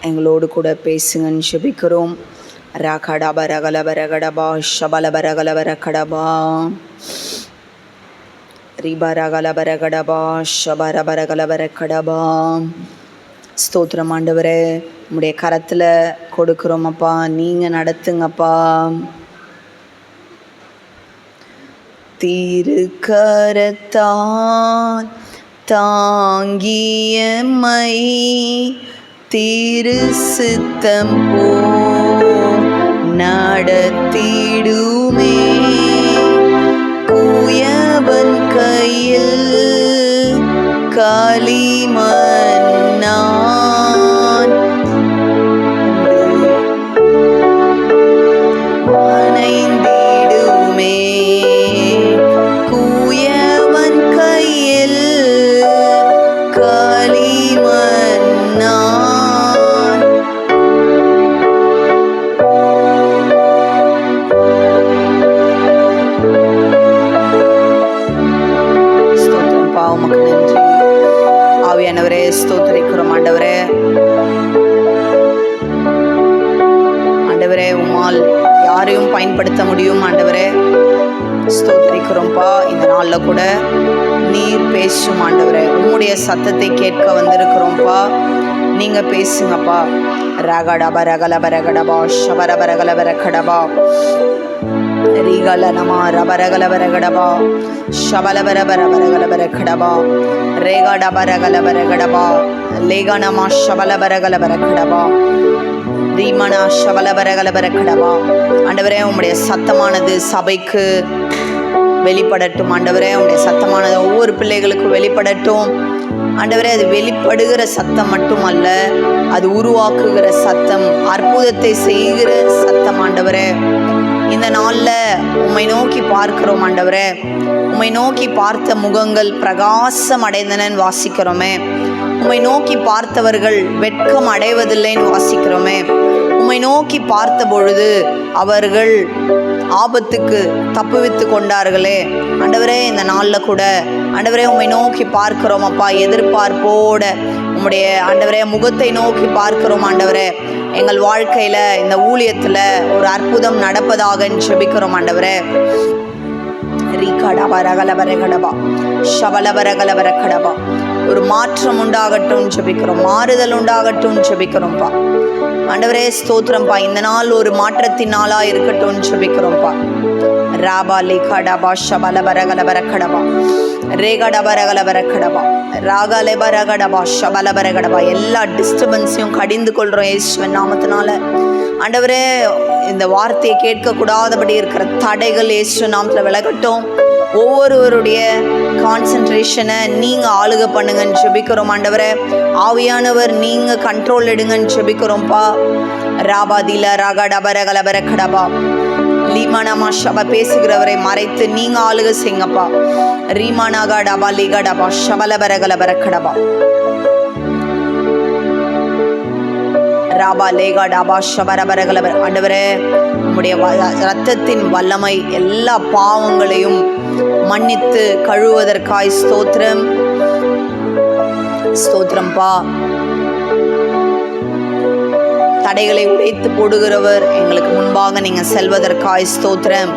எங்களோடு கூட பேசுங்கன்னு ஜெபிக்கிறோம். ரகடப ரகலப ரகடபா ஷபலப ரகலப ரகடபா ரிப ரகலப ரகடபா ஷபரப ரகலப ரகடபா. ஸ்தோத்திரம் ஆண்டவரே, உம்முடைய கரத்தில் கொடுக்குறோம் அப்பா, நீங்கள் நடத்துங்கப்பா. திருக்கரத்தால் தாங்கியமை திரு சித்தம் போல் நடத்திடுமே. குயவன் கையில் களிமண் நான் அணைந்திடுமே. குயவன் கையில் களிமண் நான் ஸ்தோத்திரம் பா, உமக்கு நன்றி. ஆவியானவரே ஸ்தோத்திரிக்கிறோம் ஆண்டவரே. ஆண்டவரே, உம்மால் யாரையும் பயன்படுத்த முடியும் ஆண்டவரே. ஸ்தோத்திரிக்கிறோம்ப்பா. இந்த நாளில் கூட நீர் பேசும் ஆண்டவரே. உம்முடைய சத்தத்தை கேட்க வந்திருக்கிறோம்ப்பா. நீங்கள் பேசுங்கப்பா. ரகடப ரகலப ரகடபா ஷபரப ரகலப ரகடபா ரீகலனமா ரபரகலப ரகடபா ஷபலபரப ரபரகலப ரகடபா ரேகடப ரகலப ரகடபா லேகனமா ஷபலப ரகலப ரகடபா ரீமனா ஷபலப ரகலப ரகடபா. ஆண்டவரே, உம்முடைய சத்தமானது சபைக்கு வெளிப்படட்டும் ஆண்டவரே. உம்முடைய சத்தமானது ஒவ்வொரு பிள்ளைகளுக்கும் வெளிப்படட்டும் ஆண்டவரே. அது வெளிப்படுகிற சத்தம் மட்டுமல்ல, அது உருவாக்குகிற சத்தம், அற்புதத்தை செய்கிற சத்தம் ஆண்டவரே. இந்த நாளில் உம்மை நோக்கி பார்க்கிறோம் ஆண்டவரே. உம்மை நோக்கி பார்த்த முகங்கள் பிரகாசம் அடைந்தனன்னு வாசிக்கிறோமே. உம்மை நோக்கி பார்த்தவர்கள் வெட்கம் அடைவதில்லைன்னு வாசிக்கிறோமே. உம்மை நோக்கி பார்த்த பொழுது அவர்கள் ஆபத்துக்கு தப்புவித்து கொண்டார்களே. ஆண்டவரே, இந்த நாளில் கூட ஆண்டவரே உம்மை நோக்கி பார்க்கிறோம் அப்பா. எதிர்பார்ப்போட உம்முடைய ஆண்டவரே முகத்தை நோக்கி பார்க்கிறோம் ஆண்டவரே. எங்கள் வாழ்க்கையில் இந்த ஊழியத்தில் ஒரு அற்புதம் நடப்பதாக ஜெபிக்கிறோம் ஆண்டவரே. ஒரு மாற்றம் உண்டாகட்டும் ஜெபிக்கிறோம். மாறுதல் உண்டாகட்டும் ஜெபிக்கிறோம்ப்பா. ஆண்டவரே ஸ்தோத்திரம்ப்பா. இந்த நாள் ஒரு மாற்றத்தின் நாளா இருக்கட்டும் ஜெபிக்கிறோம்ப்பா. ராபா லேகாடபா ஷபலபரகலபரகடபா ரேகடபரகலபரகடபா ராகலபரகடபா ஷபலபரகடபா. எல்லா டிஸ்டர்பன்ஸையும் கடிந்து கொள்கிறோம் இயேசுவின் நாமத்தினால. ஆண்டவரே, இந்த வார்த்தையை கேட்கக்கூடாதபடி இருக்கிற தடைகள் இயேசு நாமத்தில் விலகட்டும். ஒவ்வொருவருடைய கான்சன்ட்ரேஷனை நீங்கள் ஆளுகை பண்ணுங்கன்னு ஜெபிக்கிறோம் ஆண்டவரே. ஆவியானவர் நீங்கள் கண்ட்ரோல் எடுங்கன்னு ஜெபிக்கிறோம்ப்பா. ராபாதில ராகடபரகலபரகடபா லீமானமா ஷப பேசுகிறவரை மறைத்து நீங்கள் ஆளுகை செய்யுங்கப்பா. ரீமானாகா டபா லிகா டபா ஷபலபரகலபரகடபா ராபா லேகா டபா ஷபரபரகலபர. ஆண்டவரே, உம்முடைய இரத்தத்தின் வல்லமை எல்லா பாவங்களையும் மன்னித்து கழுவுவதற்காய் ஸ்தோத்திரம். ஸ்தோத்திரம்பா. தடைகளை உடைத்து போடுகிறவர், எங்களுக்கு முன்பாக நீங்க செல்வதற்காய் ஸ்தோத்திரம்.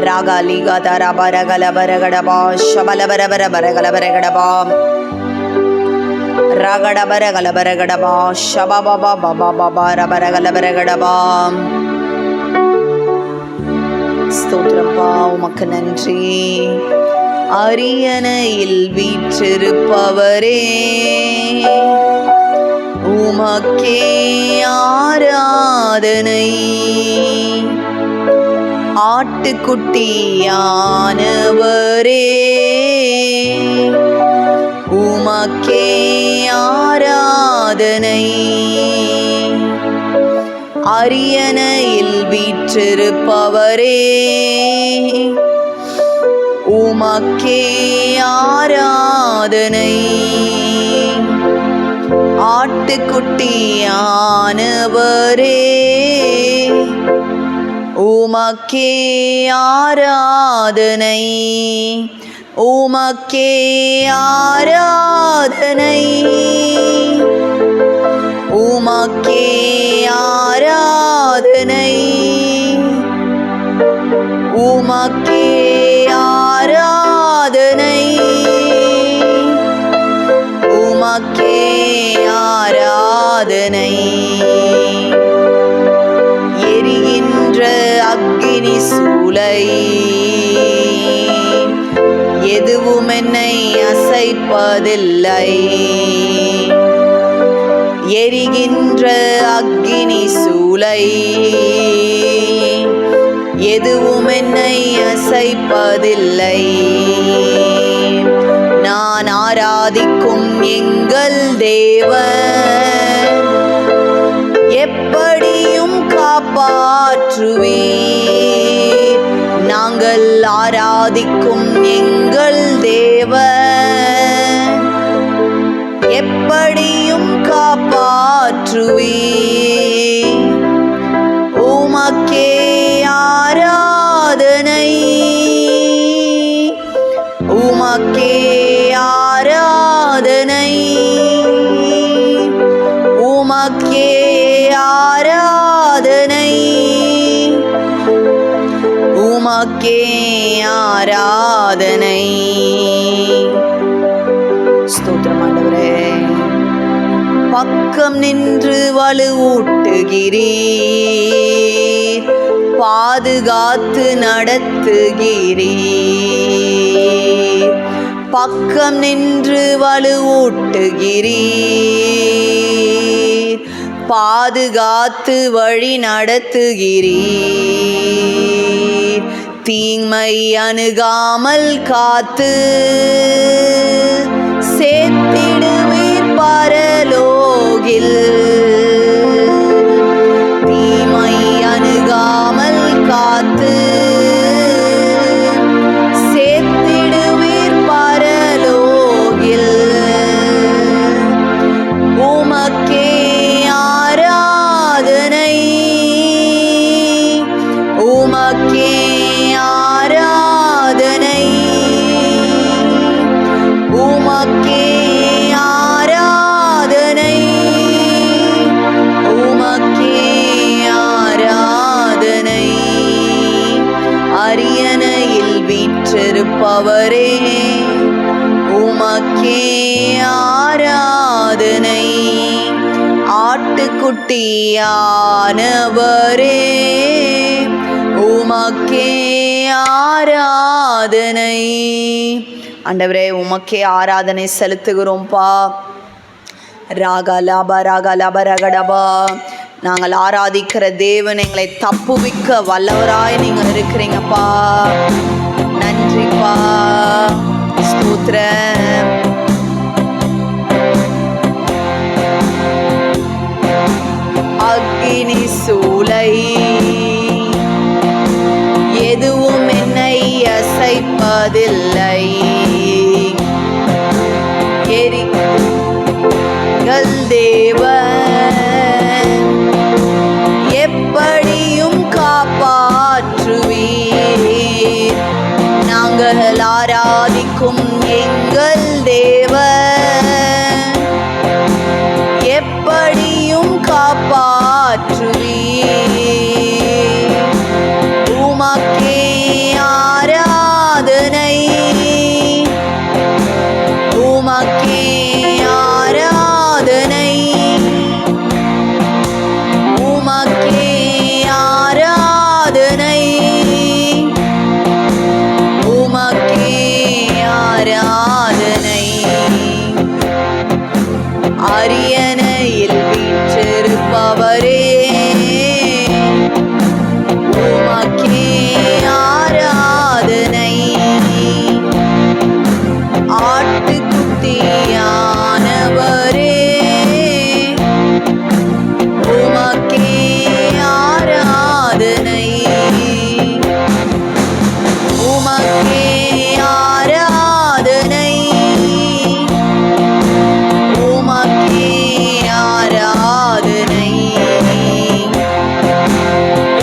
ராகா லீகா தாராபா ரகலபரகடபா ஷபலபரபரபரகலபரகடபா ரகடபரகலபரகடபா ஷபபபா பபபா ரபரகலபரகடபா. ஸ்தோத்திரம்பா, உமக்கு நன்றி. அரியணையில் வீற்றிருப்பவரே, உமக்கே ஆராதனை. ஆட்டுக்குட்டியானவரே, உமக்கே ஆராதனை. அரியணையில் வீற்றிருப்பவரே, உமக்கே ஆராதனை. ஆட்டுக்குட்டியானவரே, உமக்கே ஆராதனை. உமக்கே ஆராதனை. ஆராதனை. எரிகின்ற அக்கினி சூளை எதுவும் என்னை அசைப்பதில்லை. எரிகின்ற அக்கினி சூளை எதுவும் என்னை அசைப்பதில்லை. நான் ஆராதிக்கும் எங்கள் தேவன் எப்படியும் காப்பாற்றுவீர். நாங்கள் ஆராதிக்கும் எங்கள் தேவன் எப்படியும் காப்பாற்றுவீர். உமக்கே ஆராதனை, உமக்கே ஆராதனை, உமக்கே ஆராதனை, உமக்கே ஆராதனை. ஸ்தோத்திரம் ஆண்டவரே. பக்கம் நின்று வலுவூட்டுகிறீர், பாதுகாத்து நடத்துகிறீர். பக்கம் நின்று வலுவூட்டுகிறீர், பாதுகாத்து வழி நடத்துகிறீர். தீமை அணுகாமல் காத்து சேர்த்திடுவீர் பரலோகில். தீமை அணுகாமல் காத்து சேர்த்திடுவீர் பரலோகில். உமக்கே ஆராதனை, உமக்கே ஆராதனை, உமக்கே ஆராதனை, உமக்கே ஆராதனை. அரியணையில் வீற்றிருப்பவரே உமக்கே ஆராதனை. ஆட்டுக்குட்டியானவரே உமக்கே ஆராதனை. ஆண்டவரே உமக்கே ஆராதனை செலுத்துகிறோம்ப்பா. ராகலாப ராகலாப ரகடபா. நாங்கள் ஆராதிக்கிற தேவன் எங்களை தப்புவிக்க வல்லவராய் நீங்கள் இருக்கிறீங்கப்பா. நன்றிப்பா. ஸ்தோத்திரம். அக்கினி சூளை எதுவும் என்னை அசைப்பதில்லை. எங்கள் தேவன் எப்படியும் காப்பாற்றுவீர். நாங்கள் ஆராதிக்கும் எங்கள் தேவன் எப்படியும் காப்பாற்றுவீர். உமக்கே ஆராதனை, உமக்கே ஆராதனை, உமக்கே ஆராதனை, உமக்கே ஆராதனை. அரியணையில் வீற்றிருப்பவரே உமக்கே ஆராதனை. ஆட்டுக்குட்டியானவரே உமக்கே ஆராதனை. உமக்கே ஆராதனை, உமக்கே ஆராதனை,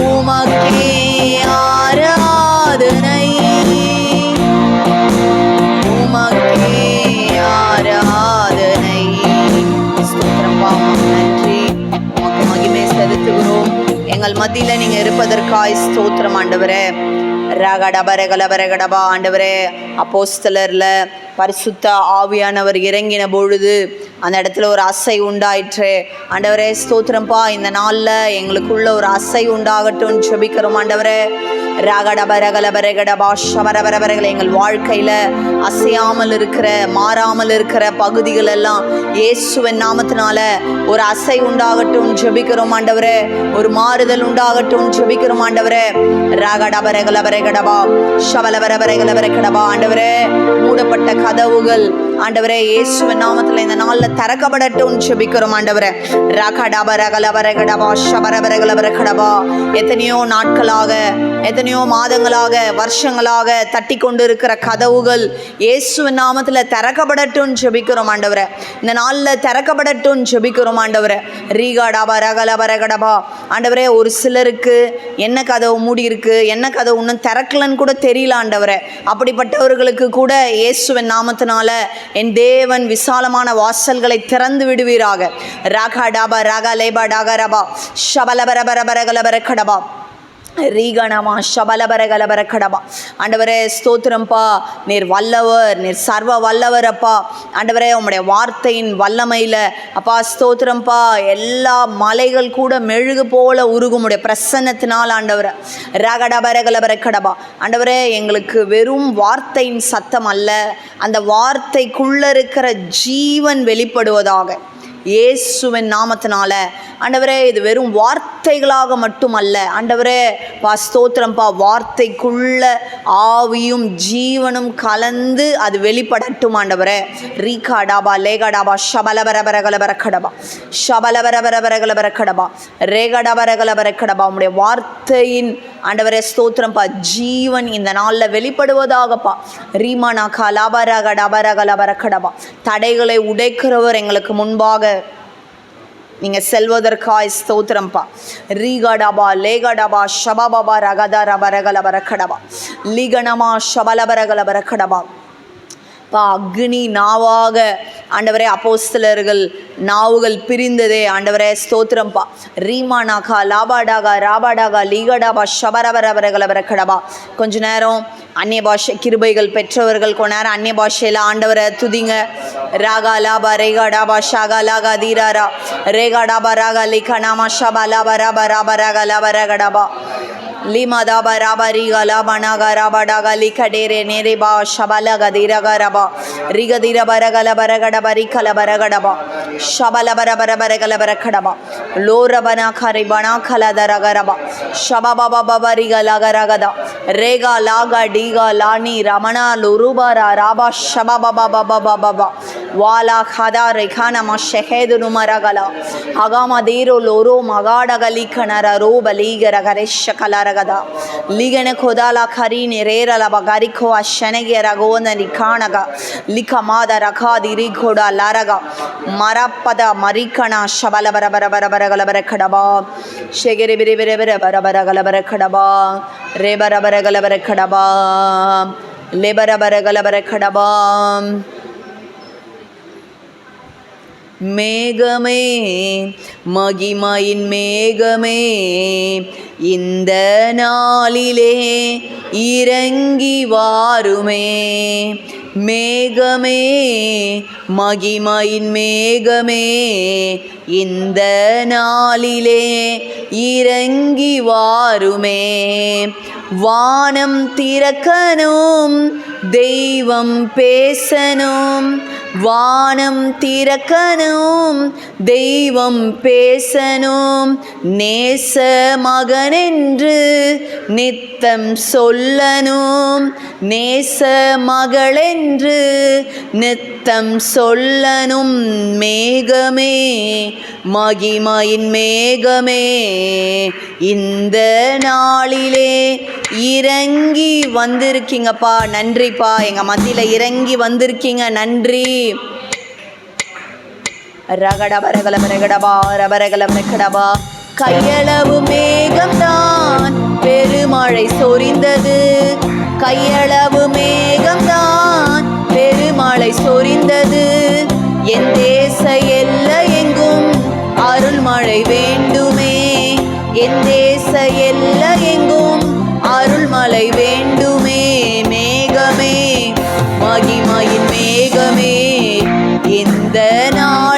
உமக்கே ஆராதனை, உமக்கே ஆராதனை. ஸ்தோத்திரப்பா. நன்றி. உமக்கு மகிமை செலுத்துகிறோம். எங்கள் மத்தியில் நீங்க இருப்பதற்காய் ஸ்தோத்திரம் ஆண்டவரே. ரகடபரகலபரகடபா. ஆண்டவரே அப்போஸ்தலர்ல பரிசுத்த ஆவியானவர் இறங்கின பொழுது அந்த இடத்துல ஒரு அசை உண்டாயிற்று. ஆண்டவரே ஸ்தோத்திரம்ப்பா, இந்த நாளில் எங்களுக்குள்ள ஒரு அசை உண்டாகட்டும் ஜெபிக்கிறோம் ஆண்டவரே. ரகடபரகலபரகடபா ஷபரபரபரகளை எங்கள் வாழ்க்கையில் அசையாமல் இருக்கிற மாறாமல் இருக்கிற பகுதிகள் எல்லாம் இயேசுவின் நாமத்தினால ஒரு அசை உண்டாகட்டும் ஜெபிக்கிறோம் ஆண்டவரே. ஒரு மாறுதல் உண்டாகட்டும் ஜெபிக்கிறோம் ஆண்டவரே. ரகடபரகலபரகடபா ஷபலபரபரகலபரகடபா ஆண்டவரே, மூடப்பட்ட கதவுகள் ஆண்டவரே இயேசுவின் நாமத்தில் இந்த நாளில் திறக்கப்படட்டும் ஜெபிக்கிறோம் ஆண்டவரே. ரகடபரகலபரகடபா ஷபரபரகலபரகடபா எத்தனையோ நாட்களாக எத்தனையோ மாதங்களாக வருஷங்களாக தட்டி கொண்டு இருக்கிற கதவுகள் இயேசுவின் நாமத்தில் திறக்கப்படட்டும் ஜெபிக்கிறோம் ஆண்டவரே. இந்த நாளில் திறக்கப்படட்டும் ஜெபிக்கிறோம் ஆண்டவரே. ரீகாடாபா ரகலபரகடபா ஆண்டவரே, ஒரு சிலருக்கு என்ன கதவு மூடி இருக்கு, என்ன கதவு இன்னும் திறக்கலன்னு கூட தெரியல ஆண்டவரே. அப்படிப்பட்டவர்களுக்கு கூட இயேசுவின் நாமத்தினால என் தேவன் விசாலமான வாசல்களை திறந்து விடுவீராக. ரகடாபா ரகலேபா டகரபா ஷபலபரபரபரகலபரகடபா ரீகணமா ஷபலபரகலபரகடபா ஆண்டவரே ஸ்தோத்திரம்ப்பா. நீர் வல்லவர், நீர் சர்வ வல்லவர் அப்பா. ஆண்டவரே உம்முடைய வார்த்தையின் வல்லமையில் அப்பா ஸ்தோத்திரம்ப்பா, எல்லா மலைகள் கூட மெழுகு போல உருகும் உடைய பிரசன்னத்தினால் ஆண்டவரை. ரகடபரகலபரகடபா ஆண்டவரே, எங்களுக்கு வெறும் வார்த்தையின் சத்தம் அல்ல, அந்த வார்த்தைக்குள்ள இருக்கிற ஜீவன் வெளிப்படுவதாக இயேசுவின் நாமத்தினால ஆண்டவரே. இது வெறும் வார்த்தைகளாக மட்டுமல்ல ஆண்டவரே, ஸ்தோத்திரம்ப்பா, வார்த்தைக்குள்ள ஆவியும் ஜீவனும் கலந்து அது வெளிப்படட்டும் ஆண்டவரே. ரீகாடாபா லேகாடாபா ஷபலபரபரகலபரகடபா ஷபலபரபரபரகலபரகடபா ரேகடபரகலபரகடபா உம்முடைய வார்த்தையின் ஆண்டவரே ஸ்தோத்திரம்ப்பா ஜீவன் இந்த நாளில் வெளிப்படுவதாகப்பா. ரீமானாக்கா லாபரகடபரகலபரகடபா தடைகளை உடைக்கிறவர் எங்களுக்கு முன்பாக நீங்கள் செல்வதற்காய் ஸ்தோத்திரம்ப்பா. ரீகடாபா லேகடாபா ஷபாபா ரகதா ரபரகலபரகடபா லிகணமா ஷபலபரகலபரகடபா அக்னி நாவாக ஆண்டவரே அப்போஸ்தலர்கள் நாவுகள் பிரிந்ததே ஆண்டவரே ஸ்தோத்திரம்ப்பா. ரீமானாகா லாபாடாகா ராபாடாகா லீகடாபா ஷபரபரபரகலபரகடபா கொஞ்ச நேரம் அந்நிய பாஷை கிருபைகள் பெற்றவர்கள் கொஞ்ச நேரம் அந்நிய பாஷையில் ஆண்டவரை துதிங்க. ராகா லாபா ரேகா டாபா ஷாகா லாகா தீராரா ரேகா டாபா ராகா லிகா நாமா ஷபா லாபா ராபா ராபா ராகா லாபா ரகடாபா லீமா தாபா ராபா ரீகா லாபா நாகா ராபா டாகா லிகா டேரே நேரே பா ஷபலகா தீரகா ரபா ரிக தீர பரகல பரகடபா ரிகல பரகடபா ஷபல பரபரபரகல பரகடபா லோரபனா கரிபனா கலதரகரபா ஷபபா பபா ரிக லகரகதா ரேகா லாகா டீகா லானி ரமணா லுருபரா ராபா ஷபபா பபா பபா வாலா ஹதா ரெகானமா ஷெஹேது நுமரகலா ஹகாமா தீரோ லோரோ மகாடகலி கனர ரோபலீகர கரேஷ கலரகதா லிகன கொதாலா கரி நிரேரல பகரிகோ அஷனகிய ரகோன நிகானக லிகமாத ரகாதி ரிகோடா லாரகா மரப்பத மரிக்கணா ஷபல பரபரபரபரகலபரகடபா ஷெகரி பிரிபிரிபிர பரபரகலபரகடபா ரேபரபரகலபரகடபா லேபரபரகலபரகடபா மேகமே மகிமையின் மேகமே இந்த நாளிலே இறங்கி வாருமே. மேகமே மகிமையின் மேகமே இந்த நாளிலே இறங்கி வாருமே. வானம் திறக்கணும், தெய்வம் பேசணும். வானம் திறக்கணும், தெய்வம் பேசணும். நேச மகனென்று நித்தம் சொல்லணும். நேச மகளென்று நித்தம் சொல்லணும். மேகமே மகிமையின் மேகமே இந்த நாளிலே இறங்கி வந்திருக்கீங்கப்பா. நன்றிப்பா, எங்கள் மத்தியில் இறங்கி வந்திருக்கீங்க. நன்றி. ரகடபரகலபரகடபா ரபரகலபரகடபா கையளவு மேகம்தான் பெருமழை சொரிந்தது. கையளவு மேகம்தான் பெருமழை சொரிந்தது. என் தேச எல்லை எங்கும் அருள்மழை வேண்டுமே. என் தேச எல்லை எங்கும் அருள்மழை வேண்டுமே. மேகமே மகிமையின் மேகமே இந்த நாள்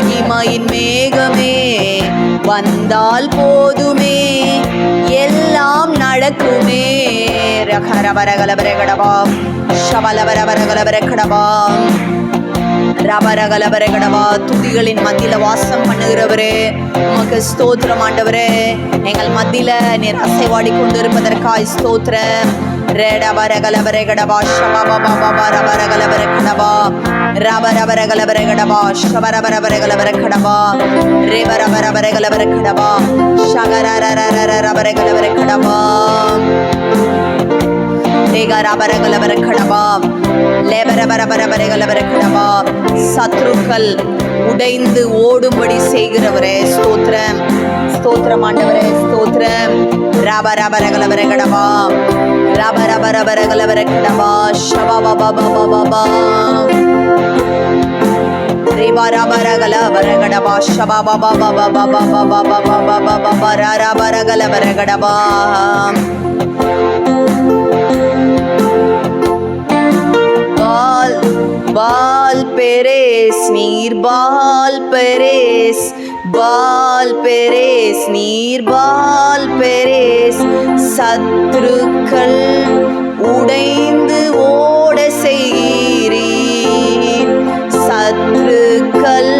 மகிமையின் மேகமே வந்தால் போதுமே, எல்லாம் நடக்குமே. ரகரபரகலபரகடபா ஷபலபரபரகலபரகடபா ரபரகலபரகடபா. துதிகளின் மத்தியில வாசம் பண்ணுகிறவரே உமக்கு ஸ்தோத்திரம் ஆண்டவரே. எங்கள் மத்தியில நீர் அசைவாடி கொண்டிருப்பதற்காய் ஸ்தோத்திரம். ரேடபரகலபரகடபா ஷபபபபப ரபரகலபரகடபா ரபரபரகலபரகடபா ஷபரபரபரகலபரகடபா ரேபரபரபரகலபரகடபா ஷகரரரரரபரகலபரகடபா சத்ருக்கள் உடைந்து ஓடும்படி செய்கிறவரே ஸ்தோத்திரம். ஸ்தோத்திரம் ஆண்டவரே ஸ்தோத்திரம். ரபரபரகலபரகடபா ரபரபரபரகலபரகடபா ஷபபபபபபா ரபரகலபரகடபா ஷபபபபபபபபபபபபபபப ரபரகலபரகடபா. பால் பெரேஸ் நீர் பால் பெரேஸ் பால் பெரேஸ் நீர் பால் பெரேஸ். சத்ருக்கள் உடைந்து ஓட செய்கிறீர், சத்ருக்கள்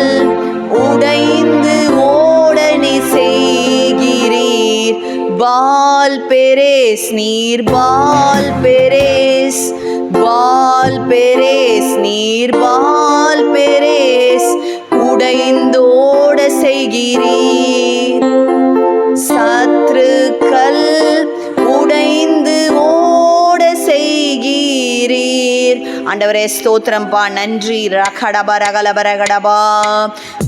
உடைந்து ஓட நீ செய்கிறீர். பால் பெரேஸ் நீர் பால் பெரேஸ் பால் பெரேஸ் நீர் பால் பெரேஸ் உடைந்தோட செய்கிறீர். சத்ருக்கள் உடைந்து ஓட செய்கிறீர். ஆண்டவரே ஸ்தோத்திரம்பா, நன்றி. ரகடபா ரகலபரகடபா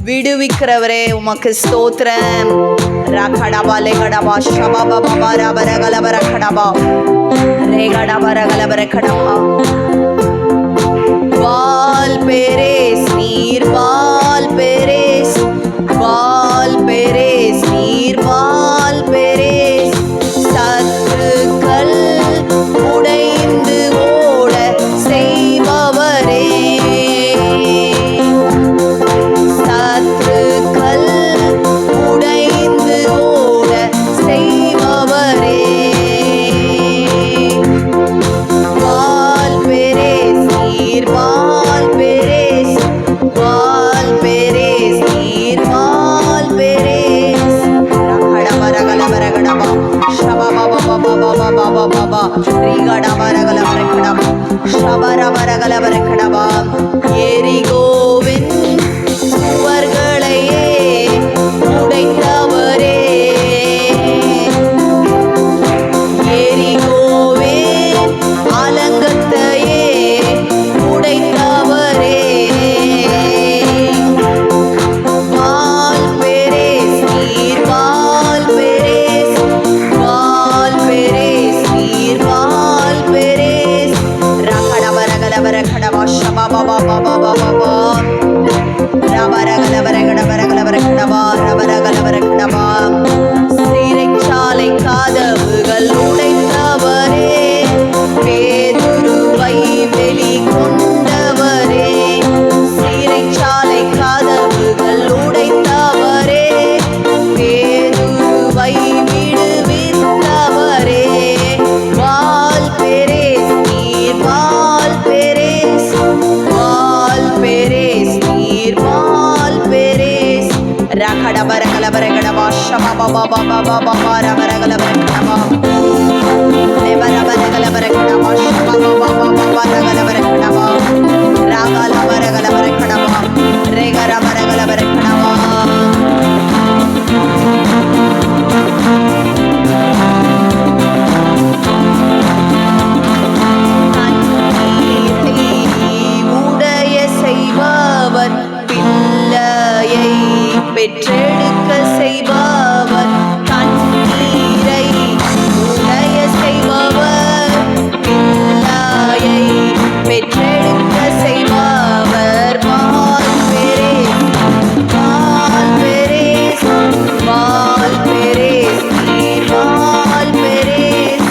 விடுவிக்கிறவரே உமக்கு ஸ்தோத்திரம். ரகடபா லேகடபா ஷபபபபா ரபரகலபரகடபா ரேகடபா ரகலபரகடபா. பால் பெரேஸ் நீர் பால் பெரேஸ் பால் பெரேஸ் நீர் பால் பெரேஸ். சத்ருக்கள் உடைந்து ஓட செய்பவரே, சத்ருக்கள் உடைந்து ஓட செய்பவரே. பால் பெரேஸ் நீர் பால் பெரேஸ் பால் பெரேஸ் நீர் பால் பெரேஸ். ரகடபரகலபரகடபா ஷபபபபபபபபபப ரீகடபரகலபரகடபா ஷபரபரகலபரகடபா. எரிகோவின் சுவர்களையே உடைத்தவரே, எரிகோவே அலங்கத்தையே உடைத்தவரே. பால் பெரேஸ் நீர் பால் பெரேஸ் பால் பெரேஸ் நீர் பால் பெரேஸ். ரகடபரகலபரகடபா ஷபபபபபபபப ரபரகலபரகடபரகலபரகடபா ரபரகலபரகடபா. சிறைச்சாலை கதவுகள் உடைத்தவரே, பேதுருவை வெளிக்கொண்டவரே. சிறைச்சாலை கதவுகள் உடைத்தவரே, பேதுருவை விடுவித்தவரே. பால் பெரேஸ் நீர் பால் பெரேஸ் பால் பெரேஸ் நீர் பால் பெரேஸ். ரகடபரகலபரகடபா ஷபபபபபபப ரபரகலபரகடபா ரபரகலபரகடபா ஷபபபபபப ரகலபரகடபா ரகலபரகலபரகடபா ரேகரபரகலபரகடபா. உடைய செய்பவர் பிள்ளையை பெற்றெடுக்க செய்பவர், கண்ணீரை உடைய செய்பவர் பிள்ளையை பெற்றெடுக்க செய்பவர். பால் பெரேஸ் பால் பெரேஸ் பால் பெரேஸ் நீர் பால் பெரேஸ்.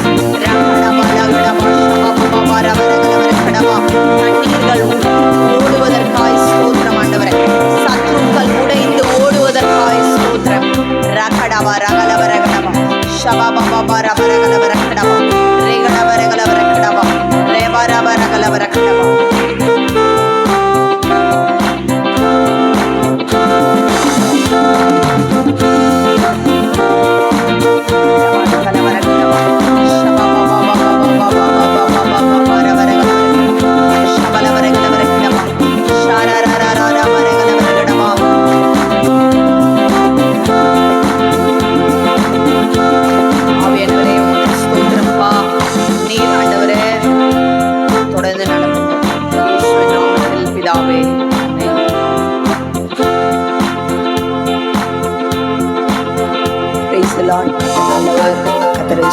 கண்ணீர்கள் ஓடுவதற்காய் ஸ்தோத்திரம் ஆண்டவரே. சத்ருக்கள் உடைய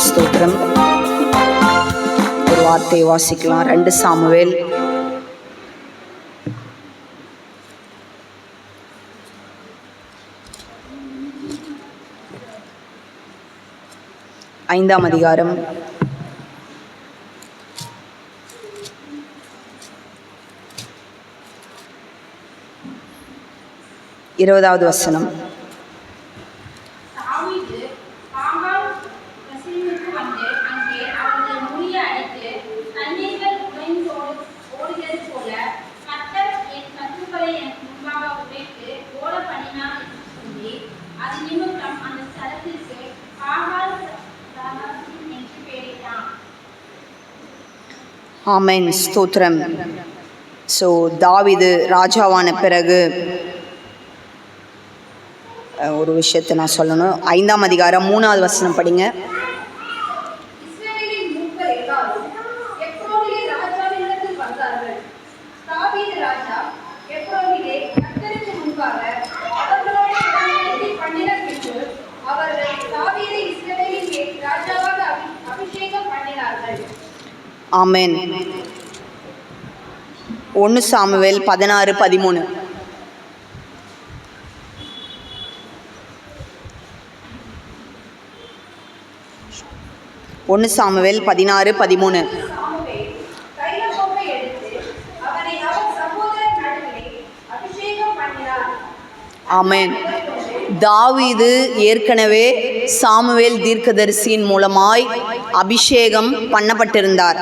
ஸ்தோத்திரம். ஒரு வார்த்தையை வாசிக்கலாம். 2 சாமுவேல் 5ஆம் அதிகாரம் 20வது வசனம். ஆமென், ஸ்தோத்திரம். ஸோ தாவீது ராஜாவான பிறகு ஒரு விஷயத்தை நான் சொல்லணும். 5ஆம் அதிகாரம் 3வது வசனம் படிங்க. ஆமென். 1 சாமுவேல் 16:13. ஒன்று சாமுவேல் 16:13. ஆமென். தாவீது ஏற்கனவே சாமுவேல் தீர்க்கதரிசியின் மூலமாய் அபிஷேகம் பண்ணப்பட்டிருந்தார்.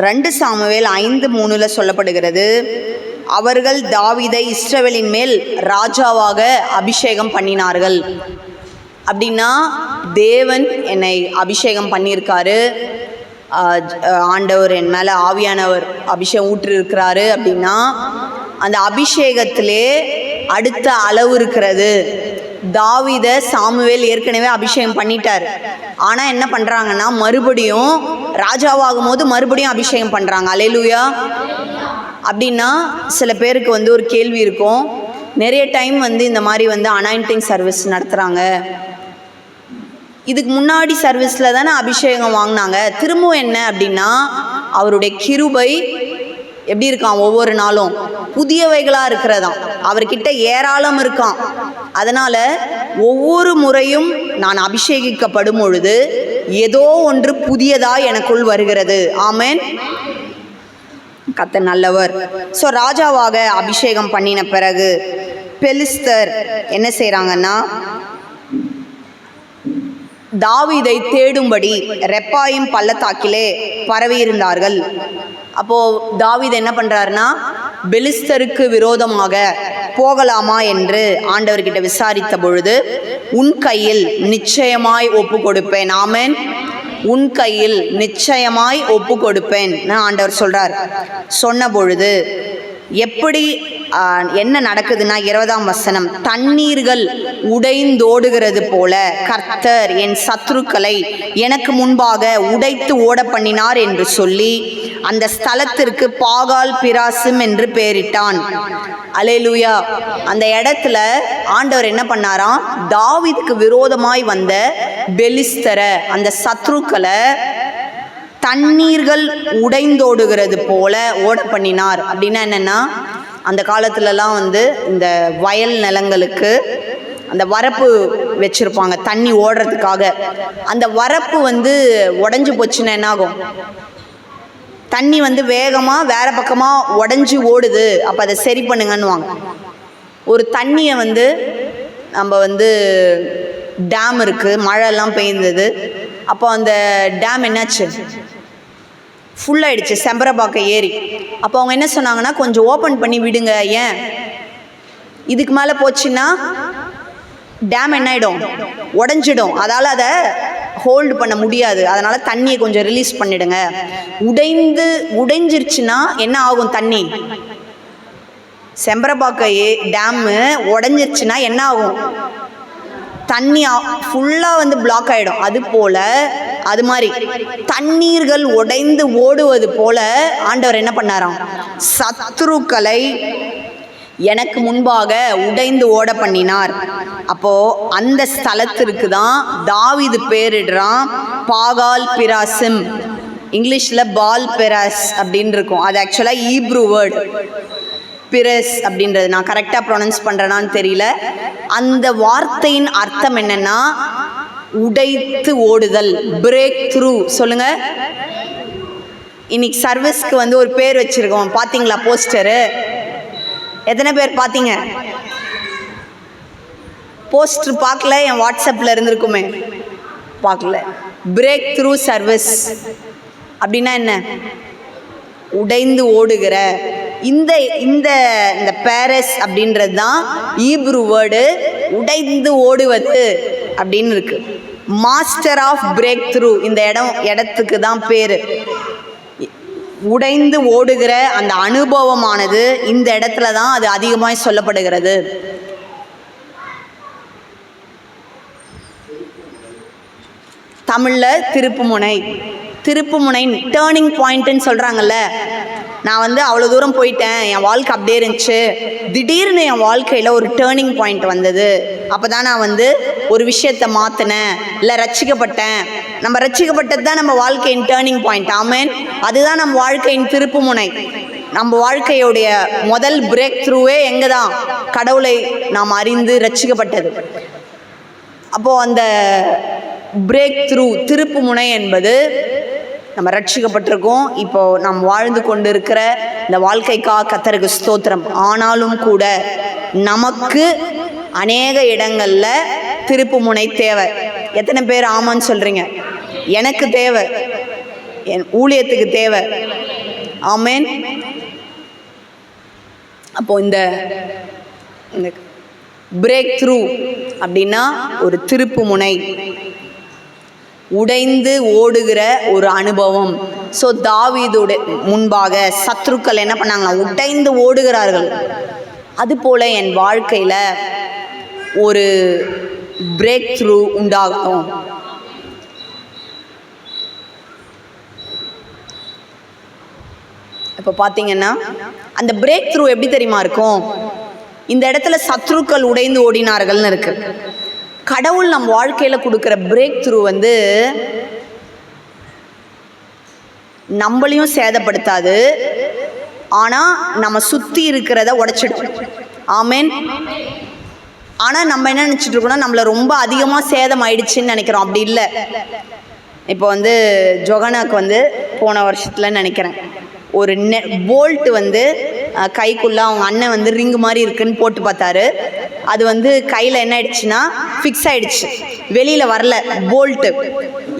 2 சாமுவேல் 5:3 சொல்லப்படுகிறது, அவர்கள் தாவீதை இஸ்ரவேலின் மேல் ராஜாவாக அபிஷேகம் பண்ணினார்கள். அப்படின்னா தேவன் என்னை அபிஷேகம் பண்ணியிருக்காரு, ஆண்டவர் என் மேலே ஆவியானவர் அபிஷேகம் ஊற்றிருக்கிறாரு. அப்படின்னா அந்த அபிஷேகத்திலே அடுத்த அளவு இருக்கிறது. தாவீதை சாமுவேல் ஏற்கனவே அபிஷேகம் பண்ணிட்டார். ஆனால் என்ன பண்ணுறாங்கன்னா மறுபடியும் ராஜாவாகும் போது மறுபடியும் அபிஷேகம் பண்ணுறாங்க. அல்லேலூயா. அப்படின்னா சில பேருக்கு ஒரு கேள்வி இருக்கும். நிறைய டைம் இந்த மாதிரி அனாயிண்டிங் சர்வீஸ் நடத்துகிறாங்க. இதுக்கு முன்னாடி சர்வீஸில் தானே அபிஷேகம் வாங்கினாங்க, திரும்பவும் என்ன அப்படின்னா அவருடைய கிருபை எப்படி இருக்கான், ஒவ்வொரு நாளும் புதியவைகளாக இருக்கிறதாம். அவர்கிட்ட ஏராளம் இருக்கான். அதனால் ஒவ்வொரு முறையும் நான் அபிஷேகிக்கப்படும் பொழுது ஏதோ ஒன்று புதியதாக எனக்குள் வருகிறது. ஆமென். கர்த்தர் நல்லவர். ஸோ ராஜாவாக அபிஷேகம் பண்ணின பிறகு பெலிஸ்தர் என்ன செய்கிறாங்கன்னா தாவீதை தேடும்படி ரெப்பாயிம் பள்ளத்தாக்கிலே பரவி இருந்தார்கள். அப்போது தாவீது என்ன பண்ணுறாருன்னா பெலிஸ்தருக்கு விரோதமாக போகலாமா என்று ஆண்டவர்கிட்ட விசாரித்த பொழுது, உன் கையில் நிச்சயமாய் ஒப்பு கொடுப்பேன். ஆமென். உன் கையில் நிச்சயமாய் ஒப்பு கொடுப்பேன் ஆண்டவர் சொல்கிறார். சொன்ன பொழுது எப்படி என்ன நடக்குதுன்னா 20ஆம் வசனம், தண்ணீர்கள் உடைந்தோடுகிறது போல கர்த்தர் என் சத்துருக்களை எனக்கு முன்பாக உடைத்து ஓட பண்ணினார் என்று சொல்லி அந்த ஸ்தலத்திற்கு பாகால் பிராசிம் என்று பெயரிட்டான். அல்லேலூயா. அந்த இடத்துல ஆண்டவர் என்ன பண்ணாராம், தாவீதுக்கு விரோதமாய் வந்த பெலிஸ்தரை, அந்த சத்ருக்களை தண்ணீர்கள் உடைந்தோடுகிறது போல ஓட பண்ணினார். அப்படின்னா என்னென்னா, அந்த காலத்துலலாம் இந்த வயல் நிலங்களுக்கு அந்த வரப்பு வச்சுருப்பாங்க தண்ணி ஓடுறதுக்காக. அந்த வரப்பு உடஞ்சி போச்சுன்னா என்னாகும், தண்ணி வேகமாக வேறு பக்கமாக உடஞ்சி ஓடுது. அப்போ அதை சரி பண்ணுங்கன்னுவாங்க. ஒரு தண்ணியை நம்ம டேம் இருக்குது, மழைலாம் பெய்ந்தது. அப்போ அந்த டேம் என்னாச்சு, ஃபுல்லாகிடுச்சு, செம்பரபாக்க ஏரி. அப்போ அவங்க என்ன சொன்னாங்கன்னா, கொஞ்சம் ஓப்பன் பண்ணி விடுங்க. ஏன், இதுக்கு மேலே போச்சுன்னா டேம் என்ன ஆகிடும், உடஞ்சிடும். அதால் அதை ஹோல்டு பண்ண முடியாது. அதனால் தண்ணியை கொஞ்சம் ரிலீஸ் பண்ணிவிடுங்க. உடைஞ்சிருச்சுன்னா என்ன ஆகும், தண்ணி செம்பரபாக்க டேம்மு உடஞ்சிருச்சுன்னா என்ன ஆகும், தண்ணி ஃபுல்லாக பிளாக் ஆகிடும். அது போல் அது மாதிரி தண்ணீர்கள் உடைந்து ஓடுவது போல ஆண்டவர் என்ன பண்ணாராம், சத்துருக்களை எனக்கு முன்பாக உடைந்து ஓட பண்ணினார். அப்போது அந்த ஸ்தலத்திற்கு தான் தாவீது பேரிடுறான் பாகால் பிராசிம். இங்கிலீஷில் பால் பெராஸ் அப்படின்னு இருக்கும். அது ஆக்சுவலாக ஈப்ரூ வேர்டு பிரஸ் அப்படின்றது. நான் கரெக்டாக ப்ரொனவுன்ஸ் பண்ணுறேனான்னு தெரியல. அந்த வார்த்தையின் அர்த்தம் என்னென்னா உடைத்து ஓடுதல், பிரேக் த்ரூ. சொல்லுங்க. இன்னைக்கு சர்வீஸ்க்கு வந்து ஒரு பேர் வச்சிருக்கோம், பார்த்தீங்களா போஸ்டரு? எத்தனை பேர் பார்த்தீங்க? போஸ்டர் பார்க்கல? என் வாட்ஸ்அப்பில் இருந்திருக்குமே, பார்க்கல. பிரேக் த்ரூ சர்வீஸ் அப்படின்னா என்ன? உடைந்து ஓடுகிற. இந்த இந்த இந்த பேரஸ் அப்படின்றது தான் ஈப்ரூ வேர்டு, உடைந்து ஓடுவது அப்படின்னு இருக்கு. மாஸ்டர் ஆஃப் பிரேக் த்ரூ இந்த இடத்துக்கு தான் பேர். உடைந்து ஓடுகிற அந்த அனுபவமானது இந்த இடத்துல தான் அது அதிகமாக சொல்லப்படுகிறது. தமிழில் திருப்புமுனை. திருப்புமுனை டேர்னிங் பாயிண்ட்டுன்னு சொல்கிறாங்கல்ல. நான் வந்து அவ்வளோ தூரம் போயிட்டேன், என் வாழ்க்கை அப்படியே இருந்துச்சு, திடீர்னு என் வாழ்க்கையில் ஒரு டேர்னிங் பாயிண்ட் வந்தது, அப்போ தான் நான் வந்து ஒரு விஷயத்தை மாற்றினேன், இல்லை ரட்சிக்கப்பட்டேன். நம்ம ரட்சிக்கப்பட்டது தான் நம்ம வாழ்க்கையின் டேர்னிங் பாயிண்ட். ஆமேன். அதுதான் நம்ம வாழ்க்கையின் திருப்புமுனை. நம்ம வாழ்க்கையுடைய முதல் பிரேக் த்ரூவே எங்கே தான்? கடவுளை நாம் அறிந்து ரட்சிக்கப்பட்டது. அப்போது அந்த பிரேக் த்ரூ திருப்புமுனை என்பது நம்ம ரட்சிக்கப்பட்டிருக்கோம். இப்போது நாம் வாழ்ந்து கொண்டு இருக்கிற இந்த வாழ்க்கைக்காக கர்த்தருக்கு ஸ்தோத்திரம். ஆனாலும் கூட நமக்கு அநேக இடங்களில் திருப்புமுனை தேவை. எத்தனை பேர் ஆமான்னு சொல்கிறீங்க? எனக்கு தேவை, என் ஊழியத்துக்கு தேவை. ஆமேன். அப்போது இந்த பிரேக் த்ரூ அப்படின்னா ஒரு திருப்புமுனை, உடைந்து ஓடுகிற ஒரு அனுபவம். ஸோ தாவீதுடைய முன்பாக சத்துருக்கள் என்ன பண்ணாங்களா? உடைந்து ஓடுகிறார்கள். அதுபோல் என் வாழ்க்கையில் ஒரு பிரேக் த்ரூ உண்டாகணும். இப்போ பார்த்தீங்கன்னா அந்த பிரேக் த்ரூ எப்படி தெரியுமா இருக்கும்? இந்த இடத்துல சத்துருக்கள் உடைந்து ஓடினார்கள்னு இருக்கு. கடவுள் நம் வாழ்க்கையில் கொடுக்குற பிரேக் த்ரூ வந்து நம்மளையும் சேதப்படுத்தாது, ஆனால் நம்ம சுற்றி இருக்கிறத உடைச்சிடும். ஆமேன். ஆனால் நம்ம என்ன நினச்சிட்டு இருக்கோம்னா நம்மளை ரொம்ப அதிகமாக சேதம் ஆயிடுச்சுன்னு நினைக்கிறோம். அப்படி இல்லை. இப்போ வந்து ஜொகனாக்கு வந்து போன வருஷத்தில் நினைக்கிறேன் ஒரு போல்ட்டு வந்து கைக்குள்ளே அவங்க அண்ணன் வந்து ரிங்கு மாதிரி இருக்குன்னு போட்டு பார்த்தாரு. அது வந்து கையில் என்ன ஆயிடுச்சுன்னா ஃபிக்ஸ் ஆகிடுச்சு, வெளியில் வரல போல்ட்டு.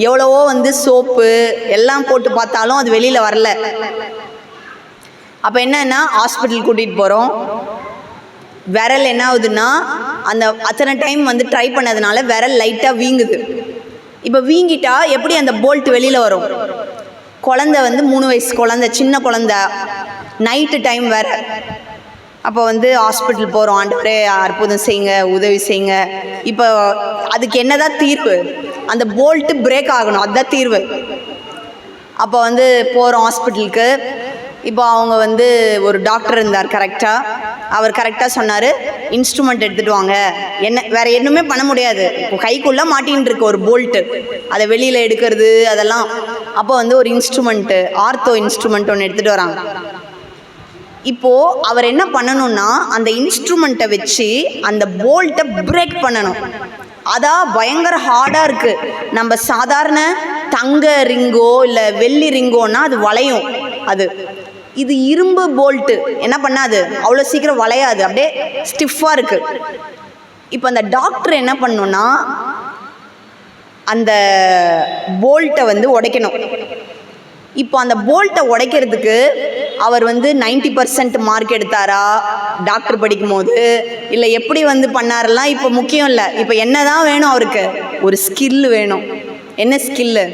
எவ்வளவோ வந்து சோப்பு எல்லாம் போட்டு பார்த்தாலும் அது வெளியில் வரல. அப்போ என்னன்னா ஹாஸ்பிட்டல் கூட்டிகிட்டு போகிறோம். விரல் என்ன ஆகுதுன்னா அந்த அத்தனை டைம் வந்து ட்ரை பண்ணதுனால விரல் லைட்டாக வீங்குது. இப்போ வீங்கிட்டா எப்படி அந்த போல்ட் வெளியில் வரும்? குழந்தை வந்து 3 வயசு குழந்தை, சின்ன குழந்தை, நைட்டு டைம் வேறு. அப்போ வந்து ஹாஸ்பிட்டல் போகிறோம். ஆண்டவரே அற்புதம் செய்யுங்க, உதவி செய்யுங்க. இப்போ அதுக்கு என்னதான் தீர்வு? அந்த போல்ட்டு பிரேக் ஆகணும், அதுதான் தீர்வு. அப்போ வந்து போகிறோம் ஹாஸ்பிட்டலுக்கு. இப்போ அவங்க வந்து ஒரு டாக்டர் இருந்தார் கரெக்டாக. அவர் கரெக்டாக சொன்னார், இன்ஸ்ட்ருமெண்ட் எடுத்துகிட்டு வாங்க. என்ன வேறு என்னமே பண்ண முடியாது, இப்போ கைக்குள்ளே மாட்டின்னு இருக்கு ஒரு போல்ட்டு, அதை வெளியில் எடுக்கிறது அதெல்லாம். அப்போ வந்து ஒரு இன்ஸ்ட்ருமெண்ட்டு, ஆர்த்தோ இன்ஸ்ட்ருமெண்ட் ஒன்று எடுத்துகிட்டு வராங்க. இப்போது அவர் என்ன பண்ணணும்னா அந்த இன்ஸ்ட்ருமெண்ட்டை வச்சு அந்த போல்ட்டை பிரேக் பண்ணணும். அதான் பயங்கர ஹார்டாக இருக்குது. நம்ம சாதாரண தங்க ரிங்கோ இல்லை வெள்ளி ரிங்கோன்னா அது வளையும். இது இரும்பு போல்ட்டு என்ன பண்ணாது, அவ்வளோ சீக்கிரம் வளையாது, அப்படியே ஸ்டிஃபாக இருக்குது. இப்போ அந்த டாக்டர் என்ன பண்ணணும்னா அந்த போல்ட்டை வந்து உடைக்கணும். இப்போ அந்த போல்ட்டை உடைக்கிறதுக்கு அவர் வந்து 90% மார்க் எடுத்தாரா டாக்டர் படிக்கும் போது, இல்லை எப்படி வந்து பண்ணாரெல்லாம் இப்போ முக்கியம் இல்லை. இப்போ என்ன தான் வேணும் அவருக்கு? ஒரு ஸ்கில் வேணும். என்ன ஸ்கில்லு?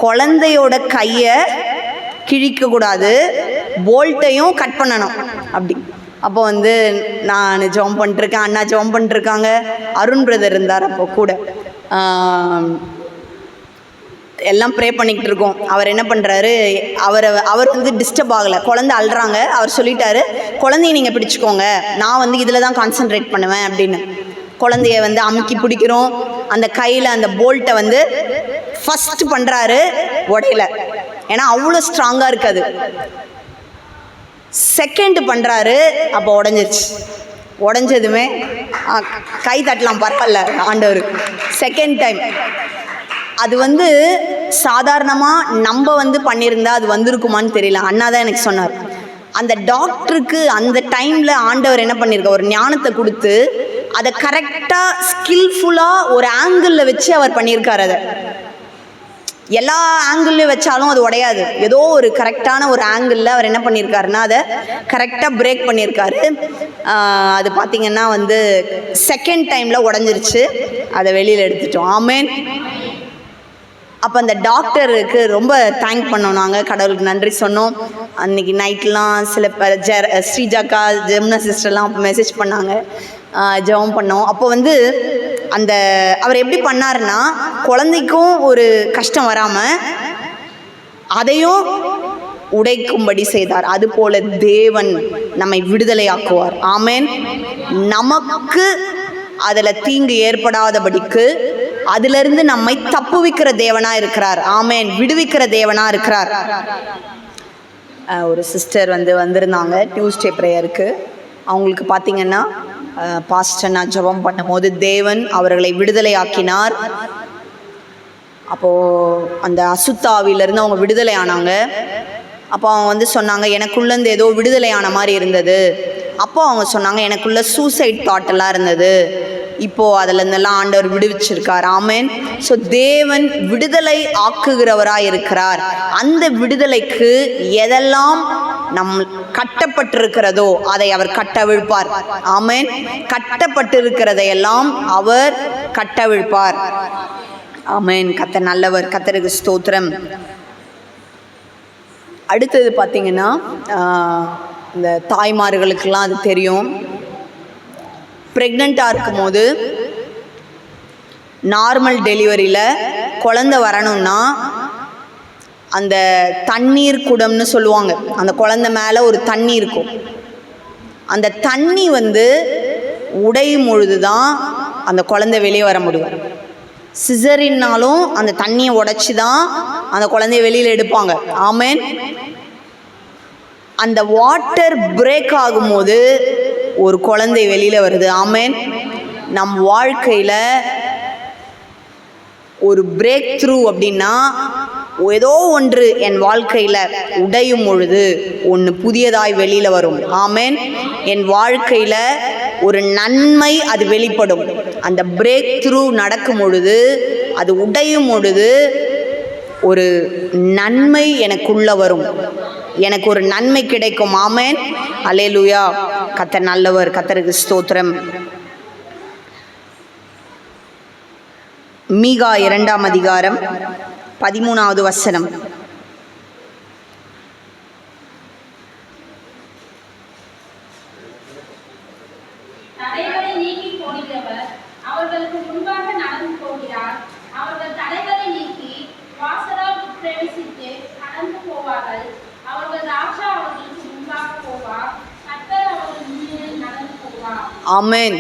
குழந்தையோட கையை கிழிக்கக்கூடாது, போல்ட்டையும் கட் பண்ணணும். அப்படி அப்போ வந்து நான் ஜாம் பண்ணிட்டுருக்கேன், அண்ணா ஜாம் பண்ணிட்டுருக்காங்க, அருண் பிரதர் இருந்தார் அப்போ கூட. எல்லாம் ப்ரே பண்ணிக்கிட்டு இருக்கோம். அவர் என்ன பண்ணுறாரு, அவர் வந்து டிஸ்டர்ப் ஆகலை. குழந்தை அழுறாங்க. அவர் சொல்லிட்டாரு, குழந்தைய நீங்கள் பிடிச்சிக்கோங்க, நான் வந்து இதில் தான் கான்சென்ட்ரேட் பண்ணுவேன் அப்படின்னு. குழந்தைய வந்து அமுக்கி பிடிக்கிறோம். அந்த கையில் அந்த போல்ட்டை வந்து ஃபஸ்ட்டு பண்ணுறாரு, உடையில, ஏன்னா அவ்வளோ ஸ்ட்ராங்காக இருக்காது. செகண்ட் பண்ணுறாரு, அப்போ உடஞ்சிருச்சு. உடஞ்சதுமே கை தட்டலாம், பரவாயில்ல ஆண்டவர். செகண்ட் டைம் அது வந்து சாதாரணமாக நம்ம வந்து பண்ணியிருந்தா அது வந்திருக்குமான்னு தெரியல. அண்ணா தான் எனக்கு சொன்னார். அந்த டாக்டருக்கு அந்த டைமில் ஆண்டவர் என்ன பண்ணியிருக்க, ஒரு ஞானத்தை கொடுத்து அதை கரெக்டாக ஸ்கில்ஃபுல்லாக ஒரு ஆங்கிளில் வச்சு அவர் பண்ணியிருக்கார். அதை எல்லா ஆங்கிள்லையும் வச்சாலும் அது உடையாது. ஏதோ ஒரு கரெக்டான ஒரு ஆங்கிளில் அவர் என்ன பண்ணியிருக்காருன்னா அதை கரெக்டாக பிரேக் பண்ணியிருக்காரு. அது பார்த்திங்கன்னா வந்து செகண்ட் டைமில் உடஞ்சிருச்சு. அதை வெளியில் எடுத்துட்டோம். ஆமேன். அப்போ அந்த டாக்டருக்கு ரொம்ப தேங்க் பண்ணோம். நாங்கள் கடவுளுக்கு நன்றி சொன்னோம். அன்றைக்கி நைட்லாம் சில ஸ்ரீஜாக்கா ஜெமுனா சிஸ்டர்லாம் மெசேஜ் பண்ணாங்க, ஜெபம் பண்ணோம். அப்போ வந்து அந்த அவர் எப்படி பண்ணாருன்னா, குழந்தைக்கும் ஒரு கஷ்டம் வராமல் அதையும் உடைக்கும்படி செய்தார். அதுபோல தேவன் நம்மை விடுதலையாக்குவார். ஆமேன். நமக்கு அதில் தீங்கு ஏற்படாதபடிக்கு அதிலிருந்து நம்மை தப்புவிக்கிற தேவனா இருக்கிறார். ஆமேன். விடுவிக்கிற தேவனா இருக்கிறார். ஒரு சிஸ்டர் வந்திருந்தாங்க டியூஸ்டே ப்ரேயருக்கு. அவங்களுக்கு பார்த்தீங்கன்னா பாஸ்டர் நான் ஜெபம் பண்ணும்போது தேவன் அவர்களை விடுதலை ஆக்கினார். அப்போது அந்த அசுத்தாவிலிருந்து அவங்க விடுதலை ஆனாங்க. அப்போ அவங்க சொன்னாங்க, எனக்குள்ளேருந்து ஏதோ விடுதலை ஆன மாதிரி இருந்தது. அப்போ அவங்க சொன்னாங்க, எனக்குள்ள சூசைட் தாட்டெல்லாம் இருந்தது, இப்போது அதிலேருந்தெல்லாம் ஆண்டவர் விடுவிச்சிருக்கார். ஆமேன். ஸோ தேவன் விடுதலை ஆக்குகிறவராக இருக்கிறார். அந்த விடுதலைக்கு எதெல்லாம் கட்டப்பட்டிருக்கிறதோ அதை அவர் கட்டவிழ்ப்பார். ஆமேன். கட்டப்பட்டிருக்கிறதையெல்லாம் அவர் கட்டவிழ்ப்பார். ஆமேன். கர்த்தர் நல்லவர். கர்த்தருக்கு ஸ்தோத்திரம். அடுத்தது பார்த்திங்கன்னா, இந்த தாய்மார்களுக்கெல்லாம் அது தெரியும். ப்ரெக்னெண்ட்டாக இருக்கும்போது நார்மல் டெலிவரியில் குழந்தை வரணும்னா அந்த தண்ணீர் குடம்னு சொல்லுவாங்க. அந்த குழந்தை மேலே ஒரு தண்ணி இருக்கும். அந்த தண்ணி உடையும் பொழுது தான் அந்த குழந்தை வெளியே வர முடியும். சிசரின்னாலும் அந்த தண்ணியை உடைச்சி தான் அந்த குழந்தைய வெளியில் எடுப்பாங்க. ஆமேன். அந்த வாட்டர் பிரேக் ஆகும்போது ஒரு குழந்தை வெளியில் வருது. ஆமேன். நம் வாழ்க்கையில் ஒரு பிரேக் த்ரூ அப்படின்னா, ஏதோ ஒன்று என் வாழ்க்கையில் உடையும் பொழுது ஒன்று புதியதாய் வெளியில் வரும். ஆமேன். என் வாழ்க்கையில் ஒரு நன்மை அது வெளிப்படும். அந்த பிரேக் த்ரூ நடக்கும் பொழுது, அது உடையும் பொழுது ஒரு நன்மை எனக்குள்ள வரும். எனக்கு ஒரு நன்மை கிடைக்கும். ஆமேன். அல்லேலூயா. கர்த்தர் நல்லவர். கர்த்தருக்கு ஸ்தோத்திரம். மீகா 2ஆம் அதிகாரம் 13வது வசனம். தடைகளை நீக்கி போடுகிறவர் அவர்களுக்கு முன்பாக நடந்து போகிறார். அவர்கள் தடைகளை நீக்கி வாசலால் பிரவேசித்து கடந்து போவார்கள். அவர்கள் ராஜா அவர்களுக்கு முன்பாக போவார். கர்த்தர் அவர்கள் முன்னே நடந்து போவார். ஆமென்.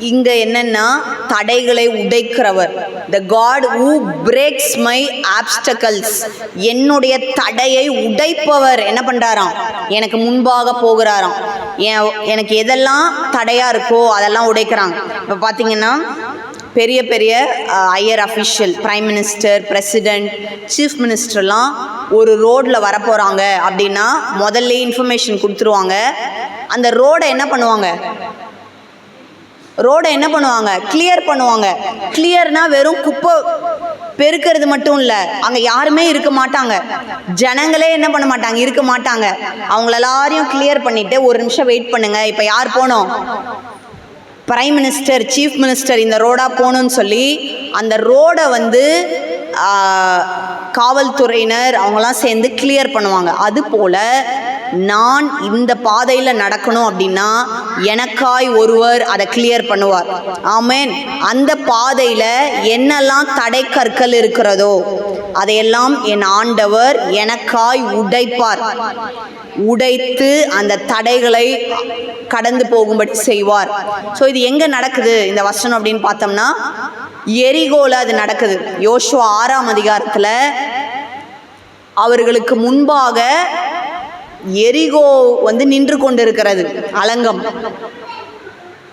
இங்க என்னன்னா, தடைகளை உடைக்கிறவர், the God who breaks my obstacles, என்னுடைய தடையை உடைப்பவர் என்ன பண்றாராம், எனக்கு முன்பாக போகிறாராம். எனக்கு எதெல்லாம் தடையா இருக்கோ அதெல்லாம் உடைக்கிறாங்க. இப்போ பார்த்தீங்கன்னா, பெரிய பெரிய higher official, prime minister, president, chief மினிஸ்டர்லாம் ஒரு ரோடில் வரப்போகிறாங்க அப்படின்னா முதல்ல இன்ஃபர்மேஷன் கொடுத்துருவாங்க. அந்த ரோடை என்ன பண்ணுவாங்க, கிளியர் பண்ணுவாங்க. கிளியர்னா வெறும் குப்பை பெருக்கிறது மட்டும் இல்லை, அங்கே யாருமே இருக்க மாட்டாங்க, ஜனங்களே என்ன பண்ண மாட்டாங்க, இருக்க மாட்டாங்க. அவங்கள எல்லாரையும் கிளியர் பண்ணிவிட்டு ஒரு நிமிஷம் வெயிட் பண்ணுங்க, இப்போ யார் போனோம், பிரைம் மினிஸ்டர், சீஃப் மினிஸ்டர் இந்த ரோடாக போகணுன்னு சொல்லி அந்த ரோடை காவல்துறையினர் அவங்களாம் சேர்ந்து கிளியர் பண்ணுவாங்க. அதுபோல் நான் இந்த பாதையில் நடக்கணும் அப்படின்னா எனக்காய் ஒருவர் அதை கிளியர் பண்ணுவார். ஆமேன். அந்த பாதையில் என்னெல்லாம் தடை கற்கள் இருக்கிறதோ அதையெல்லாம் என் ஆண்டவர் எனக்காய் உடைப்பார். உடைத்து அந்த தடைகளை கடந்து போகும்படி செய்வார். ஸோ இது எங்கே நடக்குது இந்த வசனம் அப்படின்னு பார்த்தோம்னா, எரிகோல அது நடக்குது. யோசுவா 6ஆம் அதிகாரத்தில் அவர்களுக்கு முன்பாக எரிகோ நின்று கொண்டிருக்கிறது, அலங்கம்.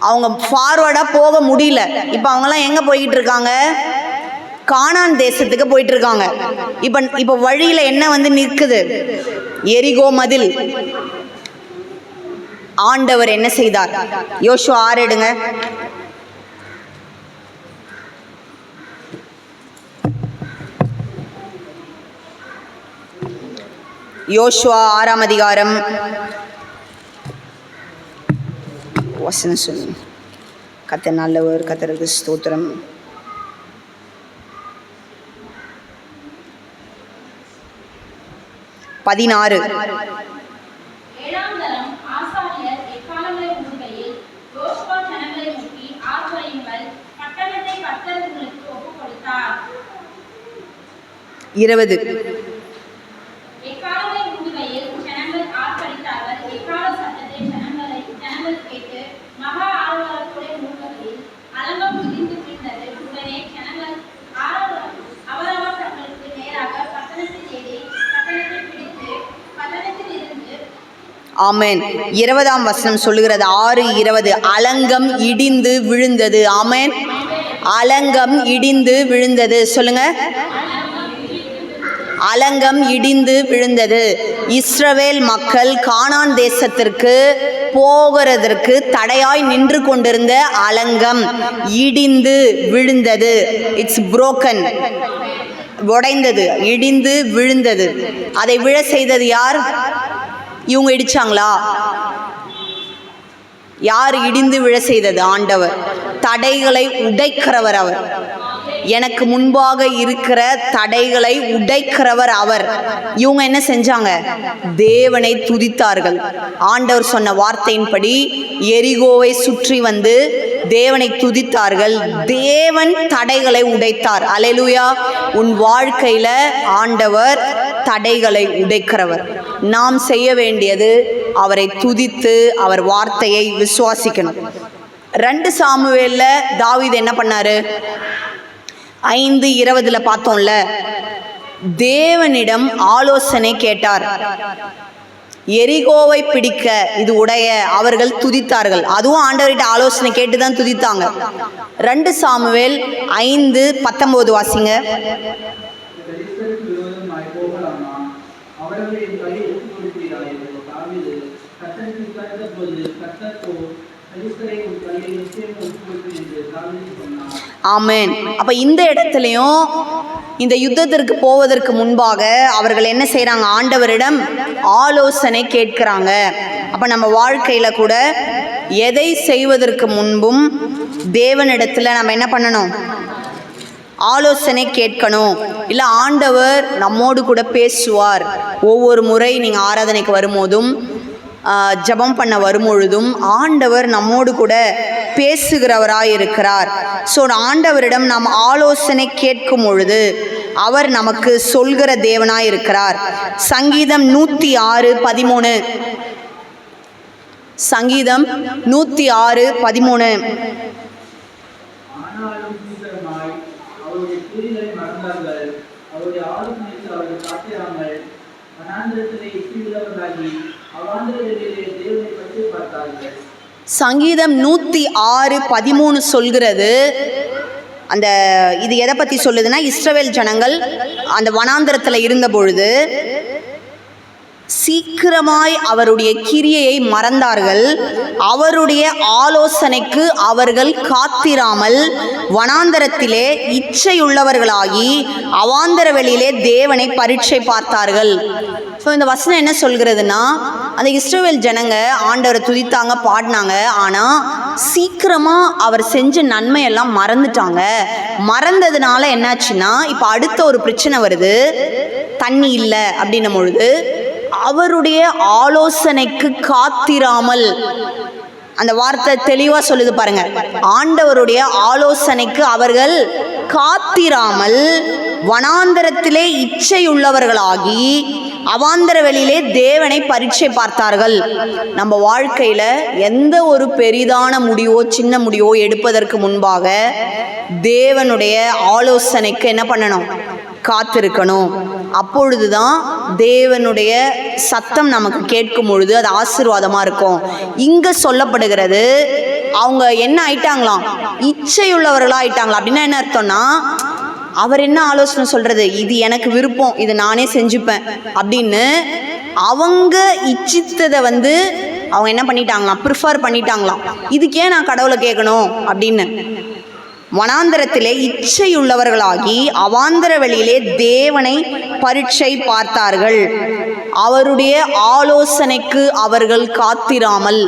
அவங்க ஃபார்வர்டாக போக முடியல. இப்போ அவங்கெல்லாம் எங்கே போய்கிட்டு இருக்காங்க? கானான் தேசத்துக்கு போயிட்டு இருக்காங்க. இப்போ வழியில் என்ன நிற்குது? எரிகோ மதில். ஆண்டவர் என்ன செய்தார்? யோசுவா 6 எடுங்க. யோசுவா 6ஆம் அதிகாரம் வசனம் சொல்லு. கர்த்தர் நல்லவர், கர்த்தருக்கு ஸ்தோத்திரம். 16. 7ஆம் தரம் ஆசாரியர் எக்காலங்களை ஊதுகையில் யோசுவா ஜனங்களை நோக்கி, ஆர்ப்பரியுங்கள், பட்டணத்தை கர்த்தர் உங்களுக்கு ஒப்புக் கொடுத்தார். 20. எக்காலங்களை ஊதுகையில் ஜனங்கள் ஆர்ப்பரித்தார்கள். எக்கால சத்தத்தை ஜனங்கள் கேட்டு மகா ஆரவாரத்தோட ஊதுகையில் அலங்கம் இடிந்து விழுந்தது. உடனே ஜனங்கள் அவரவர் தங்களுக்கு நேராக பட்டணத்தை தேடி பட்டணத்தை பிடித்து பட்டணத்தில் இருந்து. ஆமென். 20ஆம் வசனம் சொல்லுகிறது, 6:20, அலங்கம் இடிந்து விழுந்தது. ஆமென். அலங்கம் இடிந்து விழுந்தது. சொல்லுங்க. அலங்கம் இடிந்து விழுந்தது. இஸ்ரவேல் மக்கள் கானான் தேசத்திற்கு போகிறதற்கு தடையாய் நின்று கொண்டிருந்த அலங்கம் இடிந்து விழுந்தது. இட்ஸ் broken, உடைந்தது, இடிந்து விழுந்தது. அதை விழ செய்தது யார்? இவங்க இடிச்சாங்களா? யார் இடிந்து விழ செய்தது? ஆண்டவர். தடைகளை உடைக்கிறவர் அவர். எனக்கு முன்பாக இருக்கிற தடைகளை உடைக்கிறவர் அவர். இவங்க என்ன செஞ்சாங்க? தேவனை துதித்தார்கள். ஆண்டவர் சொன்ன வார்த்தையின்படி எரிகோவை சுற்றி வந்து தேவனை துதித்தார்கள். தேவன் தடைகளை உடைத்தார். அல்லேலூயா. உன் வாழ்க்கையில ஆண்டவர் தடைகளை உடைக்கிறவர். நாம் செய்ய வேண்டியது அவரை துதித்து அவர் வார்த்தையை விசுவாசிக்கணும். 2 சாமுவேல்ல தாவீது என்ன பண்ணாரு? 5:20 பார்த்தோம்ல, தேவனிடம் ஆலோசனை கேட்டார். எரிகோவை பிடிக்க இது உடைய அவர்கள் துதித்தார்கள். அதுவும் ஆண்டவர்கிட்ட ஆலோசனை கேட்டுதான் துதித்தாங்க. 2 சாமுவேல் 5:19 வாசிங்க. ஆமென். அப்ப இந்த இடத்துலயும் இந்த யுத்தத்திற்கு போவதற்கு முன்பாக அவர்கள் என்ன செய்யறாங்க? ஆண்டவரிடம் ஆலோசனை கேட்கிறாங்க. அப்ப நம்ம வாழ்க்கையில கூட எதை செய்வதற்கு முன்பும் தேவனிடத்துல நம்ம என்ன பண்ணணும்? ஆலோசனை கேட்கணும். இல்லை ஆண்டவர் நம்மோடு கூட பேசுவார். ஒவ்வொரு முறை நீங்கள் ஆராதனைக்கு வரும்போதும் ஜெபம் பண்ண வரும்பொழுதும் ஆண்டவர் நம்மோடு கூட பேசுகிறவராய் இருக்கிறார். ஸோ ஆண்டவரிடம் நாம் ஆலோசனை கேட்கும் பொழுது அவர் நமக்கு சொல்கிற தேவனாய் இருக்கிறார். சங்கீதம் 106:13. சங்கீதம் 106:13. சங்கீதம் 106:13 சொல்கிறது. அந்த இது எதை பற்றி சொல்லுதுன்னா, இஸ்ரவேல் ஜனங்கள் அந்த வனாந்தரத்தில் இருந்த பொழுது சீக்கிரமாய் அவருடைய கிரியையை மறந்தார்கள். அவருடைய ஆலோசனைக்கு அவர்கள் காத்திராமல் வனாந்தரத்திலே இச்சையுள்ளவர்களாகி அவாந்தர வெளியிலே தேவனை பரீட்சை பார்த்தார்கள். ஸோ இந்த வசனம் என்ன சொல்கிறதுனா, அந்த இஸ்ரவேல் ஜனங்க ஆண்டவரை துதித்தாங்க, பாடினாங்க. ஆனால் சீக்கிரமாக அவர் செஞ்ச நன்மையெல்லாம் மறந்துட்டாங்க. மறந்ததுனால என்னாச்சுன்னா, இப்போ அடுத்த ஒரு பிரச்சனை வருது. தண்ணி இல்லை அப்படின்னும் பொழுது அவருடைய ஆலோசனைக்கு காத்திராமல், அந்த வார்த்தை தெளிவா சொல்லுது பாருங்க. ஆண்டவருடைய ஆலோசனைக்கு அவர்கள் காத்திராமல் வனாந்தரத்திலே இச்சையுள்ளவர்களாகி அவாந்தர வெளியிலே தேவனை பரீட்சை பார்த்தார்கள். நம்ம வாழ்க்கையில் எந்த ஒரு பெரிதான முடிவோ சின்ன முடிவோ எடுப்பதற்கு முன்பாக தேவனுடைய ஆலோசனைக்கு என்ன பண்ணணும்? காத்திருக்கணும். அப்பொழுதுதான் தேவனுடைய சத்தம் நமக்கு கேட்கும் பொழுது அது ஆசீர்வாதமாக இருக்கும். இங்கே சொல்லப்படுகிறது அவங்க என்ன ஆயிட்டாங்களாம்? இச்சையுள்ளவர்களாக ஆயிட்டாங்களா. அப்படின்னா என்ன அர்த்தம்னா, அவர் என்ன ஆலோசனை சொல்றது, இது எனக்கு விருப்பம், இது நானே செஞ்சுப்பேன் அப்படின்னு அவங்க இச்சித்ததை அவங்க என்ன பண்ணிட்டாங்களாம்? ப்ரிஃபர் பண்ணிட்டாங்களாம். இதுக்கே நான் கடவுளை கேட்கணும் அப்படின்னு. வனாந்தரத்திலே இச்சையுள்ளவர்களாகி அவாந்தர வெளியிலே தேவனை பரீட்சை பார்த்தார்கள். அவருடைய ஆலோசனைக்கு அவர்கள் காத்திராமல்.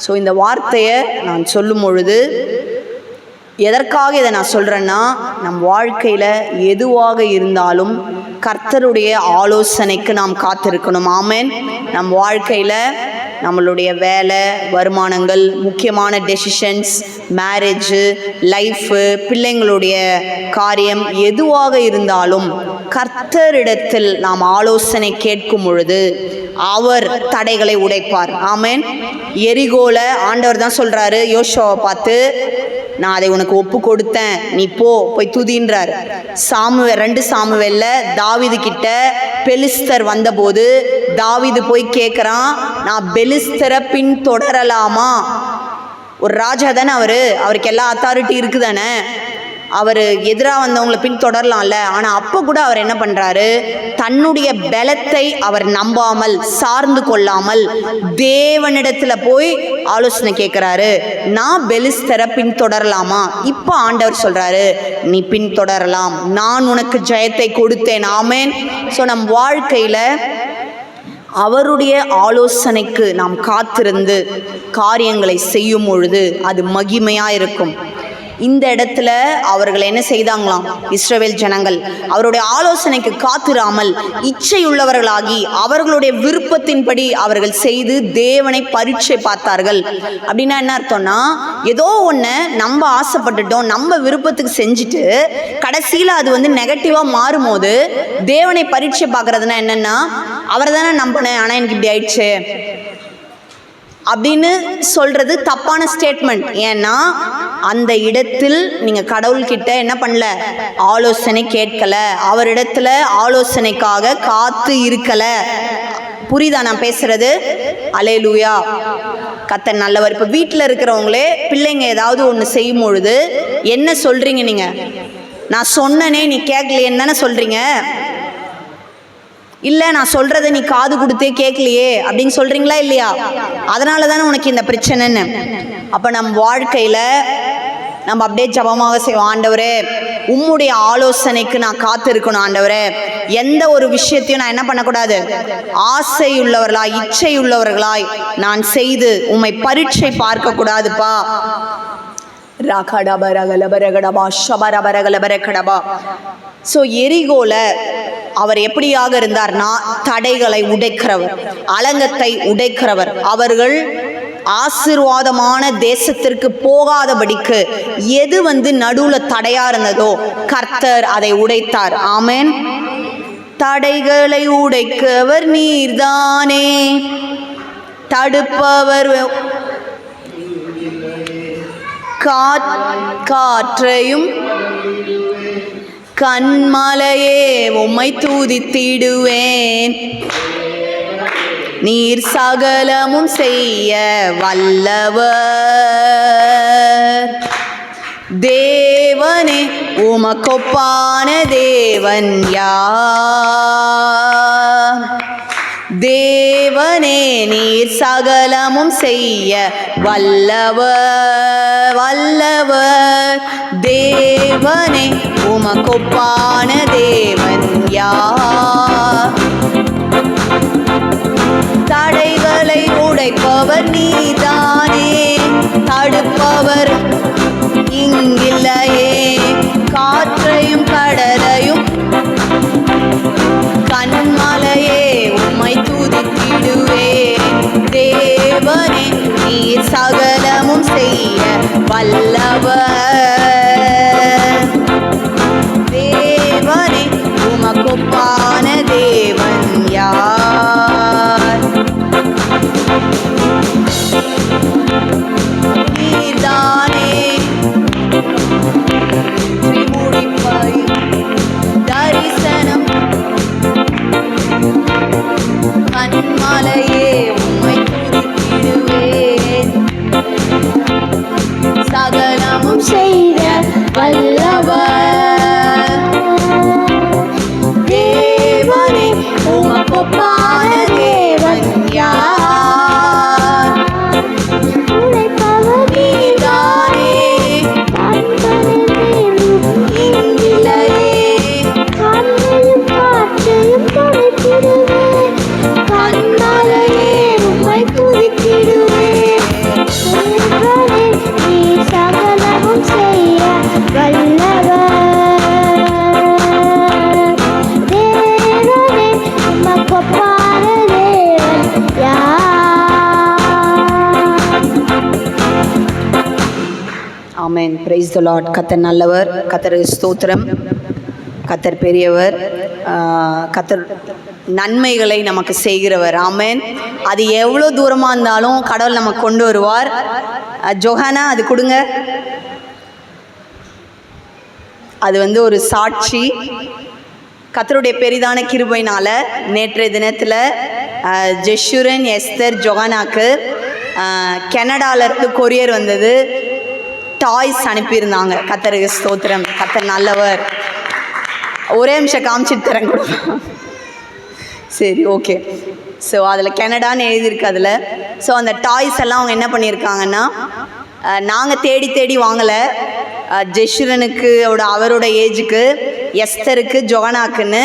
ஸோ இந்த வார்த்தையை நான் சொல்லும் பொழுது எதற்காக இதை நான் சொல்கிறேன்னா, நம் வாழ்க்கையில் எதுவாக இருந்தாலும் கர்த்தருடைய ஆலோசனைக்கு நாம் காத்திருக்கணும். ஆமென். நம் வாழ்க்கையில் நம்மளுடைய வேலை, வருமானங்கள், முக்கியமான டெசிஷன்ஸ், மேரேஜு, லைஃபு, பிள்ளைங்களுடைய காரியம் எதுவாக இருந்தாலும் கர்த்தரிடத்தில் நாம் ஆலோசனை கேட்கும் பொழுது அவர் தடைகளை உடைப்பார். ஆமென். எரிகோல ஆண்டவர் தான் சொல்கிறாரு யோசுவாவை பார்த்து, நான் அதை உனக்கு ஒப்பு கொடுத்தேன், நீ போய் துதின்றார். 2 சாமுவேல்ல தாவீது கிட்ட பெலிஸ்தர் வந்தபோது தாவீது போய் கேட்குறான், நான் பெலிஸ்தரை பின் தொடரலாமா? ஒரு ராஜா தானே அவருக்கு எல்லா அத்தாரிட்டி இருக்குதானே, அவர் எதிராக வந்தவங்களை பின் தொடரலாம்ல. ஆனால் அப்போ கூட அவர் என்ன பண்ணுறாரு? தன்னுடைய பலத்தை அவர் நம்பாமல் சார்ந்து கொள்ளாமல் தேவனிடத்தில் போய் ஆலோசனை கேட்குறாரு. நான் பெலிஸ்தரை பின் தொடரலாமா? இப்போ ஆண்டவர் சொல்கிறாரு, நீ பின் தொடரலாம், நான் உனக்கு ஜெயத்தை கொடுத்தேன். ஆமென். ஸோ நம் வாழ்க்கையில் அவருடைய ஆலோசனைக்கு நாம் காத்திருந்து காரியங்களை செய்யும் பொழுது அது மகிமையாக இருக்கும். இந்த இடத்துல அவர்கள் என்ன செய்தாங்களாம்? இஸ்ரவேல் ஜனங்கள் அவருடைய ஆலோசனைக்கு காத்திராமல் இச்சையுள்ளவர்களாகி அவர்களுடைய விருப்பத்தின்படி அவர்கள் செய்து தேவனை பரீட்சை பார்த்தார்கள். அப்படின்னா என்ன அர்த்தம்னா, ஏதோ ஒன்று நம்ம ஆசைப்பட்டுட்டோம், நம்ம விருப்பத்துக்கு செஞ்சுட்டு கடைசியில் அது நெகட்டிவாக மாறும்போது தேவனை பரீட்சை பார்க்கறதுனா என்னன்னா, அவரை தானே நம்பினேன் ஆனால் எனக்கு இப்படி ஆயிடுச்சு அப்படின்னு சொல்கிறது தப்பான ஸ்டேட்மெண்ட். ஏன்னா அந்த இடத்தில் நீங்கள் கடவுள்கிட்ட என்ன பண்ணல? ஆலோசனை கேட்கல, அவரிடத்துல ஆலோசனைக்காக காத்து இருக்கல. புரியுதா நான் பேசுறது? அல்லேலூயா. கர்த்தர் நல்லவர். இப்போ வீட்டில் இருக்கிறவங்களே பிள்ளைங்க ஏதாவது ஒன்று செய்யும் பொழுது என்ன சொல்கிறீங்க? நீங்கள் நான் சொன்னனே நீ கேட்கலையேன்னு தானே சொல்கிறீங்க. இல்லை நான் சொல்கிறத நீ காது கொடுத்தே கேட்கலையே அப்படின்னு சொல்கிறீங்களா இல்லையா? அதனால தானே உனக்கு இந்த பிரச்சனைன்னு. அப்போ நம் வாழ்க்கையில் நம்ம அப்படியே ஜபமாக செய்வோம், ஆண்டவரே உம்முடைய ஆலோசனைக்கு நான் காத்திருக்கணும். ஆண்டவரே எந்த ஒரு விஷயத்தையும் நான் என்ன பண்ணக்கூடாது? ஆசையுள்ளவர்களாய் இச்சையுள்ளவர்களாய் நான் செய்து உம்மை பரீட்சை பார்க்கக்கூடாதுப்பா. ஸோ எரிகோல அவர் எப்படியாக இருந்தார்னா, தடைகளை உடைக்கிறவர், அலங்கத்தை உடைக்கிறவர். அவர்கள் ஆசீர்வாதமான தேசத்திற்கு போகாதபடிக்கு எது நடுவில் தடையா இருந்ததோ கர்த்தர் அதை உடைத்தார். ஆமென். தடைகளை உடைக்கவர் நீர்தானே, தடுப்பவர் காற்றையும் கண்மலையே உம்மை துதித்திடுவேன். நீர் சகலமும் செய்ய வல்லவர். தேவனே உமக்கொப்பான தேவன் யார்? தேவனே நீர் சகலமும் செய்ய வல்லவர், வல்லவர். தேவனே உமக்கொப்பான தேவன் யார்? தடைகளை உடைப்பவர் நீதானே, தடுப்பவர் இங்கில்லையே. காற்றையும் கடலையும் கண்மலையே உம்மை துதித்திடுவேன். தேவனே நீர் சகலமும் செய்ய வல்லவர். தேவனே கண்மலையே உம்மை துதித்திடுவேன். சகலமும் செய்த வல்லவர் தேவனே, உமக்கொப்பான தேவன் யார்? நீதானே இங்கில்லையே. கண்மலையே உம்மை துதித்திடுவேன். சகலமும் செய்ய வல்லவர் தேவனே, உமக்கொப்பான தேவன் யார்? ஆமென். Praise the lord. கர்த்தர் நல்லவர், கர்த்தருக்கு ஸ்தோத்திரம். கர்த்தர் பெரியவர், கர்த்தர் நன்மைகளை நமக்கு செய்கிறவர். ஆமென். அது எவ்வளோ தூரமாக இருந்தாலும் கடவுள் நமக்கு கொண்டு வருவார். ஜொஹானா அது கொடுங்க. அது ஒரு சாட்சி. கர்த்தருடைய பெரிதான கிருபையினால நேற்றைய தினத்தில் ஜெஷுரன் எஸ்தர் ஜொஹானாக்கு கனடாவிலேருந்து கொரியர் வந்தது. டாய்ஸ் அனுப்பியிருந்தாங்க. கர்த்தருக்கு ஸ்தோத்திரம். கர்த்தர் நல்லவர். ஒரே நிமிஷம் காமிச்சிட்டு தரேன் கூட. சரி, ஓகே. ஸோ அதில் கனடான்னு எழுதியிருக்கு. அதில் ஸோ அந்த டாய்ஸ் எல்லாம் அவங்க என்ன பண்ணியிருக்காங்கன்னா, நாங்கள் தேடி தேடி வாங்கலை. ஜெஷுரனுக்கு அவரோட ஏஜுக்கு, எஸ்தருக்கு, ஜொஹானாக்குன்னு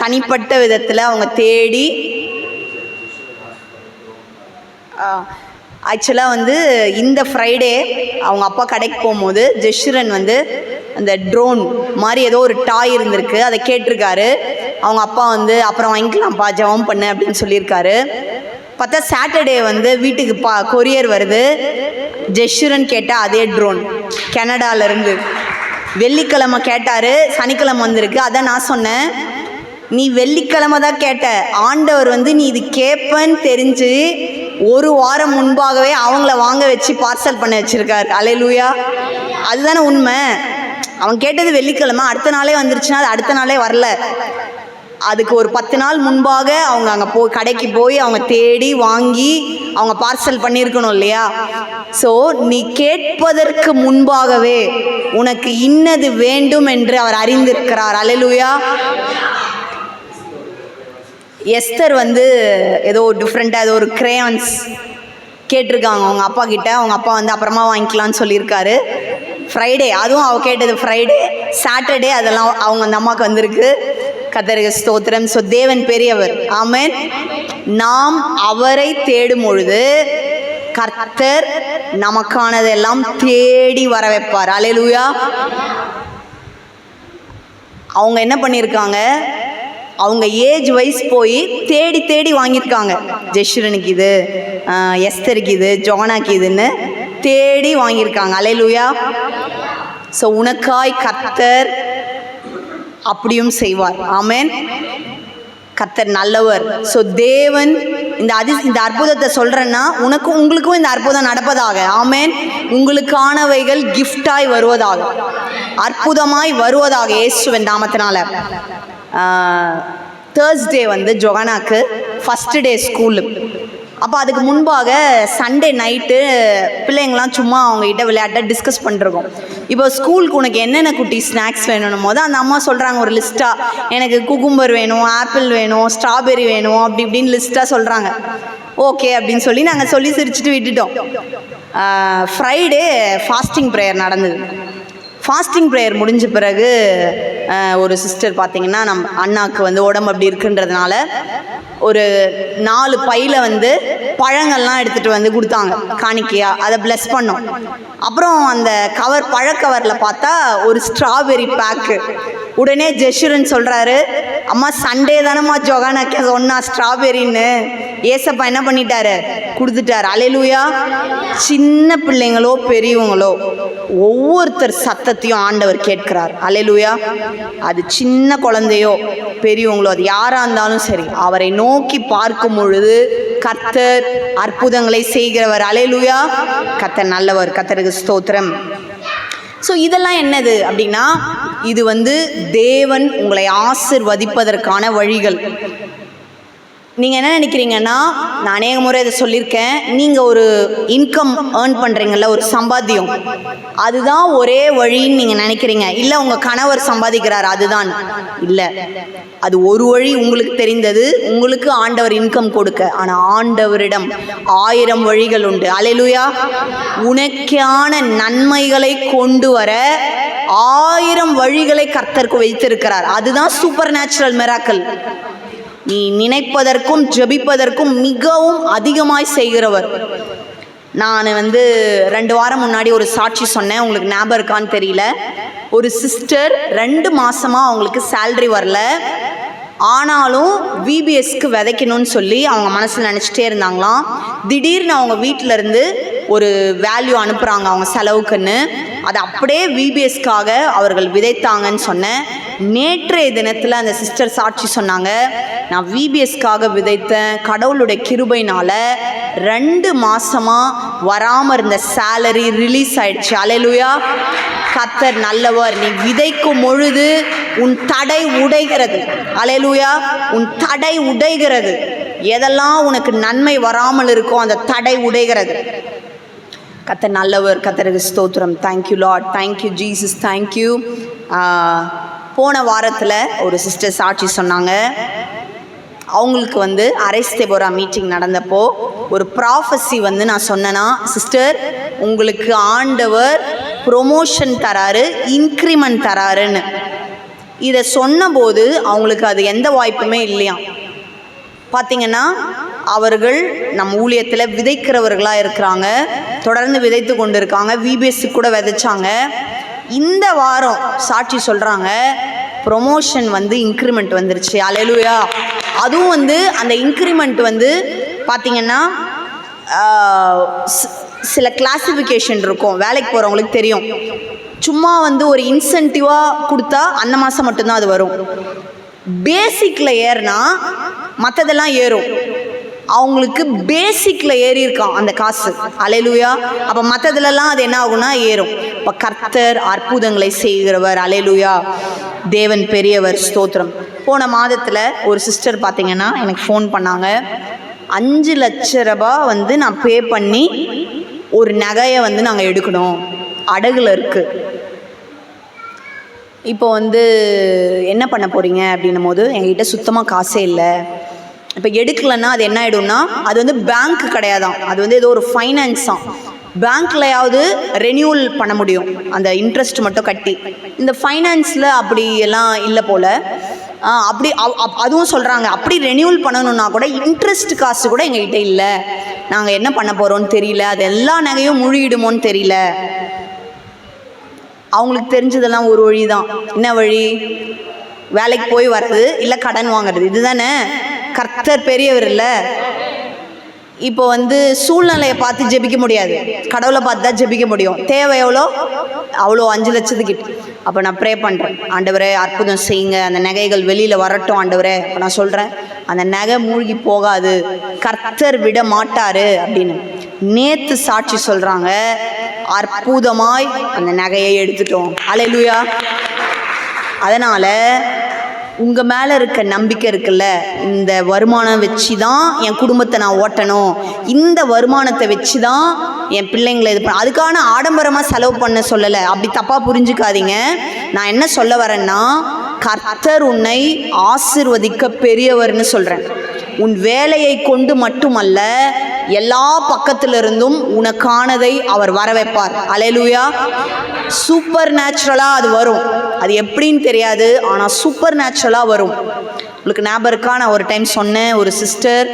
தனிப்பட்ட விதத்தில் அவங்க தேடி ஆக்சுவலாக இந்த ஃப்ரைடே அவங்க அப்பா கடைக்கு போகும்போது ஜெஷுரன் அந்த ட்ரோன் மாதிரி ஏதோ ஒரு டாய் இருந்திருக்கு. அதை கேட்டிருக்காரு. அவங்க அப்பா அப்புறம் வாங்கிக்கலாம்ப்பா, ஜெபம் பண்ணு அப்படின்னு சொல்லியிருக்காரு. பார்த்தா சாட்டர்டே வீட்டுக்கு கொரியர் வருது. ஜெஷுரன் கேட்டால் அதே ட்ரோன் கனடாவிலேருந்து. வெள்ளிக்கிழமை கேட்டார், சனிக்கிழமை வந்திருக்கு. அதான் நான் சொன்னேன், நீ வெள்ளிக்கிழமை தான் கேட்ட, ஆண்டவர் நீ இது கேட்பன்னு தெரிஞ்சு ஒரு வாரம் முன்பாகவே அவங்கள வாங்க வச்சு பார்சல் பண்ண வச்சுருக்காரு. அல்லேலூயா. அதுதானே உண்மை. அவன் கேட்டது வெள்ளிக்கிழமை, அடுத்த நாளே வந்துருச்சுன்னா அது அடுத்த நாளே வரல. அதுக்கு ஒரு 10 நாள் முன்பாக அவங்க அங்கே கடைக்கு போய் அவங்க தேடி வாங்கி அவங்க பார்சல் பண்ணியிருக்கணும் இல்லையா? ஸோ நீ கேட்பதற்கு முன்பாகவே உனக்கு இன்னது வேண்டும் என்று அவர் அறிந்திருக்கிறார். அல்லேலூயா. எஸ்தர் ஏதோ டிஃப்ரெண்ட்டாக ஏதோ ஒரு கிரேயான்ஸ் கேட்டிருக்காங்க அவங்க அப்பா கிட்ட. அவங்க அப்பா அப்புறமா வாங்கிக்கலான்னு சொல்லியிருக்காரு. ஃப்ரைடே, அதுவும் அவள் கேட்டது ஃப்ரைடே. சாட்டர்டே அதெல்லாம் அவங்க அந்த அம்மாவுக்கு வந்திருக்கு. கர்த்தருக்கு ஸ்தோத்திரம். ஸோ தேவன் பெரியவர். ஆமென். நாம் அவரை தேடும் பொழுது கர்த்தர் நமக்கானதெல்லாம் தேடி வர வைப்பார். அல்லேலூயா. அவங்க என்ன பண்ணியிருக்காங்க, அவங்க ஏஜ் வைஸ் போய் தேடி தேடி வாங்கியிருக்காங்க. ஜெஷுரனுக்கு இது, எஸ்தருக்கு இது, ஜொஹானாக்கு இதுன்னு தேடி வாங்கியிருக்காங்க. அல்லேலூயா. ஸோ உனக்காய் கர்த்தர் அப்படியும் செய்வார். ஆமென். கர்த்தர் நல்லவர். ஸோ தேவன் இந்த அற்புதத்தை சொல்கிறேன்னா உங்களுக்கும் இந்த அற்புதம் நடப்பதாக. ஆமென். உங்களுக்கானவைகள் கிஃப்டாய் வருவதாக, அற்புதமாய் வருவதாக இயேசுவின் நாமத்தினால. தேர்ஸ்டே ஜொஹானாக்கு ஃபஸ்ட்டு டே ஸ்கூலு. அப்போ அதுக்கு முன்பாக சண்டே நைட்டு பிள்ளைங்களாம் சும்மா அவங்ககிட்ட விளையாட்ட டிஸ்கஸ் பண்ணிருக்கோம். இப்போ ஸ்கூலுக்கு உனக்கு என்னென்ன குட்டி ஸ்நாக்ஸ் வேணும் போது அந்த அம்மா சொல்கிறாங்க ஒரு லிஸ்ட்டாக, எனக்கு குக்கும்பர் வேணும், ஆப்பிள் வேணும், ஸ்ட்ராபெரி வேணும், அப்படி இப்படின்னு லிஸ்ட்டாக சொல்கிறாங்க. ஓகே அப்படின்னு சொல்லி நாங்கள் சொல்லி சிரிச்சுட்டு விட்டுட்டோம். ஃப்ரைடே ஃபாஸ்டிங் ப்ரேயர் நடந்தது. ஃபாஸ்டிங் ப்ரேயர் முடிஞ்ச பிறகு ஒரு சிஸ்டர் பார்த்திங்கன்னா நம்ம அண்ணாவுக்கு உடம்பு அப்படி இருக்குன்றதுனால ஒரு 4 பையில் பழங்கள்லாம் எடுத்துகிட்டு கொடுத்தாங்க காணிக்கையாக. அதை ப்ளஸ் பண்ணோம். அப்புறம் அந்த பழக்கவரில் பார்த்தா ஒரு ஸ்ட்ராபெரி பேக்கு. உடனே ஜெஷுரன் சொல்கிறாரு, அம்மா சண்டே தானம்மா ஜொஹானாக்கு சொன்னா ஸ்ட்ராபெரின்னு. ஏசப்பா என்ன பண்ணிட்டாரு, கொடுத்துட்டாரு. அல்லேலூயா. சின்ன பிள்ளைங்களோ பெரியவங்களோ ஒவ்வொருத்தர் சத்தத்தையும் ஆண்டவர் கேட்கிறார். அல்லேலூயா. அது சின்ன குழந்தையோ பெரியவங்களோ அது யாராக இருந்தாலும் சரி, அவரை நோக்கி பார்க்கும் பொழுது கர்த்தர் அற்புதங்களை செய்கிறவர். அல்லேலூயா. கர்த்தர் நல்லவர். கர்த்தருக்கு ஸ்தோத்திரம். ஸோ இதெல்லாம் என்னது அப்படின்னா, இது தேவன் உங்களை ஆசிர்வதிப்பதற்கான வழிகள். நீங்கள் என்ன நினைக்கிறீங்கன்னா, நான் அநேக முறை இதை சொல்லியிருக்கேன், நீங்கள் ஒரு இன்கம் ஏர்ன் பண்ணுறீங்கல்ல, ஒரு சம்பாத்தியம், அதுதான் ஒரே வழின்னு நீங்கள் நினைக்கிறீங்க. இல்லை உங்கள் கணவர் சம்பாதிக்கிறார் அதுதான், இல்லை, அது ஒரு வழி உங்களுக்கு தெரிந்தது, உங்களுக்கு ஆண்டவர் இன்கம் கொடுக்க. ஆனால் ஆண்டவரிடம் 1000 வழிகள் உண்டு. அல்லேலூயா. உனக்கான நன்மைகளை கொண்டு வர 1000 வழிகளை கர்த்தருக்கு வைத்திருக்கிறார். அதுதான் சூப்பர் நேச்சுரல் மிராக்கிள். நீ நினைப்பதற்கும் ஜெபிப்பதற்கும் மிகவும் அதிகமாய் செய்கிறவர். நான் 2 வாரம் முன்னாடி ஒரு சாட்சி சொன்னேன், உங்களுக்கு ஞாபகம் இருக்கான்னு தெரியல. ஒரு சிஸ்டர் 2 மாசமாக அவங்களுக்கு சேலரி வரல, ஆனாலும் விபிஎஸ்க்கு விதைக்கணும்னு சொல்லி அவங்க மனசில் நினச்சிட்டே இருந்தாங்களாம். திடீர்னு அவங்க வீட்டிலேருந்து ஒரு வேல்யூ அனுப்புகிறாங்க அவங்க செலவுக்குன்னு, அதை அப்படியே விபிஎஸ்க்காக அவர்கள் விதைத்தாங்கன்னு சொன்னேன். நேற்றைய தினத்தில் அந்த சிஸ்டர் சாட்சி சொன்னாங்க, நான் விபிஎஸ்க்காக விதைத்தேன், கடவுளுடைய கிருபையினால் 2 மாதமாக வராமல் இருந்த சேலரி ரிலீஸ் ஆயிடுச்சு. அல்லேலூயா. கர்த்தர் நல்லவர். நீ விதைக்கும் பொழுது உன் தடை உடைகிறது. அல்லேலூயா. உன் தடை உடைகிறது. எதெல்லாம் உனக்கு நன்மை வராமல் இருக்கோ அந்த தடை உடைகிறது. கர்த்தர் நல்லவர். கர்த்தருக்கு ஸ்தோத்திரம். Thank you Lord, thank you Jesus, thank you. போன வாரத்தில் ஒரு சிஸ்டர் சாட்சி சொன்னாங்க, அவங்களுக்கு அரைஸ்தேபோரா மீட்டிங் நடந்தப்போ ஒரு ப்ராஃபஸி நான் சொன்னேன்னா, சிஸ்டர் உங்களுக்கு ஆண்டவர் ப்ரொமோஷன் தராரு, இன்க்ரிமெண்ட் தராருன்னு. இதை சொன்னபோது அவங்களுக்கு அது எந்த வாய்ப்புமே இல்லையா. பார்த்திங்கன்னா அவர்கள் நம் ஊழியத்தில் விதைக்கிறவர்களாக இருக்கிறாங்க, தொடர்ந்து விதைத்து கொண்டு இருக்காங்க, விபிஎஸ்சி கூட விதைச்சாங்க. இந்த வாரம் சாட்சி சொல்கிறாங்க, ப்ரொமோஷன் இன்க்ரிமெண்ட் வந்துருச்சு. அல்லேலூயா. அதுவும் அந்த இன்க்ரிமெண்ட் பார்த்திங்கன்னா சில கிளாசிஃபிகேஷன் இருக்கும், வேலைக்கு போகிறவங்களுக்கு தெரியும். சும்மா ஒரு இன்சென்டிவாக கொடுத்தா அந்த மாதம் மட்டும்தான் அது வரும். பேசிக்கில் ஏறினா மற்றதெல்லாம் ஏறும். அவங்களுக்கு பேசிக்கில் ஏறி இருக்கான் அந்த காசு. அல்லேலூயா. அப்போ மற்றதுலலாம் அது என்ன ஆகும்னா ஏறும். இப்போ கர்த்தர் அற்புதங்களை செய்கிறவர். அல்லேலூயா. தேவன் பெரியவர். ஸ்தோத்திரம். போன மாதத்தில் ஒரு சிஸ்டர் பார்த்திங்கன்னா எனக்கு ஃபோன் பண்ணாங்க, 5 லட்ச ரூபாய் நான் பே பண்ணி ஒரு நகையை நாங்கள் எடுக்கணும், அடகுல இருக்குது. இப்போ என்ன பண்ண போகிறீங்க அப்படின்னும் போது, எங்ககிட்ட சுத்தமாக காசே இல்லை. இப்போ எடுக்கலைன்னா அது என்ன ஆகிடும்னா, அது பேங்க் கிடையாதான், அது ஏதோ ஒரு ஃபைனான்ஸாம். பேங்க்லையாவது ரெனியூவல் பண்ண முடியும், அந்த இன்ட்ரெஸ்ட் மட்டும் கட்டி. இந்த ஃபைனான்ஸில் அப்படி எல்லாம் இல்லை போல். அப்படி அதுவும் சொல்கிறாங்க, அப்படி ரெனியூவல் பண்ணணுன்னா கூட இன்ட்ரெஸ்ட் காசு கூட எங்ககிட்ட இல்லை, நாங்கள் என்ன பண்ண போகிறோன்னு தெரியல, அது எல்லா நகையும் முழுகிடுமோன்னு தெரியல. அவங்களுக்கு தெரிஞ்சதெல்லாம் ஒரு வழி தான். என்ன வழி? வேலைக்கு போய் வர்றது, இல்லை கடன் வாங்கிறது. இதுதானே. கர்த்தர் பெரியவர் இல்லை. இப்போ சூழ்நிலையை பார்த்து ஜெபிக்க முடியாது, கடவுளை பார்த்து தான் ஜெபிக்க முடியும். தேவை எவ்வளோ? அவ்வளோ 5 லட்சத்துக்கிட்ட. அப்போ நான் ப்ரே பண்ணுறேன், ஆண்டவரே அற்புதம் செய்யுங்க, அந்த நகைகள் வெளியில் வரட்டும் ஆண்டவரே. அப்போ நான் சொல்கிறேன், அந்த நகை மூழ்கி போகாது, கர்த்தர் விட மாட்டார் அப்படின்னு. நேற்று சாட்சி சொல்கிறாங்க, அற்புதமாய் அந்த நகையை எடுத்துட்டோம். அல்லேலூயா. அதனால் உங்கள் மேலே இருக்க நம்பிக்கை இருக்குல்ல, இந்த வருமானம் வச்சு தான் என் குடும்பத்தை நான் ஓட்டணும், இந்த வருமானத்தை வச்சு தான் என் பிள்ளைங்களை இது பண்ண, அதுக்கான ஆடம்பரமாக செலவு பண்ண சொல்லலை, அப்படி தப்பாக புரிஞ்சுக்காதீங்க. நான் என்ன சொல்ல வரேன்னா, கர்த்தர் உன்னை ஆசீர்வதிக்க பெரியவர்னு சொல்கிறேன். உன் வேலையை கொண்டு மட்டுமல்ல, எல்லா பக்கத்திலிருந்தும் உனக்கானதை அவர் வர வைப்பார். அல்லேலூயா. சூப்பர் நேச்சுரலாக அது வரும். அது எப்படின்னு தெரியாது, ஆனால் சூப்பர் நேச்சுரலாக வரும். உங்களுக்கு ஞாபகம் இருக்கா? நான் ஒரு டைம் சொன்னேன், ஒரு சிஸ்டர்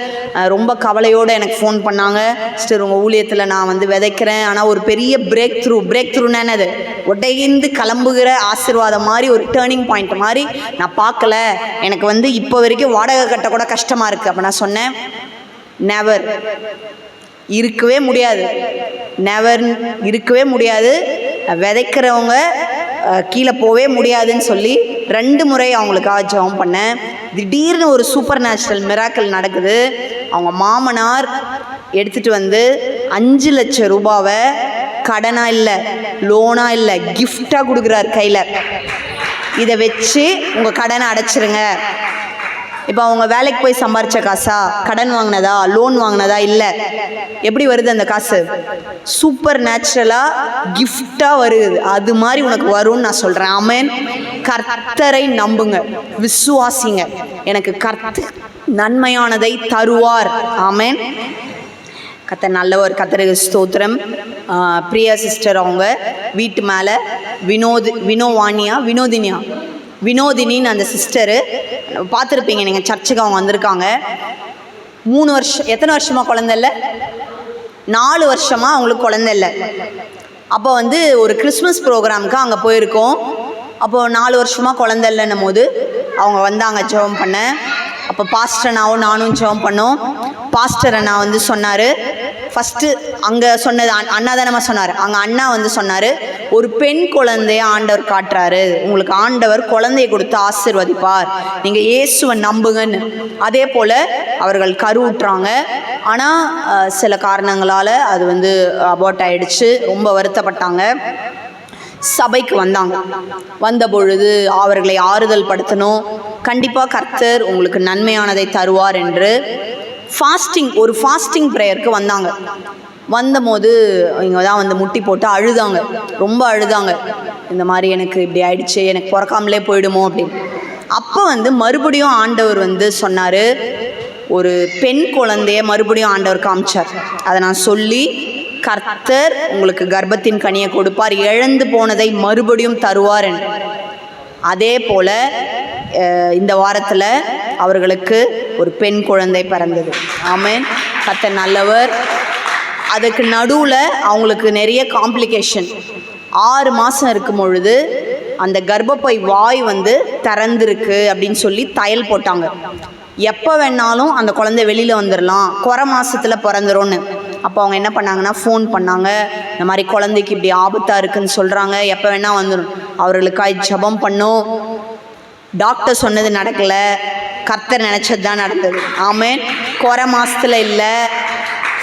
ரொம்ப கவலையோடு எனக்கு ஃபோன் பண்ணாங்க, சிஸ்டர் உங்கள் ஊழியத்தில் நான் விதைக்கிறேன், ஆனால் ஒரு பெரிய பிரேக் த்ரூன்னா என்னது, உடைந்து கிளம்புகிற ஆசீர்வாதம் மாதிரி, ஒரு டேர்னிங் பாயிண்ட் மாதிரி நான் பார்க்கல, எனக்கு இப்போ வரைக்கும் வாடகை கட்ட கூட கஷ்டமாக இருக்குது. அப்போ நான் சொன்னேன், நெவர், இருக்கவே முடியாது, நெவர், இருக்கவே முடியாது, விதைக்கிறவங்க கீழே போவே முடியாதுன்னு சொல்லி 2 முறை அவங்களுக்காக ஜெபம் பண்ணேன். திடீர்னு ஒரு சூப்பர் நேச்சுரல் மிராக்கிள் நடக்குது. அவங்க மாமனார் எடுத்துகிட்டு 5 லட்சம் ரூபாவை கடனாக இல்லை, லோனாக இல்லை, கிஃப்டாக கொடுக்குறார் கையில். இதை வச்சு உங்கள் கடனை அடைச்சிருங்க. இப்போ அவங்க வேலைக்கு போய் சம்பாரிச்ச காசா, கடன் வாங்கினதா, லோன் வாங்கினதா? இல்லை. எப்படி வருது அந்த காசு? சூப்பர் நேச்சுரலாக கிஃப்டாக வருது. அது மாதிரி உனக்கு வரும்னு நான் சொல்கிறேன். ஆமென். கர்த்தரை நம்புங்க, விசுவாசிங்க. எனக்கு கர்த்தர் நன்மையானதை தருவார். ஆமென். கர்த்தர் நல்லவர். கர்த்தருக்கு ஸ்தோத்திரம். பிரியா சிஸ்டர் அவங்க வீட்டு மேலே வினோதினின்னு அந்த சிஸ்டரு பார்த்துருப்பீங்க நீங்கள், சர்ச்சுக்கு அவங்க வந்திருக்காங்க. 3 வருஷம், எத்தனை வருஷமாக குழந்தை இல்லை? 4 வருஷமாக அவங்களுக்கு குழந்தை இல்லை. அப்போ வந்து ஒரு கிறிஸ்மஸ் ப்ரோக்ராமுக்கு அங்கே போயிருக்கோம். அப்போது 4 வருஷமாக குழந்தை இல்லைன்னும் போது அவங்க வந்தாங்க ஜெபம் பண்ண. அப்போ பாஸ்டர் அண்ணாவும் நானும் ஜெபம் பண்ணோம். பாஸ்டர் அண்ணா வந்து சொன்னார், ஃபஸ்ட்டு அங்கே சொன்னது அண்ணா தானம்மா சொன்னார். அங்கே அண்ணா வந்து சொன்னார், ஒரு பெண் குழந்தைய ஆண்டவர் காட்டுறாரு, உங்களுக்கு ஆண்டவர் குழந்தைய கொடுத்து ஆசீர்வதிப்பார், நீங்கள் இயேசுவை நம்புங்கன்னு. அதே போல் அவர்கள் கருவுற்றாங்க. ஆனால் சில காரணங்களால் அது வந்து அபார்ட் ஆகிடுச்சு. ரொம்ப வருத்தப்பட்டாங்க. சபைக்கு வந்தாங்க. வந்த பொழுது அவர்களை ஆறுதல் படுத்தணும். கண்டிப்பாக கர்த்தர் உங்களுக்கு நன்மையானதை தருவார் என்று ஒரு ஃபாஸ்டிங் ப்ரேயருக்கு வந்தாங்க. வந்தபோது இங்கே தான் வந்து முட்டி போட்டு அழுதாங்க, ரொம்ப அழுதாங்க. இந்த மாதிரி எனக்கு இப்படி ஆயிடுச்சு, எனக்கு பிறக்காமலே போயிடுமோ அப்படின்னு. அப்போ வந்து மறுபடியும் ஆண்டவர் வந்து சொன்னார், ஒரு பெண் குழந்தைய மறுபடியும் ஆண்டவர் காமிச்சார். அதை நான் சொல்லி, கர்த்தர் உங்களுக்கு கர்ப்பத்தின் கனியை கொடுப்பார், இழந்து போனதை மறுபடியும் தருவார் என்று. அதே போல் இந்த வாரத்தில் அவர்களுக்கு ஒரு பெண் குழந்தை பிறந்தது. ஆமென். கர்த்தர் நல்லவர். அதுக்கு நடுவில் அவங்களுக்கு நிறைய காம்ப்ளிகேஷன். 6 மாதம் இருக்கும் பொழுது அந்த கர்ப்பப்பை வாய் வந்து திறந்துருக்கு அப்படின்னு சொல்லி தையல் போட்டாங்க. எப்போ வேணாலும் அந்த குழந்தை வெளியில் வந்துடலாம், குறை மாதத்தில் பிறந்துரும்னு. அப்போ அவங்க என்ன பண்ணாங்கன்னா ஃபோன் பண்ணாங்க, இந்த மாதிரி குழந்தைக்கு இப்படி ஆபத்தாக இருக்குதுன்னு சொல்கிறாங்க, எப்போ வேணால் வந்துடும். அவர்களுக்காக ஜெபம் பண்ணோம். டாக்டர் சொன்னது நடக்கலை, கர்த்தர் நினச்சது தான் நடந்தது. ஆமென். குறை மாதத்தில் இல்லை,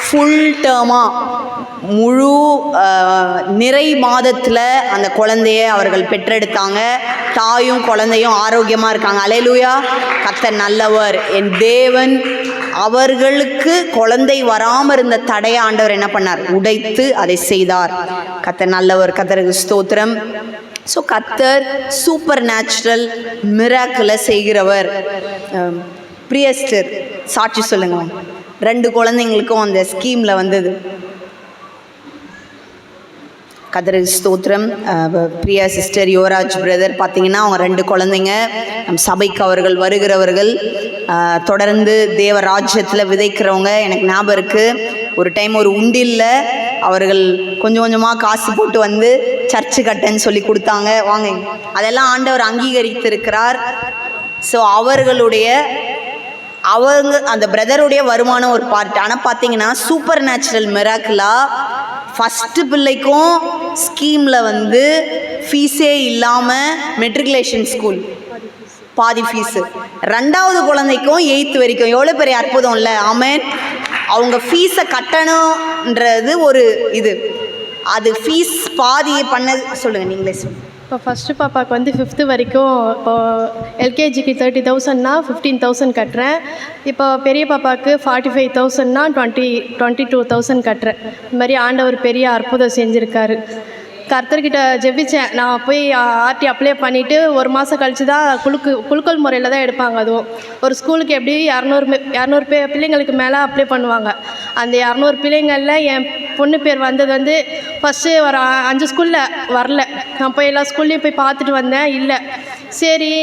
ஃபுல் டேர்மாக முழு நிறை மாதத்தில் அந்த குழந்தைய அவர்கள் பெற்றெடுத்தாங்க. தாயும் குழந்தையும் ஆரோக்கியமாக இருக்காங்க. அல்லேலூயா. கர்த்தர் நல்லவர். என் தேவன் அவர்களுக்கு குழந்தை வராமல் இருந்த தடையை ஆண்டவர் என்ன பண்ணார்? உடைத்து அதை செய்தார். கர்த்தர் நல்லவர். கர்த்தருக்கு ஸ்தோத்திரம். ஸோ கர்த்தர் சூப்பர் நேச்சுரல் மிராக்கிளை செய்கிறவர். பிரியஸ்டர் சாட்சி சொல்லுங்க. 2 குழந்தைங்களுக்கும் அந்த ஸ்கீமில் வந்தது. கர்த்தருக்கு ஸ்தோத்திரம். பிரியா சிஸ்டர், யுவராஜ் பிரதர் பார்த்தீங்கன்னா அவங்க 2 குழந்தைங்க. நம் சபைக்கு அவர்கள் வருகிறவர்கள், தொடர்ந்து தேவ ராஜ்யத்தில் விதைக்கிறவங்க. எனக்கு ஞாபகம் இருக்குது, ஒரு டைம் ஒரு உண்டில்ல அவர்கள் கொஞ்சம் கொஞ்சமாக காசு போட்டு வந்து சர்ச்சு கட்டன்னு சொல்லி கொடுத்தாங்க. வாங்க, அதெல்லாம் ஆண்டவர் அங்கீகரித்திருக்கிறார். ஸோ அவங்க அந்த பிரதருடைய வருமானம் ஒரு பார்ட். ஆனால் பார்த்தீங்கன்னா சூப்பர் நேச்சுரல் மிராக்கிளாக ஃபஸ்ட்டு பிள்ளைக்கும் ஸ்கீமில் வந்து ஃபீஸே இல்லாமல் மெட்ரிகுலேஷன் ஸ்கூல் பாதி ஃபீஸு, 2வது குழந்தைக்கும் 8th வரைக்கும். எவ்வளோ பெரிய அற்புதம் இல்லை? ஆமென். அவங்க ஃபீஸை கட்டணுன்றது ஒரு இது, அது ஃபீஸ் பாதி பண்ண சொல்லுங்கள், நீங்களே சொல்லுங்கள். இப்போ ஃபஸ்ட்டு பாப்பாவுக்கு வந்து 5th வரைக்கும், இப்போது எல்கேஜிக்கு 30,000னா 15,000 கட்டுறேன். இப்போ பெரிய பாப்பாவுக்கு 45,000னா 22,000 கட்டுறேன். இந்த மாதிரி ஆண்டவர் பெரிய அற்புதம் செஞ்சுருக்காரு. கர்த்தர்கிட்ட ஜெபிச்சேன். நான் போய் ஆர்டி அப்ளை பண்ணிவிட்டு 1 மாதம் கழித்து தான் குலுக்கல் முறையில் தான் எடுப்பாங்க. அதுவும் ஒரு ஸ்கூலுக்கு எப்படி 200 பிள்ளைங்களுக்கு மேலே அப்ளை பண்ணுவாங்க. அந்த 200 பிள்ளைங்களில் என் பொண்ணு பேர் வந்தது வந்து ஃபஸ்ட்டு ஒரு 5 ஸ்கூலில் வரல. நான் போய் எல்லா ஸ்கூல்லையும் போய் பார்த்துட்டு வந்தேன், இல்லை. சரி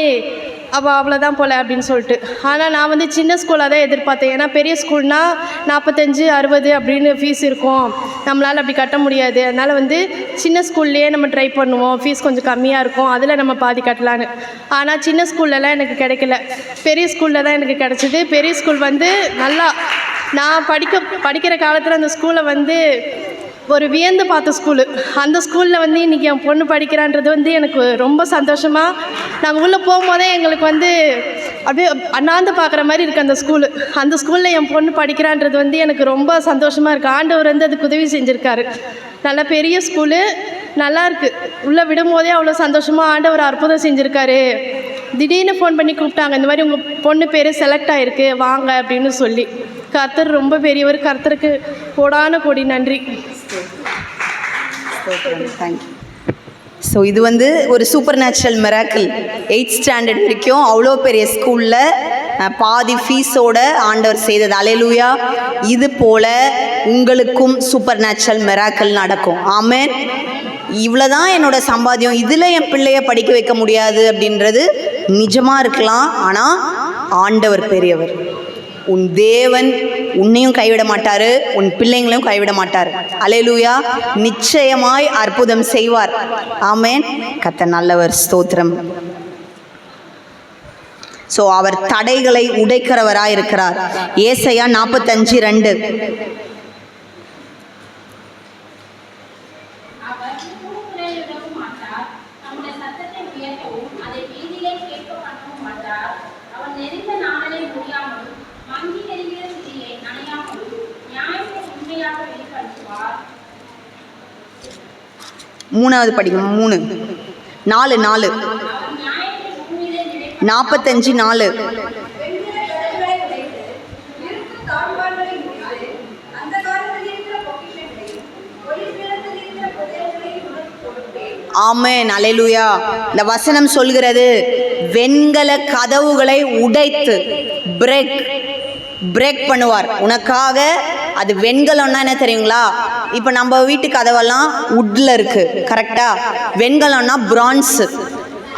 அப்போ அவ்வளோதான் போல் அப்படின்னு சொல்லிட்டு. ஆனால் நான் வந்து சின்ன ஸ்கூலாக தான் எதிர்பார்த்தேன். ஏன்னா பெரிய ஸ்கூல்னால் 45-60 அப்படின்னு ஃபீஸ் இருக்கும், நம்மளால் அப்படி கட்ட முடியாது. அதனால் வந்து சின்ன ஸ்கூல்லையே நம்ம ட்ரை பண்ணுவோம், ஃபீஸ் கொஞ்சம் கம்மியாக இருக்கும், அதில் நம்ம பாதி கட்டலான்னு. ஆனால் சின்ன ஸ்கூல்லலாம் எனக்கு கிடைக்கல, பெரிய ஸ்கூலில் தான் எனக்கு கிடச்சிது. பெரிய ஸ்கூல் வந்து நல்லா, நான் படிக்கிற காலத்தில் அந்த ஸ்கூலை வந்து ஒரு வியந்து பார்த்த ஸ்கூலு. அந்த ஸ்கூலில் வந்து இன்றைக்கி என் பொண்ணு படிக்கிறான்றது வந்து எனக்கு ரொம்ப சந்தோஷமாக, நாங்கள் உள்ளே போகும்போதே எங்களுக்கு வந்து அப்படியே அண்ணாந்து பார்க்குற மாதிரி இருக்குது அந்த ஸ்கூலு. அந்த ஸ்கூலில் என் பொண்ணு படிக்கிறான்றது வந்து எனக்கு ரொம்ப சந்தோஷமாக இருக்குது. ஆண்டவர் வந்து அதுக்கு உதவி செஞ்சுருக்காரு. நல்ல பெரிய ஸ்கூலு, நல்லா இருக்குது. உள்ளே விடும்போதே அவ்வளோ சந்தோஷமாக ஆண்டவர் அற்புதம் செஞ்சுருக்காரு திடீர்னு ஃபோன் பண்ணி கூப்பிட்டாங்க, இந்த மாதிரி உங்கள் பொண்ணு பேர் செலக்ட் ஆகிருக்கு வாங்க அப்படின்னு சொல்லி. கர்த்தர் ரொம்ப பெரியவர். கர்த்தருக்கு கோடான கோடி நன்றி. தேங்க்யூ. ஸோ இது வந்து ஒரு super natural miracle. 8th standard வரைக்கும் அவ்வளோ பெரிய ஸ்கூலில் பாதி ஃபீஸோட ஆண்டவர் செய்தது. அல்லேலூயா. இது போல் உங்களுக்கும் சூப்பர் நேச்சுரல் மிராக்கிள் நடக்கும். ஆமென். இவ்வளோதான் என்னோட சம்பாத்தியம், இதில் என் பிள்ளைய படிக்க வைக்க முடியாது அப்படின்றது நிஜமாக இருக்கலாம். ஆனால் ஆண்டவர் பெரியவர். உன் தேவன் உன்னையும் கைவிட மாட்டார், உன் பிள்ளைங்களையும் கைவிட மாட்டார். அல்லேலூயா. நிச்சயமாய் அற்புதம் செய்வார். ஆமென். கர்த்தர் நல்லவர். ஸ்தோத்திரம். ஸோ அவர் தடைகளை உடைக்கிறவராக இருக்கிறார். ஏசாயா 45:2. மூணாவது படிக்கணும். 3 4 45:4. ஆமென். அல்லேலூயா. இந்த வசனம் சொல்கிறது, வெண்கல கதவுகளை உடைத்து பிரேக் பண்ணுவார் உனக்காக. அது வெண்கலம்னா என்ன தெரியுங்களா? இப்போ நம்ம வீட்டு கதவெல்லாம் உட்டில் இருக்குது, கரெக்டாக? வெண்கலம்னா பிரான்ஸு.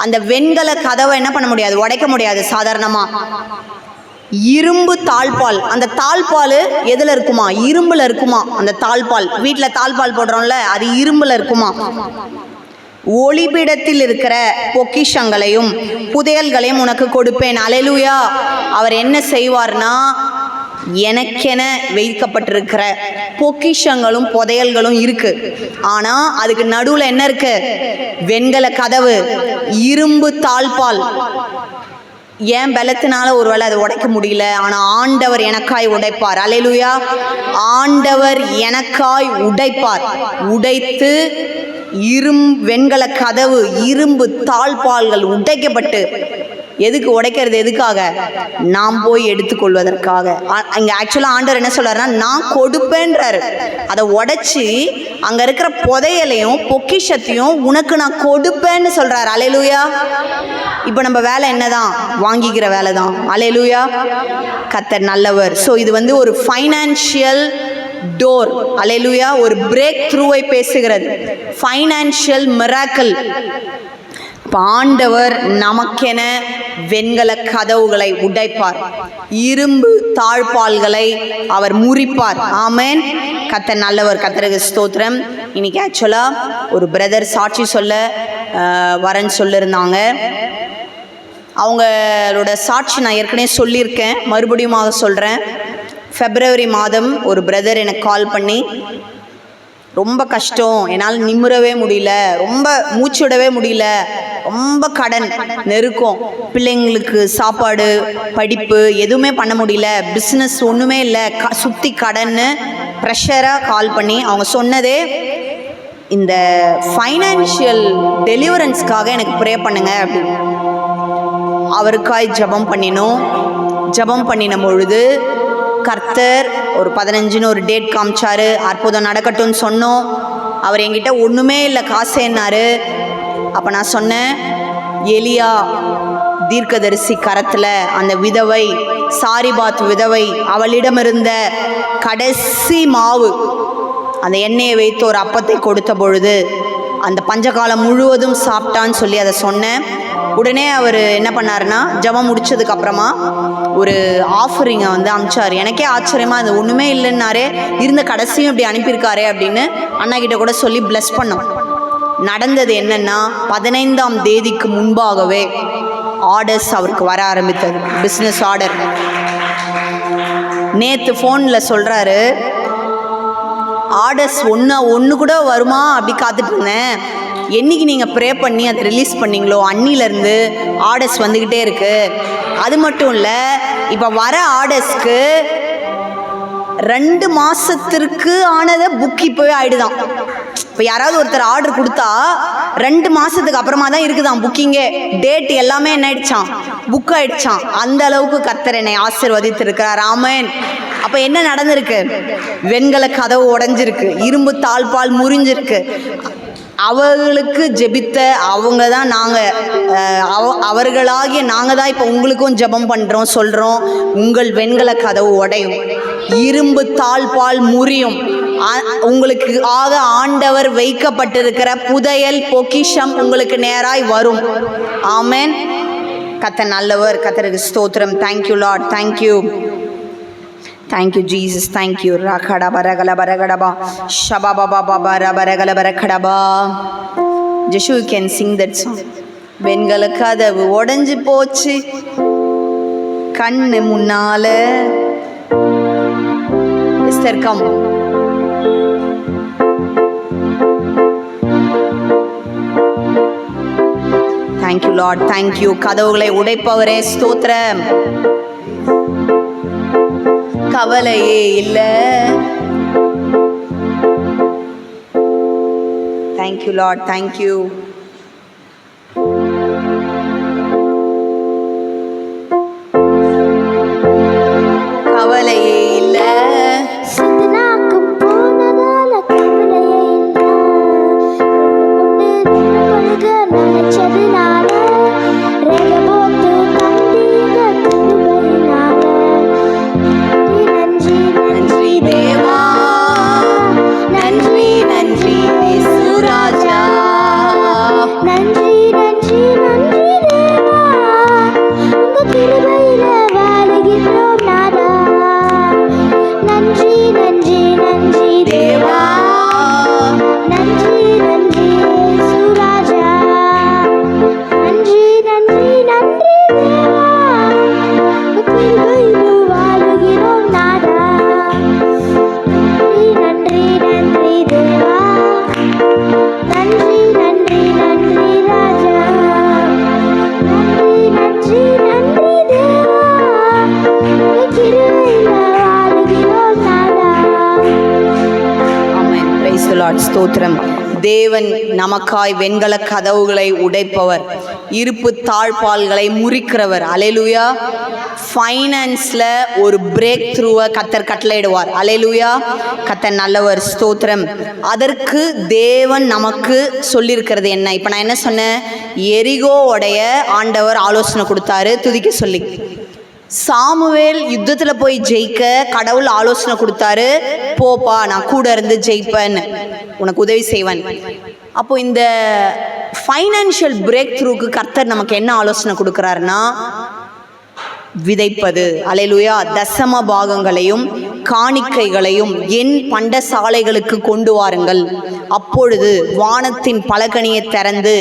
அந்த வெண்கல கதவை என்ன பண்ண முடியாது, உடைக்க முடியாது சாதாரணமாக. இரும்பு தாழ்பால். அந்த தாழ்பால் எதில் இருக்குமா? இரும்பில் இருக்குமா. அந்த தாழ்பால், வீட்டில் தாழ்பால் போடுறோம்ல, அது இரும்பில் இருக்குமா. ஒளிபிடத்தில் இருக்கிற பொக்கிஷங்களையும் புதையல்களையும் உனக்கு கொடுப்பேன். அல்லேலூயா. அவர் என்ன செய்வார்னா, எனக்கென வைக்கப்பட்டிருக்கிற பொக்கிஷங்களும் புதையல்களும் இருக்கு. ஆனா அதுக்கு நடுவில் என்ன இருக்கு? வெண்கல கதவு, இரும்பு தாழ்பால். ஏன் பலத்தினால ஒருவேளை அதை உடைக்க முடியல, ஆனால் ஆண்டவர் எனக்காய் உடைப்பார். அல்லேலூயா. ஆண்டவர் எனக்காய் உடைப்பார். உடைத்து வெண்கல கதவு, இரும்பு தாழ்பால்கள் உடைக்கப்பட்டு, எதுக்கு உடைக்கிறது? எதுக்காக? நாம் போய் எடுத்துக்கொள்வதற்காக. இங்கே ஆக்சுவலாக ஆண்டவர் என்ன சொல்றாருன்னா, நான் கொடுப்பேன்றாரு. அதை உடைச்சி அங்கே இருக்கிற புதையலையும் பொக்கிஷத்தையும் உனக்கு நான் கொடுப்பேன்னு சொல்றாரு. அல்லேலூயா. இப்போ நம்ம வேலை என்னதான்? வாங்கிக்கிற வேலை தான். அல்லேலூயா. கர்த்தர் நல்லவர். ஸோ இது வந்து ஒரு ஃபைனான்ஷியல் டோர். அல்லேலூயா. ஒரு பிரேக் த்ரூவை பேசுகிறது. Financial miracle. ஆண்டவர் நமக்கென வெண்கல கதவுகளை உடைப்பார், இரும்பு தாழ்பால்களை அவர் முறிப்பார். ஆமென். கர்த்தர் நல்லவர். கர்த்தருக்கு ஸ்தோத்திரம். இன்னைக்கு ஆக்சுவலாக ஒரு பிரதர் சாட்சி சொல்ல வரேன்னு சொல்லியிருந்தாங்க. அவங்களோட சாட்சி நான் ஏற்கனவே சொல்லியிருக்கேன், மறுபடியும் சொல்கிறேன். February மாதம் ஒரு பிரதர் எனக்கு கால் பண்ணி, ரொம்ப கஷ்டம், என்னால் நிமிரவே முடியல, ரொம்ப மூச்சு விடவே முடியல, ரொம்ப கடன் நெருக்கம், பிள்ளைங்களுக்கு சாப்பாடு படிப்பு எதுவுமே பண்ண முடியல, பிஸ்னஸ் ஒன்றுமே இல்லை, சுற்றி கடன்னு ப்ரெஷராக கால் பண்ணி அவங்க சொன்னதே, இந்த ஃபைனான்ஷியல் டெலிவரன்ஸ்க்காக எனக்கு ப்ரே பண்ணுங்க அப்படின்னு. அவருக்காய் ஜெபம் பண்ணினோம். ஜெபம் பண்ணின பொழுது கர்த்தர் ஒரு 15ன்னு ஒரு டேட் காமிச்சாரு. அற்புதம் நடக்கட்டும்னு சொன்னோம். அவர் என்கிட்ட ஒன்றுமே இல்லை காசேன்னாரு. அப்போ நான் சொன்னேன், எலியா தீர்க்கதரிசி கரத்தில் அந்த விதவை, சாரிபாத் விதவை, அவளிடம் இருந்த கடைசி மாவு, அந்த எண்ணெயை வைத்து ஒரு அப்பத்தை கொடுத்த பொழுது அந்த பஞ்சகாலம் முழுவதும் சாப்பிட்டான்னு சொல்லி அதை சொன்னேன். உடனே அவர் என்ன பண்ணாருன்னா, ஜெபம் முடிச்சதுக்கப்புறமா ஒரு ஆஃபரிங்கை வந்து அனுப்பிச்சார். எனக்கே ஆச்சரியமாக, அது ஒன்றுமே இல்லைன்னாரே, இருந்த கடைசியும் இப்படி அனுப்பியிருக்காரே அப்படின்னு அண்ணா கிட்ட கூட சொல்லி ப்ளஸ் பண்ணோம். நடந்தது என்னன்னா, 15ஆம் தேதிக்கு முன்பாகவே ஆர்டர்ஸ் அவருக்கு வர ஆரம்பித்தது, பிஸ்னஸ் ஆர்டர். நேற்று ஃபோனில் சொல்கிறாரு, ஆர்டர்ஸ் ஒன்று கூட வருமா அப்படி காத்துட்டு இருந்தேன். என்னைக்கு நீங்கள் ப்ரே பண்ணி அதை ரிலீஸ் பண்ணிங்களோ அன்னிலேருந்து ஆர்டர்ஸ் வந்துக்கிட்டே இருக்குது. அது மட்டும் இல்லை, இப்போ வர ஆர்டர்ஸ்க்கு 2 மாதத்திற்கு ஆனதை புக் இப்போவே ஆகிடுதான். இப்போ யாராவது ஒருத்தர் ஆர்டர் கொடுத்தா 2 மாசத்துக்கு அப்புறமா தான் இருக்குதான் புக்கிங்கே. டேட் எல்லாமே என்ன ஆயிடுச்சான், புக் ஆயிடுச்சான். அந்த அளவுக்கு கர்த்தர் என்னை ஆசீர்வதித்திருக்கிறார். ஆமென். அப்ப என்ன நடந்திருக்கு? வெண்கல கதவு உடைஞ்சிருக்கு, இரும்பு தாழ்பால் முறிஞ்சிருக்கு. அவர்களுக்கு ஜெபித்த அவங்க தான் அவர்களாகிய நாங்கள் தான் இப்போ உங்களுக்கும் ஜெபம் பண்ணுறோம், சொல்கிறோம். உங்கள் வெண்கல கதவு உடையும், இரும்பு தாழ்பால் முறியும். உங்களுக்கு ஆக ஆண்டவர் வைக்கப்பட்டிருக்கிற புதையல் பொக்கிஷம் உங்களுக்கு நேராய் வரும். ஆமென். கர்த்தர் நல்லவர். கர்த்தருக்கு ஸ்தோத்திரம். Thank you Lord. Thank you. Thank you, Jesus. Thank you. Rakada baragala baragadaba. Shababa baba baragala barakadaba. Joshua, you can sing that song. வெண்கல கதவு உடைஞ்சு போச்சு கண்ணு முன்னால. Esther, come. Thank you, Lord. Thank you. கதவுகளை உடைப்பவரே ஸ்தோத்திரம். கவலையே இல்ல. Thank you, Lord. Thank you. கவலையே இல்ல. சிந்தனாக்கும் போனதால கவலையே இல்ல. கொண்டு நினைச்சதுனால ரேக போட்டு தந்தீங்க கிருபையினால. நன்றி நன்றி தேவா, நன்றி நன்றி இயேசுராஜா. நன்றி நன்றி நன்றி தேவா, உங்க கிருபையில வாழுகின்றோம் நாதா. நன்றி நன்றி நன்றி தேவா, நன்றி நன்றி இயேசுராஜா. நன்றி நன்றி நன்றி தேவா, உங்க கிருபையில வாழுகிறோம் நாதா. நன்றி நன்றி நன்றி தேவா, நன்றி நன்றி நன்றி ராஜா. நன்றி நன்றி நன்றி தேவா, உங்க கிருபையில வாழுகிறோம் நாதா. ஆமென். Praise the Lord. ஸ்தோத்திரம். தேவன் நமக்காய் வெண்கல கதவுகளை உடைப்பவர், இருப்பு தாழ்பால்களை முறிக்கிறவர். அல்லேலூயா. ஃபைனான்ஸில் ஒரு பிரேக் த்ரூவை கர்த்தர் கட்டளையிடுவார். அல்லேலூயா. கர்த்தர் நல்லவர். ஸ்தோத்திரம். அதற்கு தேவன் நமக்கு சொல்லியிருக்கிறது என்ன? இப்போ நான் என்ன சொன்னேன்? எரிகோவுடைய ஆண்டவர் ஆலோசனை கொடுத்தாரு துதிக்க சொல்லி. சாமுவேல் யுத்தத்தில் போய் ஜெயிக்க கடவுள் ஆலோசனை கொடுத்தாரு, போப்பா நான் கூட இருந்து ஜெயிப்பேன்னு, உனக்கு உதவி செய்வேன். அப்போ இந்த ஃபைனான்ஷியல் பிரேக் த்ரூக்கு கர்த்தர் நமக்கு என்ன ஆலோசனை கொடுக்குறாருன்னா, விதைப்பது. அல்லேலூயா. தசம பாகங்களையும் காணிக்கைகளையும் என் பண்டசாலைகளுக்கு கொண்டு வாருங்கள், அப்பொழுது வானத்தின் பலகணியை திறந்து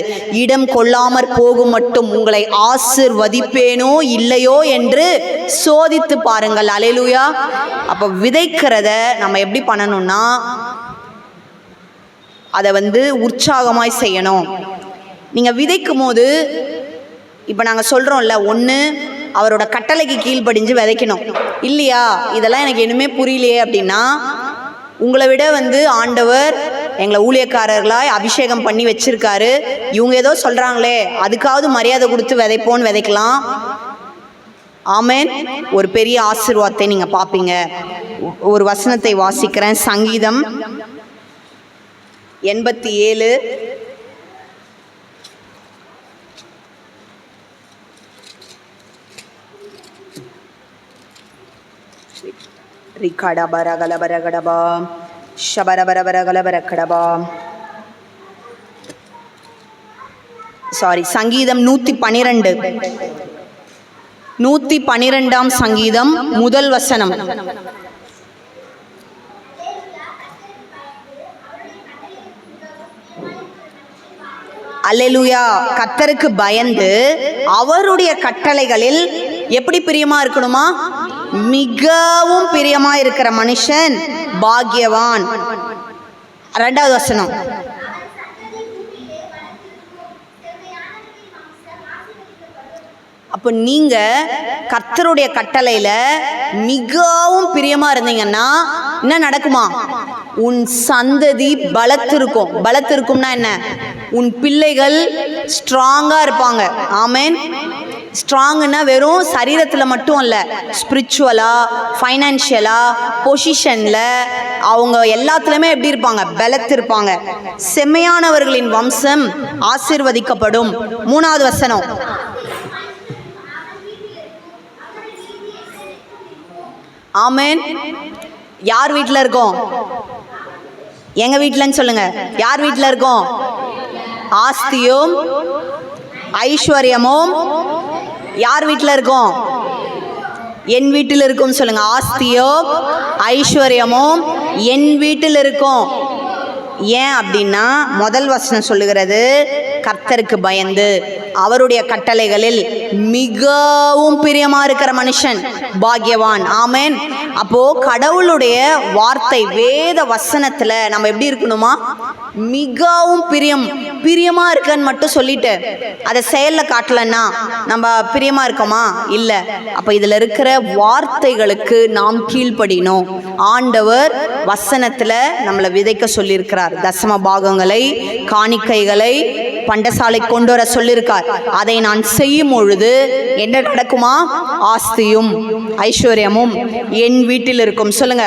இடம் கொள்ளாமற் போகும் மட்டும் உங்களை ஆசிர்வதிப்பேனோ இல்லையோ என்று சோதித்து பாருங்கள். அல்லேலூயா. அப்போ விதைக்கிறத நம்ம எப்படி பண்ணணும்னா, அதை உற்சாகமாய் செய்யணும். நீங்கள் விதைக்கும் போது இப்போ நாங்கள் சொல்கிறோம்ல, ஒன்று அவரோட கட்டளைக்கு கீழ்ப்படிஞ்சு விதைக்கணும் இல்லையா? இதெல்லாம் எனக்கு இனிமே புரியலையே அப்படின்னா, உங்களை விட ஆண்டவர் எங்களை ஊழியக்காரர்களாய் அபிஷேகம் பண்ணி வச்சிருக்காரு, இவங்க ஏதோ சொல்கிறாங்களே அதுக்காவது மரியாதை கொடுத்து விதைப்போன்னு விதைக்கலாம். ஆமென். ஒரு பெரிய ஆசீர்வாதத்தை நீங்கள் பார்ப்பீங்க. ஒரு வசனத்தை வாசிக்கிறேன். சங்கீதம் 87 ரிகாடா பரகல பரகடபா ஷபர பரபரகல பரக்கடபா. சாரி, சங்கீதம் 112, 112ஆம் சங்கீதம் முதல் வசனம். அல்லேலூயா. கர்த்தருக்கு பயந்து அவருடைய கட்டளைகளில் எப்படி பிரியமா இருக்கணுமா? மிகவும் பிரியமா இருக்கிற மனுஷன் பாக்கியவான். 2வது வசனம். அப்போ நீங்கள் கர்த்தருடைய கட்டளையில் மிகவும் பிரியமாக இருந்தீங்கன்னா என்ன நடக்குமா? உன் சந்ததி பலத்திருக்கும்னா என்ன? உன் பிள்ளைகள் ஸ்ட்ராங்காக இருப்பாங்க. ஆமேன். ஸ்ட்ராங்குன்னா வெறும் சரீரத்தில் மட்டும் இல்லை, ஸ்பிரிச்சுவலாக, ஃபைனான்ஷியலாக, பொசிஷனில், அவங்க எல்லாத்துலேயுமே எப்படி இருப்பாங்க? பலத்திருப்பாங்க. செம்மையானவர்களின் வம்சம் ஆசீர்வதிக்கப்படும். 3வது வசனம். ஆமேன். யார் வீட்டில் இருக்கோம்? எங்கள் வீட்டிலன்னு சொல்லுங்க. யார் வீட்டில் இருக்கோம்? ஆஸ்தியும் ஐஸ்வர்யமும் யார் வீட்டில் இருக்கோம்? என் வீட்டில் இருக்கும் சொல்லுங்க. ஆஸ்தியும் ஐஸ்வர்யமும் என் வீட்டில் இருக்கும். ஏன் அப்படின்னா முதல் வசனம் சொல்லுகிறது, கர்த்தருக்கு பயந்து அவருடைய கட்டளைகளில் மிகவும் பிரியமா இருக்கிற மனுஷன் பாக்கியவான். ஆமேன். அப்போ கடவுளுடைய வார்த்தை வேத வசனத்துல நம்ம எப்படி இருக்கணுமா? மிகவும் பிரியமா இருக்கன்னு மட்டும் சொல்லிட்டு அதை செயல்ல காட்டலன்னா நம்ம பிரியமா இருக்கோமா? இல்லை. அப்ப இதுல இருக்கிற வார்த்தைகளுக்கு நாம் கீழ்ப்படினோம். ஆண்டவர் வசனத்துல நம்மளை விதைக்க சொல்லியிருக்கிறார். தசம பாகங்களை, காணிக்கைகளை பண்டசாலை கொண்டு வர சொல்லியிருக்கார். அதை நான் செய்யும் பொழுது என்ன நடக்குமா? ஆஸ்தியும் ஐஸ்வர்யமும் என் வீட்டில் இருக்கும். சொல்லுங்க.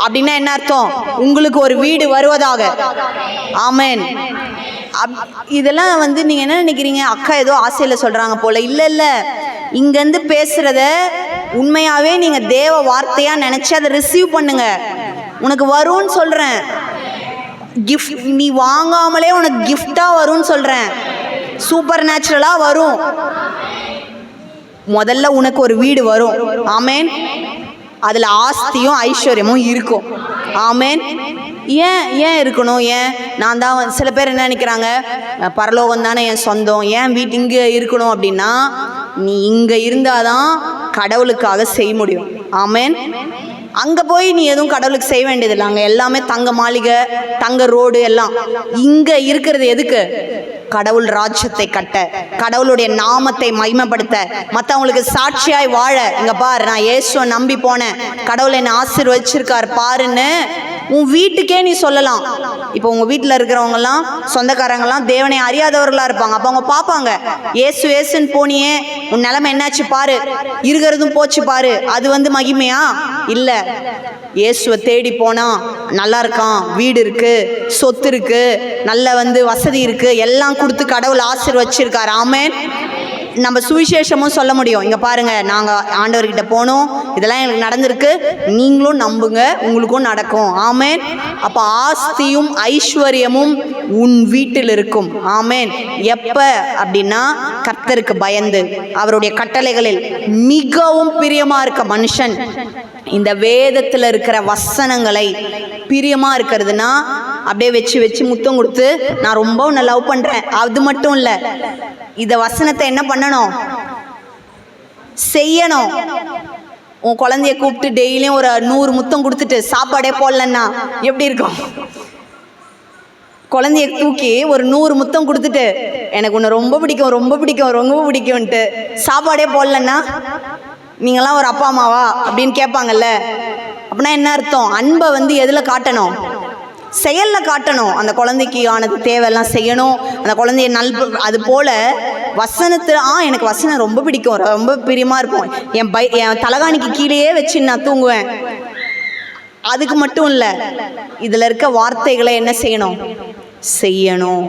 அப்படின்னா என்ன அர்த்தம்? உங்களுக்கு ஒரு வீடு வருவதாக. ஆமேன். இதெல்லாம் நீங்க என்ன நினைக்கிறீங்க? அக்கா ஏதோ ஆசையில சொல்றாங்க போல. இல்ல, இங்கேருந்து பேசுறத உண்மையாவே நீங்க தேவ வார்த்தையா நினைச்சு அதை ரிசீவ் பண்ணுங்க. உனக்கு வரும்னு சொல்றேன். கிஃப்ட் நீ வாங்காமலே உனக்கு கிஃப்டா வரும்னு சொல்றேன். சூப்பர் நேச்சுரலா வரும். முதல்ல உனக்கு ஒரு வீடு வரும். ஆமேன். அதுல ஆஸ்தியும் ஐஸ்வர்யமும் இருக்கும். ஆமேன். ஏன் இருக்கணும்? நான் தான் சில பேர் என்ன நினைக்கிறாங்க, பரலோகம் தானே என் சொந்தம், ஏன் வீட்டு இங்கே இருக்கணும் அப்படின்னா, நீ இங்கே இருந்தாதான் கடவுளுக்காக செய்ய முடியும். ஆமேன். அங்கே போய் நீ எதுவும் கடவுளுக்கு செய்ய வேண்டியதில்லை. அங்கே எல்லாமே தங்க மாளிகை, தங்க ரோடு எல்லாம். இங்கே இருக்கிறது எதுக்கு? கடவுள் ராஜ்யத்தை கட்ட, கடவுளுடைய நாமத்தை மகிமைப்படுத்த, மற்றவங்களுக்கு சாட்சியாய் வாழ. இங்கே பாரு, நான் இயேசுவை நம்பி போனேன், கடவுள் என்னை ஆசீர்வதிச்சிருக்கார் பாருன்னு உன் வீட்டுக்கே நீ சொல்லலாம். இப்போ உங்கள் வீட்டில் இருக்கிறவங்கலாம், சொந்தக்காரங்களாம் தேவனை அறியாதவர்களாக இருப்பாங்க. அப்போ அவங்க பார்ப்பாங்க, ஏசுன்னு போனியே, உன் நிலைமை என்னாச்சு பாரு, இருக்கிறதும் போச்சு பாரு. அது மகிமையா? இல்லை. இயேசுவை தேடி போனா நல்லா இருக்கான், வீடு இருக்கு, சொத்து இருக்கு, நல்ல வசதி இருக்கு, எல்லாம் கொடுத்து கடவுள் ஆசீர்வதிச்சிருக்கார். ஆமேன். நம்ம சுவிசேஷமும் சொல்ல முடியும். இங்கே பாருங்க, நாங்கள் ஆண்டவர்கிட்ட போனோம், இதெல்லாம் எங்களுக்கு நடந்திருக்கு, நீங்களும் நம்புங்க, உங்களுக்கும் நடக்கும். ஆமேன். அப்போ ஆஸ்தியும் ஐஸ்வர்யமும் உன் வீட்டில் இருக்கும். ஆமேன். எப்போ அப்படின்னா கர்த்தருக்கு பயந்து அவருடைய கட்டளைகளில் மிகவும் பிரியமா இருக்க மனுஷன். இந்த வேதத்தில் இருக்கிற வசனங்களை பிரியமாக இருக்கிறதுனா அப்படியே வச்சு முத்தம் கொடுத்து நான் ரொம்ப உன்னை லவ் பண்ணுறேன், அது மட்டும் இல்லை, இந்த வசனத்தை என்ன பண்ணணும்? செய்யணும். உன் குழந்தைய கூப்பிட்டு டெய்லியும் ஒரு 100 முத்தம் கொடுத்துட்டு சாப்பாடே போடலன்னா எப்படி இருக்கும்? குழந்தைய தூக்கி ஒரு 100 முத்தம் கொடுத்துட்டு எனக்கு உன்னை ரொம்ப பிடிக்கும்ன்ட்டு சாப்பாடே போடலன்னா நீங்களாம் ஒரு அப்பா அம்மாவா அப்படின்னு கேட்பாங்கல்ல. அப்படின்னா என்ன அர்த்தம்? அன்பை எதில் காட்டணும்? செயலில் காட்டணும். அந்த குழந்தைக்கு ஆனது தேவையெல்லாம் செய்யணும். அந்த குழந்தைய அது போல் வசனத்தில் எனக்கு வசனம் ரொம்ப பிடிக்கும், ரொம்ப பிரியமாக இருக்கும், என் தலகாணிக்கு கீழேயே வச்சு நான் தூங்குவேன். அதுக்கு மட்டும் இல்லை, இதில் இருக்க வார்த்தைகளை என்ன செய்யணும்,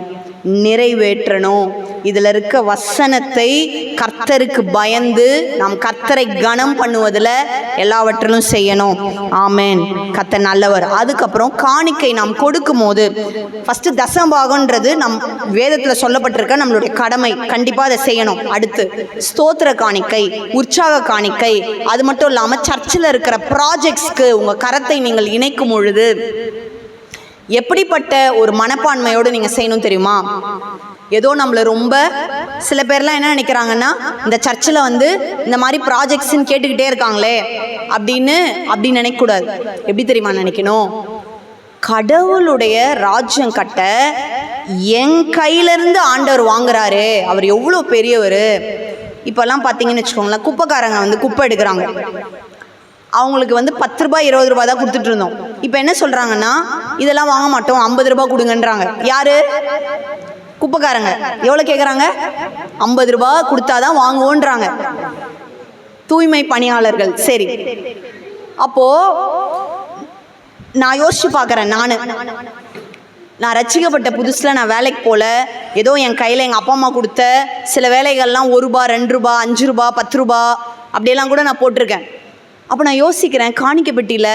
நிறைவேற்றணும். இதில் இருக்க வசனத்தை கர்த்தருக்கு பயந்து நாம் கர்த்தரை கனம் பண்ணுவதில் எல்லாவற்றிலும் செய்யணும். ஆமேன். கர்த்தர் நல்லவர். அதுக்கப்புறம் காணிக்கை நாம் கொடுக்கும் போது ஃபஸ்ட்டு தசமபாகன்றது நம் வேதத்தில் சொல்லப்பட்டிருக்க நம்மளுடைய கடமை, கண்டிப்பாக அதை செய்யணும். அடுத்து ஸ்தோத்திர காணிக்கை, உற்சாக காணிக்கை. அது மட்டும் இல்லாமல் சர்ச்சில் இருக்கிற ப்ராஜெக்ட்ஸ்க்கு உங்கள் கரத்தை நீங்கள் இணைக்கும் பொழுது எப்படிப்பட்ட ஒரு மனப்பான்மையோடு நீங்கள் செய்யணும் தெரியுமா? ஏதோ நம்மளை ரொம்ப சில பேர்லாம் என்ன நினைக்கிறாங்கன்னா, இந்த சர்ச்சில் இந்த மாதிரி ப்ராஜெக்ட்ஸ்ன்னு கேட்டுக்கிட்டே இருக்காங்களே அப்படின்னு நினைக்கக்கூடாது. எப்படி தெரியுமா நினைக்கணும்? கடவுளுடைய ராஜ்யம் கட்ட என் கையிலேருந்து ஆண்டவர் வாங்குறாரு, அவர் எவ்வளோ பெரியவர். இப்போல்லாம் பார்த்தீங்கன்னு வச்சுக்கோங்களேன், குப்பைக்காரங்க வந்து குப்பை எடுக்கிறாங்க, அவங்களுக்கு வந்து 10 ரூபாய் 20 ரூபாய் தான் கொடுத்துட்டு இருந்தோம். இப்போ என்ன சொல்கிறாங்கன்னா, இதெல்லாம் வாங்க மாட்டோம், 50 ரூபாய் கொடுங்கன்றாங்க. யார்? குப்பைக்காரங்க. எவ்வளோ கேட்குறாங்க? 50 ரூபாய் கொடுத்தாதான் வாங்குவோன்றாங்க. தூய்மை பணியாளர்கள். சரி, அப்போது நான் யோசிச்சு பார்க்குறேன். நான் ரட்சிக்கப்பட்ட புதுசில் நான் வேலைக்கு போகல, ஏதோ என் கையில் எங்கள் அப்பா அம்மா கொடுத்த சில வேலைகள்லாம் 1 ரூபா 2 ரூபா 5 ரூபா 10 ரூபா அப்படியெல்லாம் கூட நான் போட்டிருக்கேன். அப்போ நான் யோசிக்கிறேன், காணிக்கப்பட்டியில்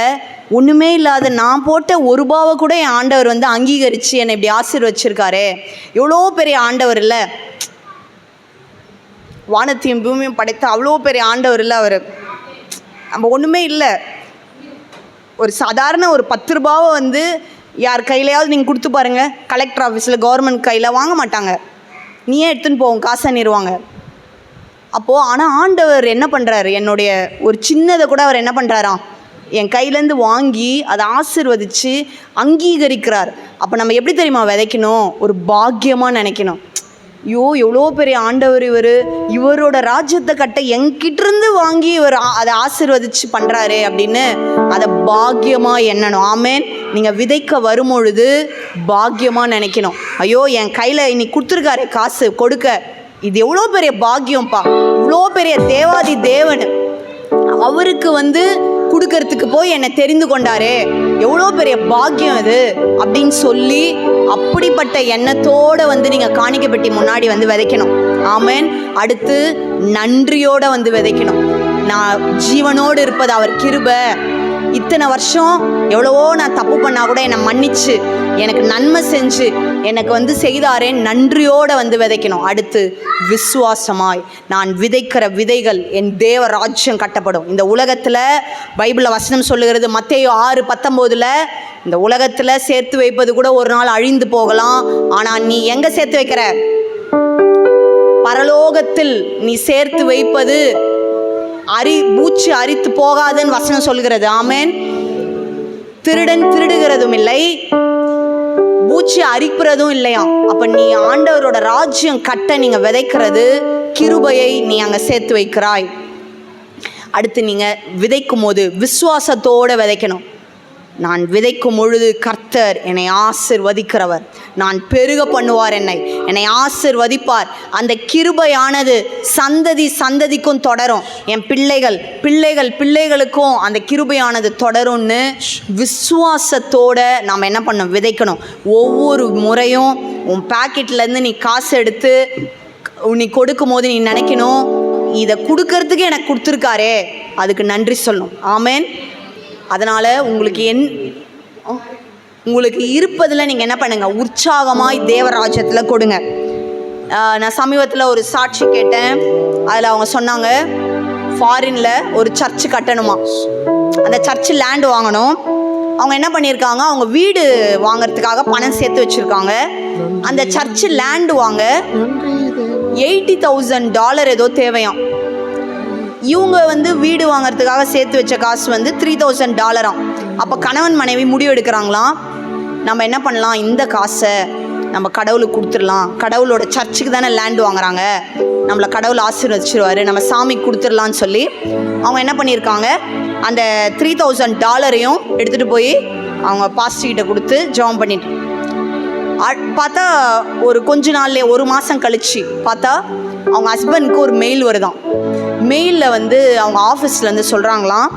ஒன்றுமே இல்லாத நான் போட்ட 1 ரூபாவை கூட என் ஆண்டவர் வந்து அங்கீகரித்து என்னை இப்படி ஆசீர்வச்சிருக்காரே, எவ்வளோ பெரிய ஆண்டவர் இல்லை? வானத்தையும் பூமியும் படைத்த அவ்வளோ பெரிய ஆண்டவர் இல்லை அவர்? நம்ம ஒன்றுமே இல்லை, ஒரு சாதாரண ஒரு 10 ரூபாவை வந்து யார் கையிலையாவது நீங்கள் கொடுத்து பாருங்கள், கலெக்டர் ஆஃபீஸில் கவர்மெண்ட் கையில் வாங்க மாட்டாங்க, நீயே எடுத்துன்னு போவோம், காசு அண்ணிடுவாங்க. அப்போது ஆனால் ஆண்டவர் என்ன பண்ணுறாரு, என்னுடைய ஒரு சின்னதை கூட அவர் என்ன பண்ணுறாராம், என் கையிலேருந்து வாங்கி அதை ஆசீர்வதித்து அங்கீகரிக்கிறார். அப்போ நம்ம எப்படி தெரியுமா விதைக்கணும்? ஒரு பாக்கியமாக நினைக்கணும். ஐயோ எவ்வளோ பெரிய ஆண்டவர் இவர், இவரோட ராஜ்யத்தை கட்ட என்கிட்டருந்து வாங்கி இவர் அதை ஆசீர்வதிச்சு பண்ணுறாரு அப்படின்னு அதை பாக்கியமாக எண்ணணும். ஆமேன். நீங்கள் விதைக்க வரும்பொழுது பாக்கியமாக நினைக்கணும். ஐயோ என் கையில் இன்னைக்கு கொடுத்துருக்காரு காசு கொடுக்க, இது எவ்வளோ பெரிய பாக்கியம்ப்பா, இவ்வளோ பெரிய தேவாதி தேவன் அவருக்கு வந்து கொடுக்கறதுக்கு போய் என்னை தெரிந்து கொண்டாரே, எவ்வளோ பெரிய பாக்கியம் இது அப்படின்னு சொல்லி அப்படிப்பட்ட எண்ணத்தோடு வந்து நீங்கள் காணிக்கப்பட்டி முன்னாடி வந்து விதைக்கணும். ஆமேன். அடுத்து நன்றியோடு வந்து விதைக்கணும். நான் ஜீவனோடு இருப்பது அவர் கிருபை, இத்தனை வருஷம் எவ்வளவோ நான் தப்பு பண்ணால் கூட என்னை மன்னிச்சு எனக்கு நன்மை செஞ்சு எனக்கு வந்து செய்தாரே, நன்றியோடு வந்து விதைக்கணும். அடுத்து விசுவாசமாய் நான் விதைக்கிற விதைகள் என் தேவ ராஜ்யம் கட்டப்படும். இந்த உலகத்தில் பைபிளில் வசனம் சொல்லுகிறது, மத்தேயு 6:19, இந்த உலகத்தில் சேர்த்து வைப்பது கூட ஒரு நாள் அழிந்து போகலாம், ஆனால் நீ எங்கே சேர்த்து வைக்கிற? பரலோகத்தில் நீ சேர்த்து வைப்பது பூச்சி அரித்து போகாதுன்னு வசனம் சொல்கிறது. ஆமேன். திருடன் திருடுகிறதும் இல்லை, பூச்சி அரிக்கிறதும் இல்லையா. அப்ப நீ ஆண்டவரோட ராஜ்யம் கட்ட நீங்க விதைக்கிறது கிருபையை நீ அங்க சேர்த்து வைக்கிறாய். அடுத்து நீங்க விதைக்கும் போது விசுவாசத்தோட விதைக்கணும். நான் விதைக்கும் பொழுது கர்த்தர் என்னை ஆசீர்வதிக்கிறவர், நான் பெருக பண்ணுவார், என்னை ஆசீர்வதிப்பார். அந்த கிருபையானது சந்ததி சந்ததிக்கும் தொடரும். என் பிள்ளைகளுக்கும் அந்த கிருபையானது தொடரும்னு விசுவாசத்தோடு நாம் என்ன பண்ணணும்? விதைக்கணும். ஒவ்வொரு முறையும் உன் பாக்கெட்லேருந்து நீ காசு எடுத்து நீ கொடுக்கும் போது நீ நினைக்கணும், இதை கொடுக்கறதுக்கு எனக்கு கொடுத்துருக்காரே, அதுக்கு நன்றி சொல்லணும். ஆமேன். அதனால் உங்களுக்கு இருப்பதில் நீங்கள் என்ன பண்ணுங்கள்? உற்சாகமாய் தேவராஜ்யத்தில் கொடுங்க. நான் சமீபத்தில் ஒரு சாட்சி கேட்டேன். அதில் அவங்க சொன்னாங்க, ஃபாரினில் ஒரு சர்ச்சு கட்டணுமா, அந்த சர்ச்சு லேண்டு வாங்கணும். அவங்க என்ன பண்ணியிருக்காங்க, அவங்க வீடு வாங்கிறதுக்காக பணம் சேர்த்து வச்சுருக்காங்க. அந்த சர்ச்சு லேண்டு வாங்க $80,000 ஏதோ தேவையாம். இவங்க வந்து வீடு வாங்கிறதுக்காக சேர்த்து வச்ச காசு வந்து $3,000. அப்போ கணவன் மனைவி முடிவு எடுக்கிறாங்களாம், நம்ம என்ன பண்ணலாம், இந்த காசை நம்ம கடவுளுக்கு கொடுத்துடலாம், கடவுளோட சர்ச்சுக்கு தானே லேண்டு வாங்குறாங்க, நம்மளை கடவுள் ஆசீர்வதிச்சிருவார், நம்ம சாமிக்கு கொடுத்துடலான்னு சொல்லி அவங்க என்ன பண்ணியிருக்காங்க, அந்த $3,000 எடுத்துகிட்டு போய் அவங்க பாஸ்டர்கிட்ட கொடுத்து ஜெபம் பண்ணிட்டு பார்த்தா ஒரு கொஞ்ச நாள்லேயே, ஒரு மாதம் கழிச்சு பார்த்தா அவங்க ஹஸ்பண்டுக்கு ஒரு மெயில் வருதான். மெயிலில் வந்து அவங்க ஆஃபீஸ்லேருந்து சொல்கிறாங்களாம்,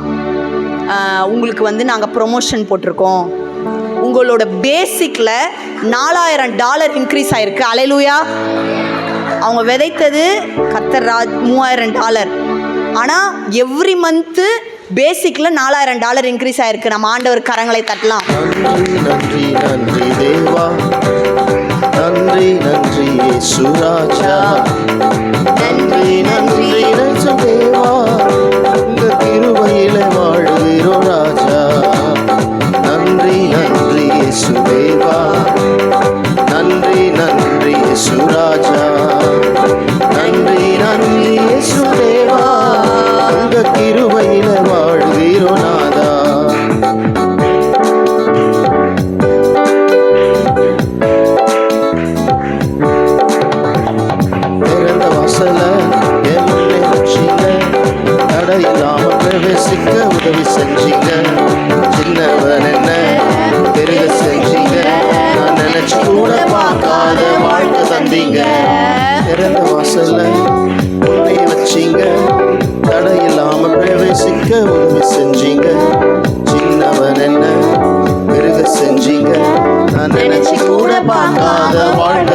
உங்களுக்கு வந்து நாங்கள் ப்ரொமோஷன் போட்டிருக்கோம், உங்களோட பேசிக்கில் $4,000 இன்க்ரீஸ் ஆகிருக்கு. அல்லேலூயா. அவங்க விதைத்தது கர்த்தர் $3,000, ஆனால் எவ்ரி மந்த்து பேசிக்கில் $4,000 இன்க்ரீஸ் ஆகிருக்கு. நம்ம ஆண்டவர் கரங்களை தட்டலாம். நன்றி நன்றி தேவா, நன்றி நன்றி இயேசுராஜா, நன்றி நன்றி தேவா, இந்த கிருபையிலே வாழுகிறோம் ராஜா. நன்றி நன்றி இயேசுதேவா, நன்றி நன்றி இயேசுராஜா, நன்றி நன்றி இயேசுதேவா, இந்த கிருபையிலே வாழுகிறோம் நாதா.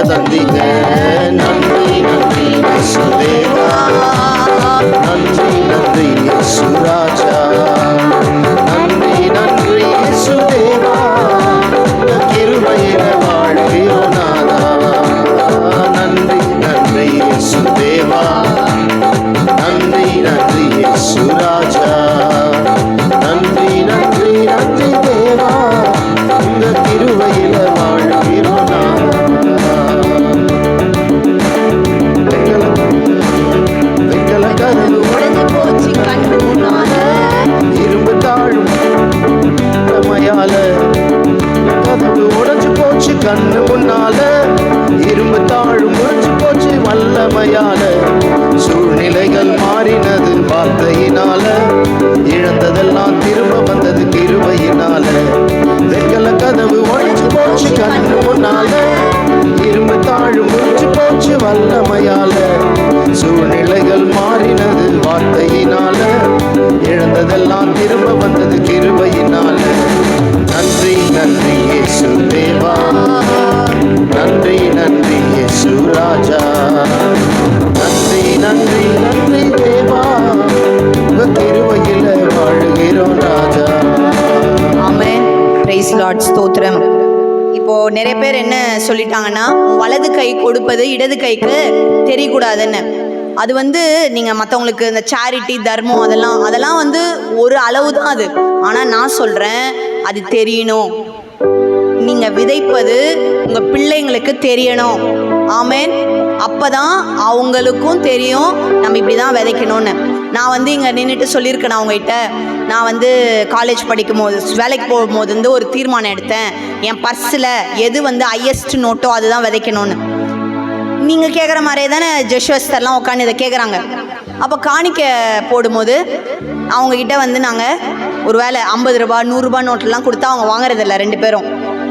தந்தீங்க. நன்றி நன்றி இயேசுதேவா, நன்றி நன்றி இயேசுராஜா, நன்றி நன்றி இயேசுதேவா, கிருபையில வாழ்கிறோம் நாதா. நன்றி நன்றி இயேசுதேவா, நன்றி நன்றி இயேசுராஜா, நன்றி நன்றி நன்றி தேவா, உங்க கிருபையில வாழ்கிறோம் நாதா. வெங்கல கதவு உடைஞ்சு போச்சு கண்ணு முன்னால, இரும்பு தாழும் மயால, கதவு உடைஞ்சு போச்சு கண்ணு முன்னால, இரும்பு தாழும் உடைஞ்சு போச்சு வல்லமையால, சூழ்நிலைகள் மாறினது வார்த்தையினால, இழந்ததெல்லாம் திரும்ப வந்தது கிருபையினால. வெங்கல கதவு உடைஞ்சு போச்சு கண்ணு முன்னால, இரும்பு தாழும் உடைஞ்சு போச்சு வல்லமையால, சூழ்நிலைகள் மாறினது வார்த்தையினால, இழந்ததெல்லாம் திரும்ப வந்தது கிருபையினால. நன்றி நன்றி இயேசு தேவா, நன்றி நன்றி இயேசு ராஜா, நன்றி நன்றி நன்றி தேவா, உங்க கிருபையில வாழ்கிறோம் ராஜா. ஆமென். பிரைஸ் லார்ட், ஸ்தோத்திரம். இப்போ நிறைய பேர் என்ன சொல்லிட்டாங்கன்னா, வலது கை கொடுப்பது இடது கைக்கு தெரியக்கூடாதுன்னு. அது நீங்கள் மற்றவங்களுக்கு இந்த சேரிட்டி தர்மம் அதெல்லாம் ஒரு அளவு தான் அது. ஆனால் நான் சொல்கிறேன், அது தெரியணும். நீங்கள் விதைப்பது உங்கள் பிள்ளைங்களுக்கு தெரியணும். ஆமென். அப்போ தான் அவங்களுக்கும் தெரியும் நம்ம இப்படி தான் விதைக்கணும்னு. நான் இங்கே நின்றுட்டு சொல்லியிருக்கேன், நான் உங்ககிட்ட நான் காலேஜ் படிக்கும் போது வேலைக்கு போகும்போது ஒரு தீர்மானம் எடுத்தேன். என் பர்ஸில் எது ஹையஸ்ட் நோட்டோ அதுதான் விதைக்கணும்னு. நீங்கள் கேட்குற மாதிரியே தானே ஜெஷ்வஸ்தர்லாம் உட்காந்து இதை கேட்குறாங்க. அப்போ காணிக்க போடும்போது அவங்கக்கிட்ட நாங்கள் ஒரு வேளை 50 ரூபா 100 ரூபா நோட்டெலாம் கொடுத்தா அவங்க வாங்குறதில்ல. 2 பேரும்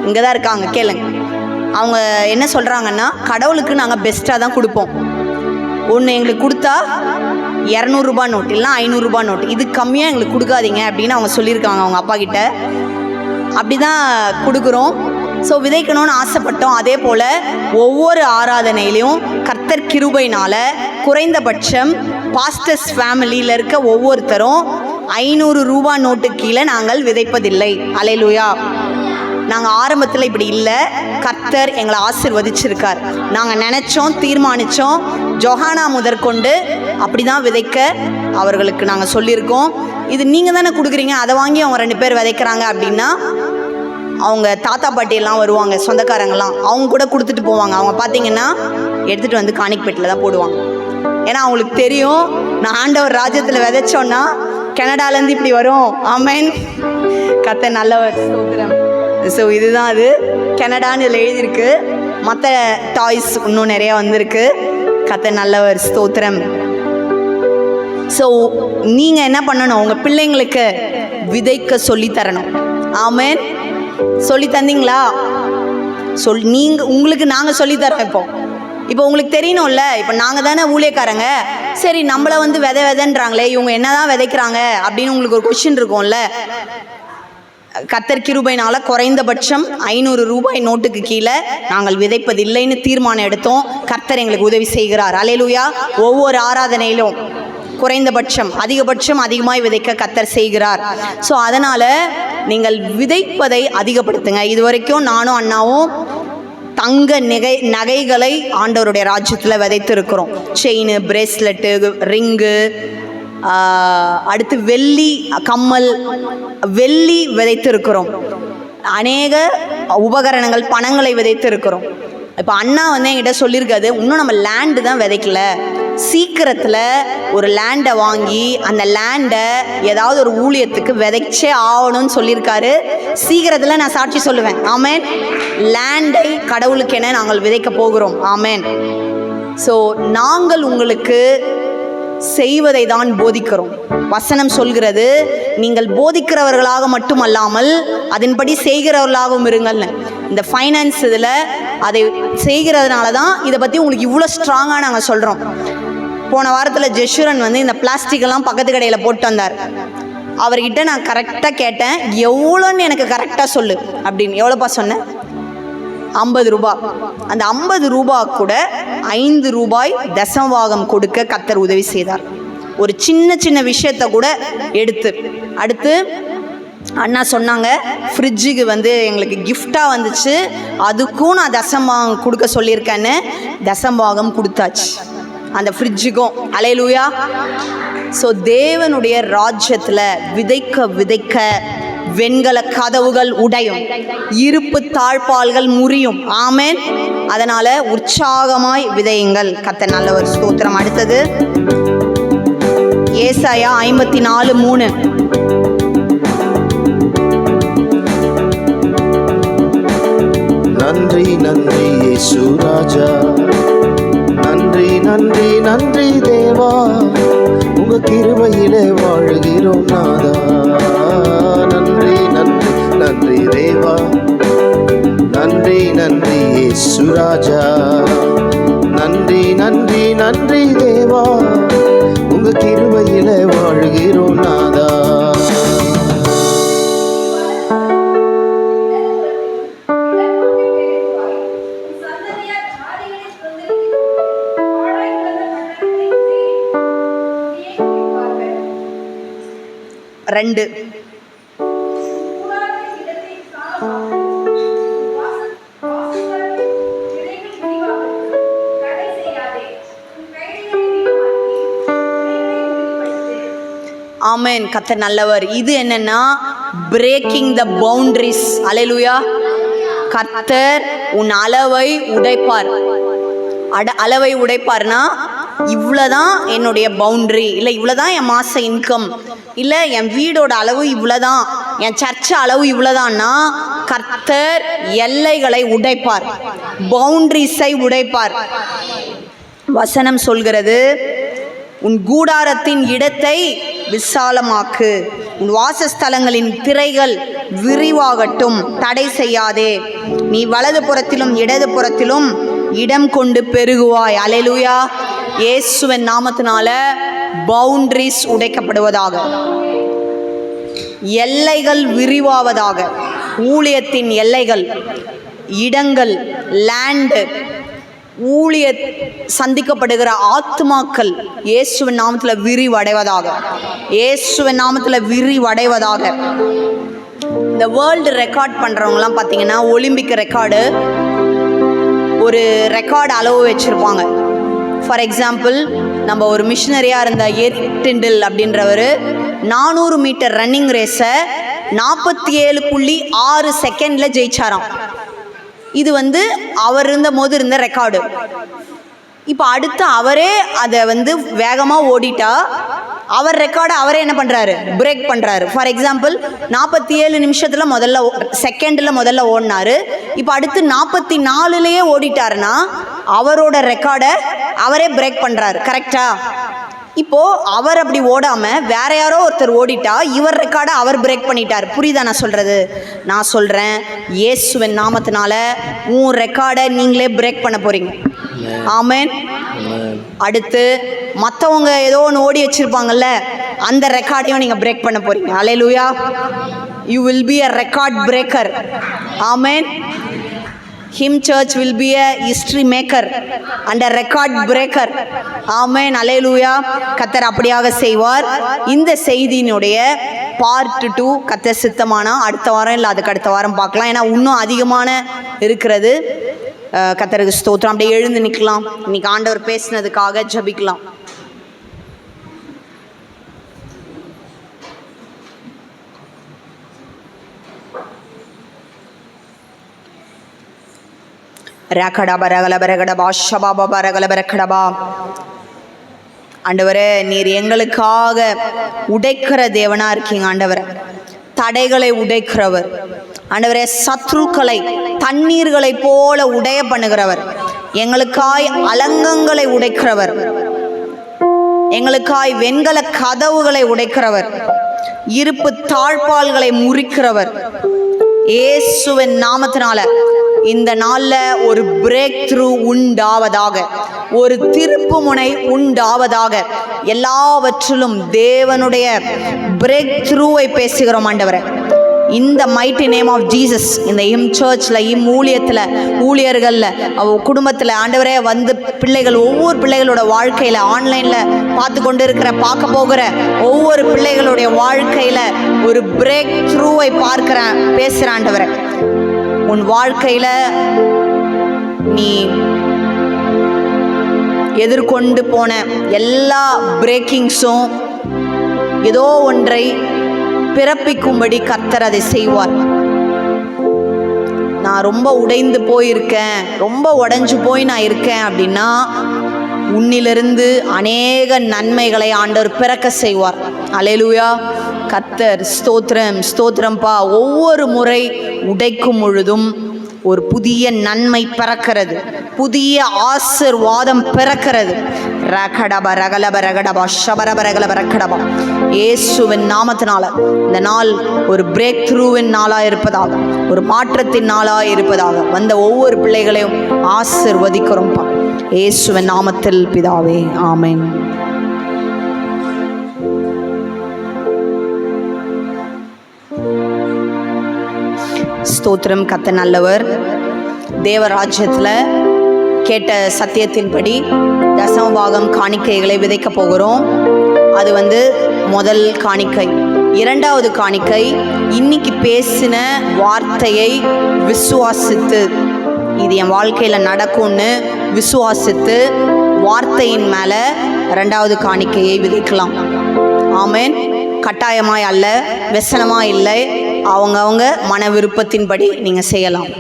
இங்கே தான் இருக்காங்க, கேளுங்க. அவங்க என்ன சொல்கிறாங்கன்னா, கடவுளுக்கு நாங்கள் பெஸ்ட்டாக தான் கொடுப்போம். ஒன்று எங்களுக்கு கொடுத்தா 200 ரூபா நோட்டு, இல்லைனா 500 ரூபா நோட்டு, இது கம்மியாக எங்களுக்கு கொடுக்காதீங்க அப்படின்னு அவங்க சொல்லியிருக்காங்க அவங்க அப்பா கிட்ட. அப்படி தான் கொடுக்குறோம். ஸோ விதைக்கணும்னு ஆசைப்பட்டோம். அதே போல் ஒவ்வொரு ஆராதனையிலையும் கர்த்தர் கிருபையினால் குறைந்தபட்சம் பாஸ்டர்ஸ் ஃபேமிலியில் இருக்க ஒவ்வொருத்தரும் 500 ரூபா நோட்டு கீழே நாங்கள் விதைப்பதில்லை. அல்லேலூயா. நாங்கள் ஆரம்பத்தில் இப்படி இல்லை, கர்த்தர் எங்களை ஆசீர்வதிச்சிருக்கார். நாங்கள் நினச்சோம், தீர்மானித்தோம், ஜொஹானா முதற்கொண்டு அப்படி தான் விதைக்க அவர்களுக்கு நாங்கள் சொல்லியிருக்கோம். இது நீங்கள் தானே கொடுக்குறீங்க, அதை வாங்கி அவங்க 2 பேர் விதைக்கிறாங்க அப்படின்னா, அவங்க தாத்தா பாட்டியெல்லாம் வருவாங்க, சொந்தக்காரங்களாம், அவங்க கூட கொடுத்துட்டு போவாங்க. அவங்க பார்த்தீங்கன்னா எடுத்துகிட்டு காணிக்கப்பேட்டில் தான் போடுவாங்க. ஏன்னா அவங்களுக்கு தெரியும், நான் ஆண்டவர் ராஜ்யத்தில் விதைச்சோன்னா கனடாலேருந்து இப்படி வரும். ஆமென். கர்த்தர் நல்லவர், ஸ்தோத்திரம். ஸோ இதுதான் அது. கனடான்னு இதில் எழுதியிருக்கு. மற்ற டாய்ஸ் இன்னும் நிறையா வந்திருக்கு. கர்த்தர் நல்லவர், ஸ்தோத்திரம். ஸோ நீங்கள் என்ன பண்ணணும், உங்கள் பிள்ளைங்களுக்கு விதைக்க சொல்லித்தரணும். ஆமென். சொல்லி தந்தீங்களா? உங்களுக்கு நாங்கள் சொல்லித்தரோம். இப்போ உங்களுக்கு தெரியணும்ல, இப்போ நாங்கள் தானே ஊழியக்காரங்க. சரி, நம்மளை விதைன்றாங்களே, இவங்க என்ன தான் விதைக்கிறாங்க அப்படின்னு உங்களுக்கு ஒரு கொஸ்டின் இருக்கும்ல. கர்த்தர் கிருபையினால குறைந்தபட்சம் 500 ரூபாய் நோட்டுக்கு கீழே நாங்கள் விதைப்பதில்லைன்னு தீர்மானம் எடுத்தோம். கர்த்தர் எங்களுக்கு உதவி செய்கிறார். அல்லேலூயா. ஒவ்வொரு ஆராதனையிலும் குறைந்தபட்சம் அதிகபட்சம் அதிகமாய் விதைக்க கர்த்தர் செய்கிறார். ஸோ அதனால் நீங்கள் விதைப்பதை அதிகப்படுத்துங்க. இது வரைக்கும் நானும் அண்ணாவும் தங்க நகைகளை ஆண்டவருடைய ராஜ்யத்தில் விதைத்திருக்கிறோம். செயின், பிரேஸ்லெட்டு, ரிங்கு, அடுத்து வெள்ளி கம்மல், வெள்ளி விதைத்திருக்கிறோம். அநேக உபகரணங்கள், பணங்களை விதைத்திருக்கிறோம். இப்போ அண்ணா என்கிட்ட சொல்லியிருக்காது, இன்னும் நம்ம லேண்டு தான் விதைக்கல, சீக்கிரத்தில் ஒரு லேண்டை வாங்கி அந்த லேண்டை ஏதாவது ஒரு ஊழியத்துக்கு விதைச்சே ஆகணும்னு சொல்லியிருக்காரு. சீக்கிரத்தில் நான் சாட்சி சொல்லுவேன். ஆமென். லேண்டை கடவுளுக்கென நாங்கள் விதைக்க போகிறோம். ஆமென். ஸோ நாங்கள் உங்களுக்கு செய்வதை தான் போதிக்கிறோம். வசனம் சொல்கிறது, நீங்கள் போதிக்கிறவர்களாக மட்டுமல்லாமல் அதன்படி செய்கிறவர்களாகவும் இருங்கள்னு. இந்த ஃபைனான்ஸ் இதில் அதை செய்கிறதுனால தான் இதை பற்றி உங்களுக்கு இவ்வளோ ஸ்ட்ராங்காக நாங்கள் சொல்கிறோம். போன வாரத்தில் ஜெஷுரன் இந்த பிளாஸ்டிக்கெல்லாம் பக்கத்து கடையில் போட்டு வந்தார். அவர்கிட்ட நான் கரெக்டாக கேட்டேன், எவ்வளோன்னு எனக்கு கரெக்டாக சொல்லு அப்படின்னு. எவ்வளோப்பா சொன்னேன்? 50 ரூபாய். அந்த 50 ரூபாய் கூட 5 ரூபாய் தசமபாகம் கொடுக்க கர்த்தர் உதவி செய்தார். ஒரு சின்ன சின்ன விஷயத்தை கூட அடுத்து அண்ணா சொன்னாங்க, ஃப்ரிட்ஜுக்கு எங்களுக்கு கிஃப்டாக வந்துச்சு, அதுக்கும் நான் தசமபாகம் கொடுக்க சொல்லியிருக்கேன்னு தசமபாகம் கொடுத்தாச்சு அந்த ஃப்ரிட்ஜுக்கும். அல்லேலூயா. ஸோ தேவனுடைய ராஜ்யத்தில் விதைக்க வெண்கல கதவுகள் உடையும், இருப்பு தாழ்பால்கள் முறியும். ஆமென். அதனால உற்சாகமாய் விதையுங்கள். கர்த்தர் நல்லவர். ஸ்தோத்திரம். அடுத்தது ஏசாயா 54:3. நன்றி நன்றி இயேசு ராஜா, நன்றி நன்றி நன்றி தேவா, உங்க கிருபையிலே வாழுகிறோம் நாதா. நன்றி நன்றி நன்றி தேவா, நன்றி நன்றி இயேசு ராஜா, நன்றி நன்றி நன்றி தேவா, உங்க கிருபையிலே வாழுகிறோம் நாதா. ரெண்டு ஆமென். கர்த்தர் நல்லவர். இது என்னன்னா பிரேக்கிங் த பவுண்டரிஸ். அல்லேலூயா. கர்த்தர் உன் அளவை உடைப்பார். அளவை உடைப்பார்னா இவ்வளோதான் என்னுடைய பவுண்டரி, இல்லை இவ்வளோதான் என் மாத இன்கம், இல்லை என் வீடோட அளவு இவ்வளோதான், என் சர்ச் அளவு இவ்வளோதான்னா கர்த்தர் எல்லைகளை உடைப்பார், பவுண்டரிஸை உடைப்பார். வசனம் சொல்கிறது, உன் கூடாரத்தின் இடத்தை விசாலமாக்கு, உன் வாசஸ்தலங்களின் திரைகள் விரிவாகட்டும், தடை செய்யாதே, நீ வலது புறத்திலும் இடது புறத்திலும் இடம் கொண்டு பெருகுவாய். அல்லேலூயா. இயேசுவின் நாமத்தினால பவுண்டரிஸ் உடைக்கப்படுவதாக, எல்லைகள் விரிவாவதாக, ஊழியத்தின் எல்லைகள், இடங்கள், லேண்டு, ஊழிய சந்திக்கப்படுகிற ஆத்மாக்கள் இயேசுவின் நாமத்தில் விரிவடைவதாக, இயேசுவின் நாமத்தில் விரிவடைவதாக. இந்த வேர்ல்டு ரெக்கார்ட் பண்ணுறவங்களாம் பார்த்தீங்கன்னா ஒலிம்பிக் ரெக்கார்டு ஒரு ரெக்கார்டு அளவு வச்சுருப்பாங்க. ஃபார் எக்ஸாம்பிள், நம்ம ஒரு மிஷினரியாக இருந்த எரிக் டிண்டில் அப்படின்றவர் 400 மீட்டர் ரன்னிங் ரேஸை 47.6 செகண்டில் ஜெயிச்சாராம். இது அவர் இருந்த ரெக்கார்டு. இப்போ அடுத்து அவரே அதை வேகமாக ஓடிட்டா அவர் ரெக்கார்டை அவரே என்ன பண்ணுறாரு, பிரேக் பண்ணுறாரு. ஃபார் எக்ஸாம்பிள் 47 நிமிஷத்தில் செகண்டில் முதல்ல ஓடினார். இப்போ அடுத்து 44லேயே ஓடிட்டாருன்னா அவரோட ரெக்கார்டை அவரே பிரேக் பண்ணுறாரு. கரெக்டா? இப்போது அவர் அப்படி ஓடாமல் வேற யாரோ ஒருத்தர் ஓடிட்டா இவர் ரெக்கார்டை அவர் பிரேக் பண்ணிட்டார். புரியுதா நான் சொல்கிறது? நான் சொல்கிறேன், இயேசுவின் நாமத்தினால உன் ரெக்கார்டை நீங்களே பிரேக் பண்ண போகிறீங்க. ஆமென். அடுத்து மற்றவங்க ஏதோ ஒன்று ஓடி வச்சுருப்பாங்கல்ல, அந்த ரெக்கார்டையும் நீங்கள் பிரேக் பண்ண போகிறீங்க. அல்லேலூயா. You will be a record breaker. ஆமென். Him church will be a history maker and a record breaker. ஆமென். அல்லேலூயா. கர்த்தர் அப்படியாக செய்வார். இந்த செய்தியினுடைய பார்ட் 2 கர்த்தர் சித்தமானா அடுத்த வாரம் இல்லை அதுக்கு அடுத்த வாரம் பார்க்கலாம். ஏன்னா இன்னும் அதிகமான இருக்கிறது. கர்த்தருக்கு ஸ்தோத்திரம். அப்படியே எழுந்து நிற்கலாம். இன்னைக்கு ஆண்டவர் பேசினதுக்காக ஜெபிக்கலாம். ஆண்டவரே, நீர் எங்களுக்காக உடைக்கிற தேவனா இருக்கீங்க. ஆண்டவரே, தடைகளை உடைக்கிறவர். ஆண்டவரே, சத்ருக்களை தண்ணீர்களை போல உடைய பண்ணுகிறவர். எங்களுக்காய் அலங்கங்களை உடைக்கிறவர். எங்களுக்காய் வெண்கல கதவுகளை உடைக்கிறவர். இருப்பு தாழ்பால்களை முறிக்கிறவர். இயேசுவின் நாமத்தினால இந்த நாளில் ஒரு பிரேக் த்ரூ உண்டாவதாக, ஒரு திருப்பு முனை உண்டாவதாக. எல்லாவற்றிலும் தேவனுடைய பிரேக் த்ரூவை பேசுகிறோம். ஆண்டவரே, இந்த மைட்டி நேம் ஆஃப் ஜீசஸ் இந்த சர்ச்சில் ஊழியத்தில் ஊழியர்களில் குடும்பத்தில் ஆண்டவரே வந்து பிள்ளைகள் ஒவ்வொரு பிள்ளைகளோட வாழ்க்கையில் ஆன்லைனில் பார்க்க போகிற ஒவ்வொரு பிள்ளைகளுடைய வாழ்க்கையில் ஒரு பிரேக் த்ரூவை பேசுகிற ஆண்டவரே, உன் வாழ்க்கையில் நீ எதிர்கொண்டு போன எல்லா பிரேக்கிங்ஸும் ஏதோ ஒன்றை பிறப்பிக்கும்படி கர்த்தர் அதை செய்வார். நான் ரொம்ப உடைந்து போயிருக்கேன், ரொம்ப உடைஞ்சு போய் நான் இருக்கேன் அப்படின்னா உன்னிலிருந்து அநேக நன்மைகளை ஆண்டவர் பிறக்க செய்வார். அல்லேலூயா. கர்த்தர் ஸ்தோத்திரம், ஸ்தோத்திரம்பா. ஒவ்வொரு முறை உடைக்கும் பொழுதும் ஒரு புதிய நன்மை பிறக்கிறது, புதிய ஆசீர்வாதம் பிறக்கிறது. ரகடப ரகலப ரகடபா ஷபரப ரகலப ரகடபா. இயேசுவின் நாமத்தினால இந்த நாள் ஒரு பிரேக் த்ரூவின் நாளாக இருப்பதாக, ஒரு மாற்றத்தின் நாளாக இருப்பதாக வந்த ஒவ்வொரு பிள்ளைகளையும் ஆசீர்வதிக்கிறோம்ப்பா இயேசுவின் நாமத்தில் பிதாவே, ஆமென். ஸ்தோத்திரம். கர்த்தர் நல்லவர். தேவராஜ்யத்தில் கேட்ட சத்தியத்தின்படி தசமபாகம் காணிக்கைகளை விதைக்க போகிறோம். அது முதல் காணிக்கை. இரண்டாவது காணிக்கை, இன்னைக்கு பேசின வார்த்தையை விசுவாசித்து, இது என் வாழ்க்கையில் நடக்கும்னு விசுவாசித்து வார்த்தையின் மேலே இரண்டாவது காணிக்கையை விதைக்கலாம். ஆமென். கட்டாயமாய் அல்ல, வெசனமாய் இல்லை, அவங்கவுங்க மன விருப்பத்தின்படி நீங்கள் செய்யலாம்.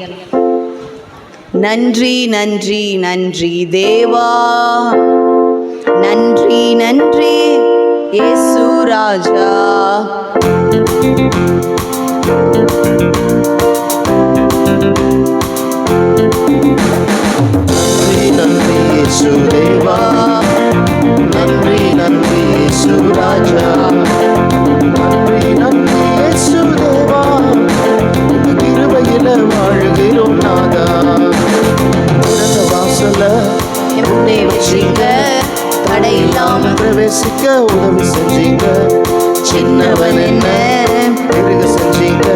நன்றி நன்றி நன்றி தேவா, நன்றி நன்றி இயேசு ராஜா. நன்றி நன்றி இயேசு தேவா, நன்றி நன்றி இயேசு ராஜா, நன்றி நன்றி இயேசு தேவா, உங்க கிருபையில வாழுகிறோம் நாதா. திறந்த வாசல்ல முன்னே வச்சீங்க, தடை இல்லாம பிரவேசிக்க உதவி செஞ்சீங்க. சின்னவன் என்ன பெருக செஞ்சீங்க,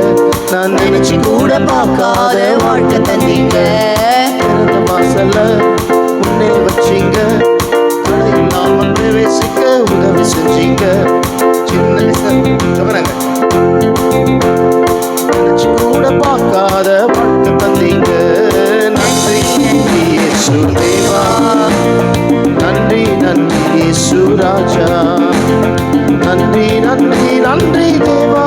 நான் நினைச்சு கூட பார்க்காத வாழ்க்கை தந்தீங்க. திறந்த வாசல்ல முன்னே வச்சீங்க, தடை இல்லாம பிரவேசிக்க உதவி செஞ்சீங்க. சொல்றாங்க, நினைச்சு கூட பார்க்காத வாழ்க்கை தந்தீங்க. நன்றி நன்றி இயேசு தேவா, நன்றி நன்றி இயேசு ராஜா, நன்றி நன்றி நன்றி தேவா,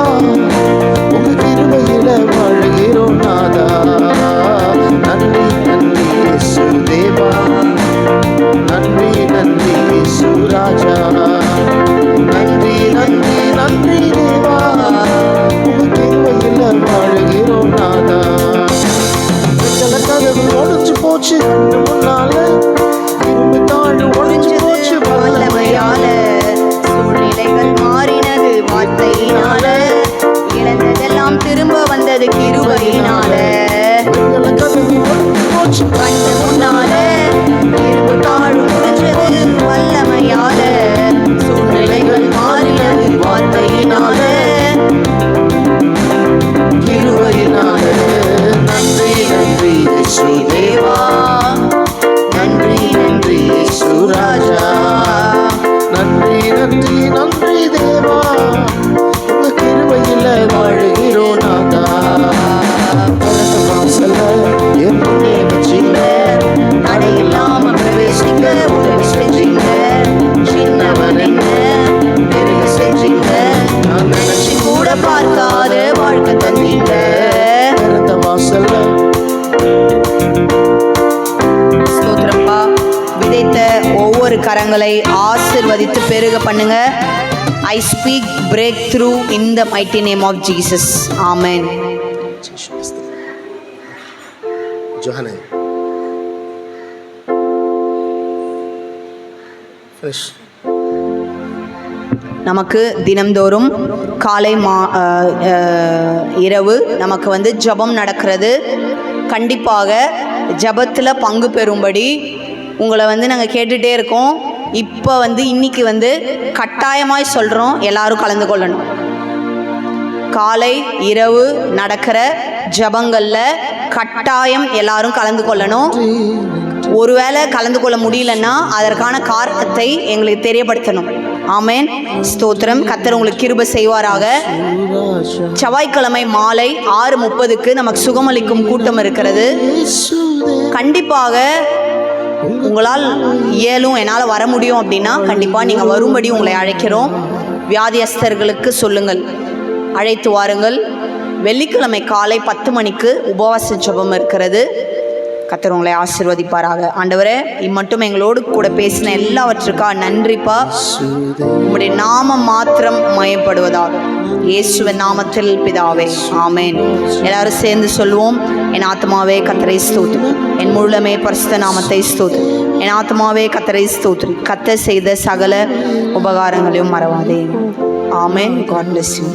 உங்க கிருபையில வாழுகிறோம் நாதா. நன்றி நன்றி இயேசு தேவா, நன்றி நன்றி இயேசு ராஜா, நன்றி நன்றி நன்றி தேவா, உங்க கிருபையில வாழுகிறோம் நாதா. சில கதவு ஒழிஞ்சு போச்சு முன்னால, இரும்பு தாழ் ஒழிஞ்சு போச்சு வல்லமையால, சூழ்நிலைகள் மாறினது வார்த்தையினால, இழந்ததெல்லாம் திரும்ப வந்தது கிருபையினால. கதவு ஒழிஞ்சு போச்சு கண்டு முன்னால இரும்பு தாழ் முடிஞ்சது வல்லமையால, சூழ்நிலைகள் மாறினது வார்த்தையினால, கிருபையினால. நன்றி நன்றி இயேசு தேவா, நன்றி நன்றி இயேசு ராஜா, நன்றி நன்றி நன்றி தேவா, உங்க கிருபையில வாழுகிறோம் நாதா. திறந்த வாசல்ல என் முன்னே வச்சீங்க, தடை இல்லாம பிரவேசிக்க உதவி செஞ்சீங்க. சின்னவன் என்ன பெருக செஞ்சீங்க, நான் நினைச்சு கூட பார்க்காத வாழ்க்கை தந்தீங்க. திறந்த வாசல்ல. ஸ்தோத்திரப்பா. விதைத்த ஒவ்வொரு கரங்களை ஆசீர்வதித்து பெருக பண்ணுங்க. I speak breakthrough in the mighty name of Jesus. Amen. Johanna. Finish. நமக்கு தினம்தோறும் காலை இரவு நமக்கு ஜெபம் நடக்கிறது. கண்டிப்பாக ஜெபத்தில் பங்கு பெறும்படி உங்களை நாங்கள் கேட்டுகிட்டே இருக்கோம். இப்போ இன்னைக்கு கட்டாயமாய் சொல்கிறோம், எல்லாரும் கலந்து கொள்ளணும். காலை இரவு நடக்கிற ஜபங்களில் கட்டாயம் எல்லாரும் கலந்து கொள்ளணும். ஒருவேளை கலந்து கொள்ள முடியலன்னா அதற்கான காரணத்தை எங்களுக்கு தெரியப்படுத்தணும். ஆமென். ஸ்தோத்திரம். கர்த்தர் உங்களுக்கு கிருபை செய்வாராக. செவ்வாய்க்கிழமை மாலை 6:30க்கு நமக்கு சுகமளிக்கும் கூட்டம் இருக்கிறது. கண்டிப்பாக உங்களால் இயலும், என்னால் வர முடியும் அப்படின்னா கண்டிப்பாக நீங்கள் வரும்படி உங்களை அழைக்கிறோம். வியாதியஸ்தர்களுக்கு சொல்லுங்கள், அழைத்து வாருங்கள். வெள்ளிக்கிழமை காலை 10 மணிக்கு உபவாச ஜெபம் இருக்கிறது. கர்த்தர் உங்களை ஆசீர்வதிப்பாராக. ஆண்டவரே, இம்மட்டும் எங்களோடு கூட பேசின எல்லாவற்றுக்காக நன்றிப்பா. உம்முடைய நாமம் மாத்திரம் மயப்படுவதாக இயேசுவின் நாமத்தில் பிதாவே, ஆமென். எல்லாரும் சேர்ந்து சொல்வோம். என் ஆத்மாவே கர்த்தரை ஸ்தோத்திரி, என் முழுமே பரிசுத்த நாமத்தை ஸ்தோத்திரி. என் ஆத்மாவே கர்த்தரை ஸ்தோத்திரி, கர்த்தர் செய்த சகல உபகாரங்களையும் மறவாதே. ஆமென். God bless you.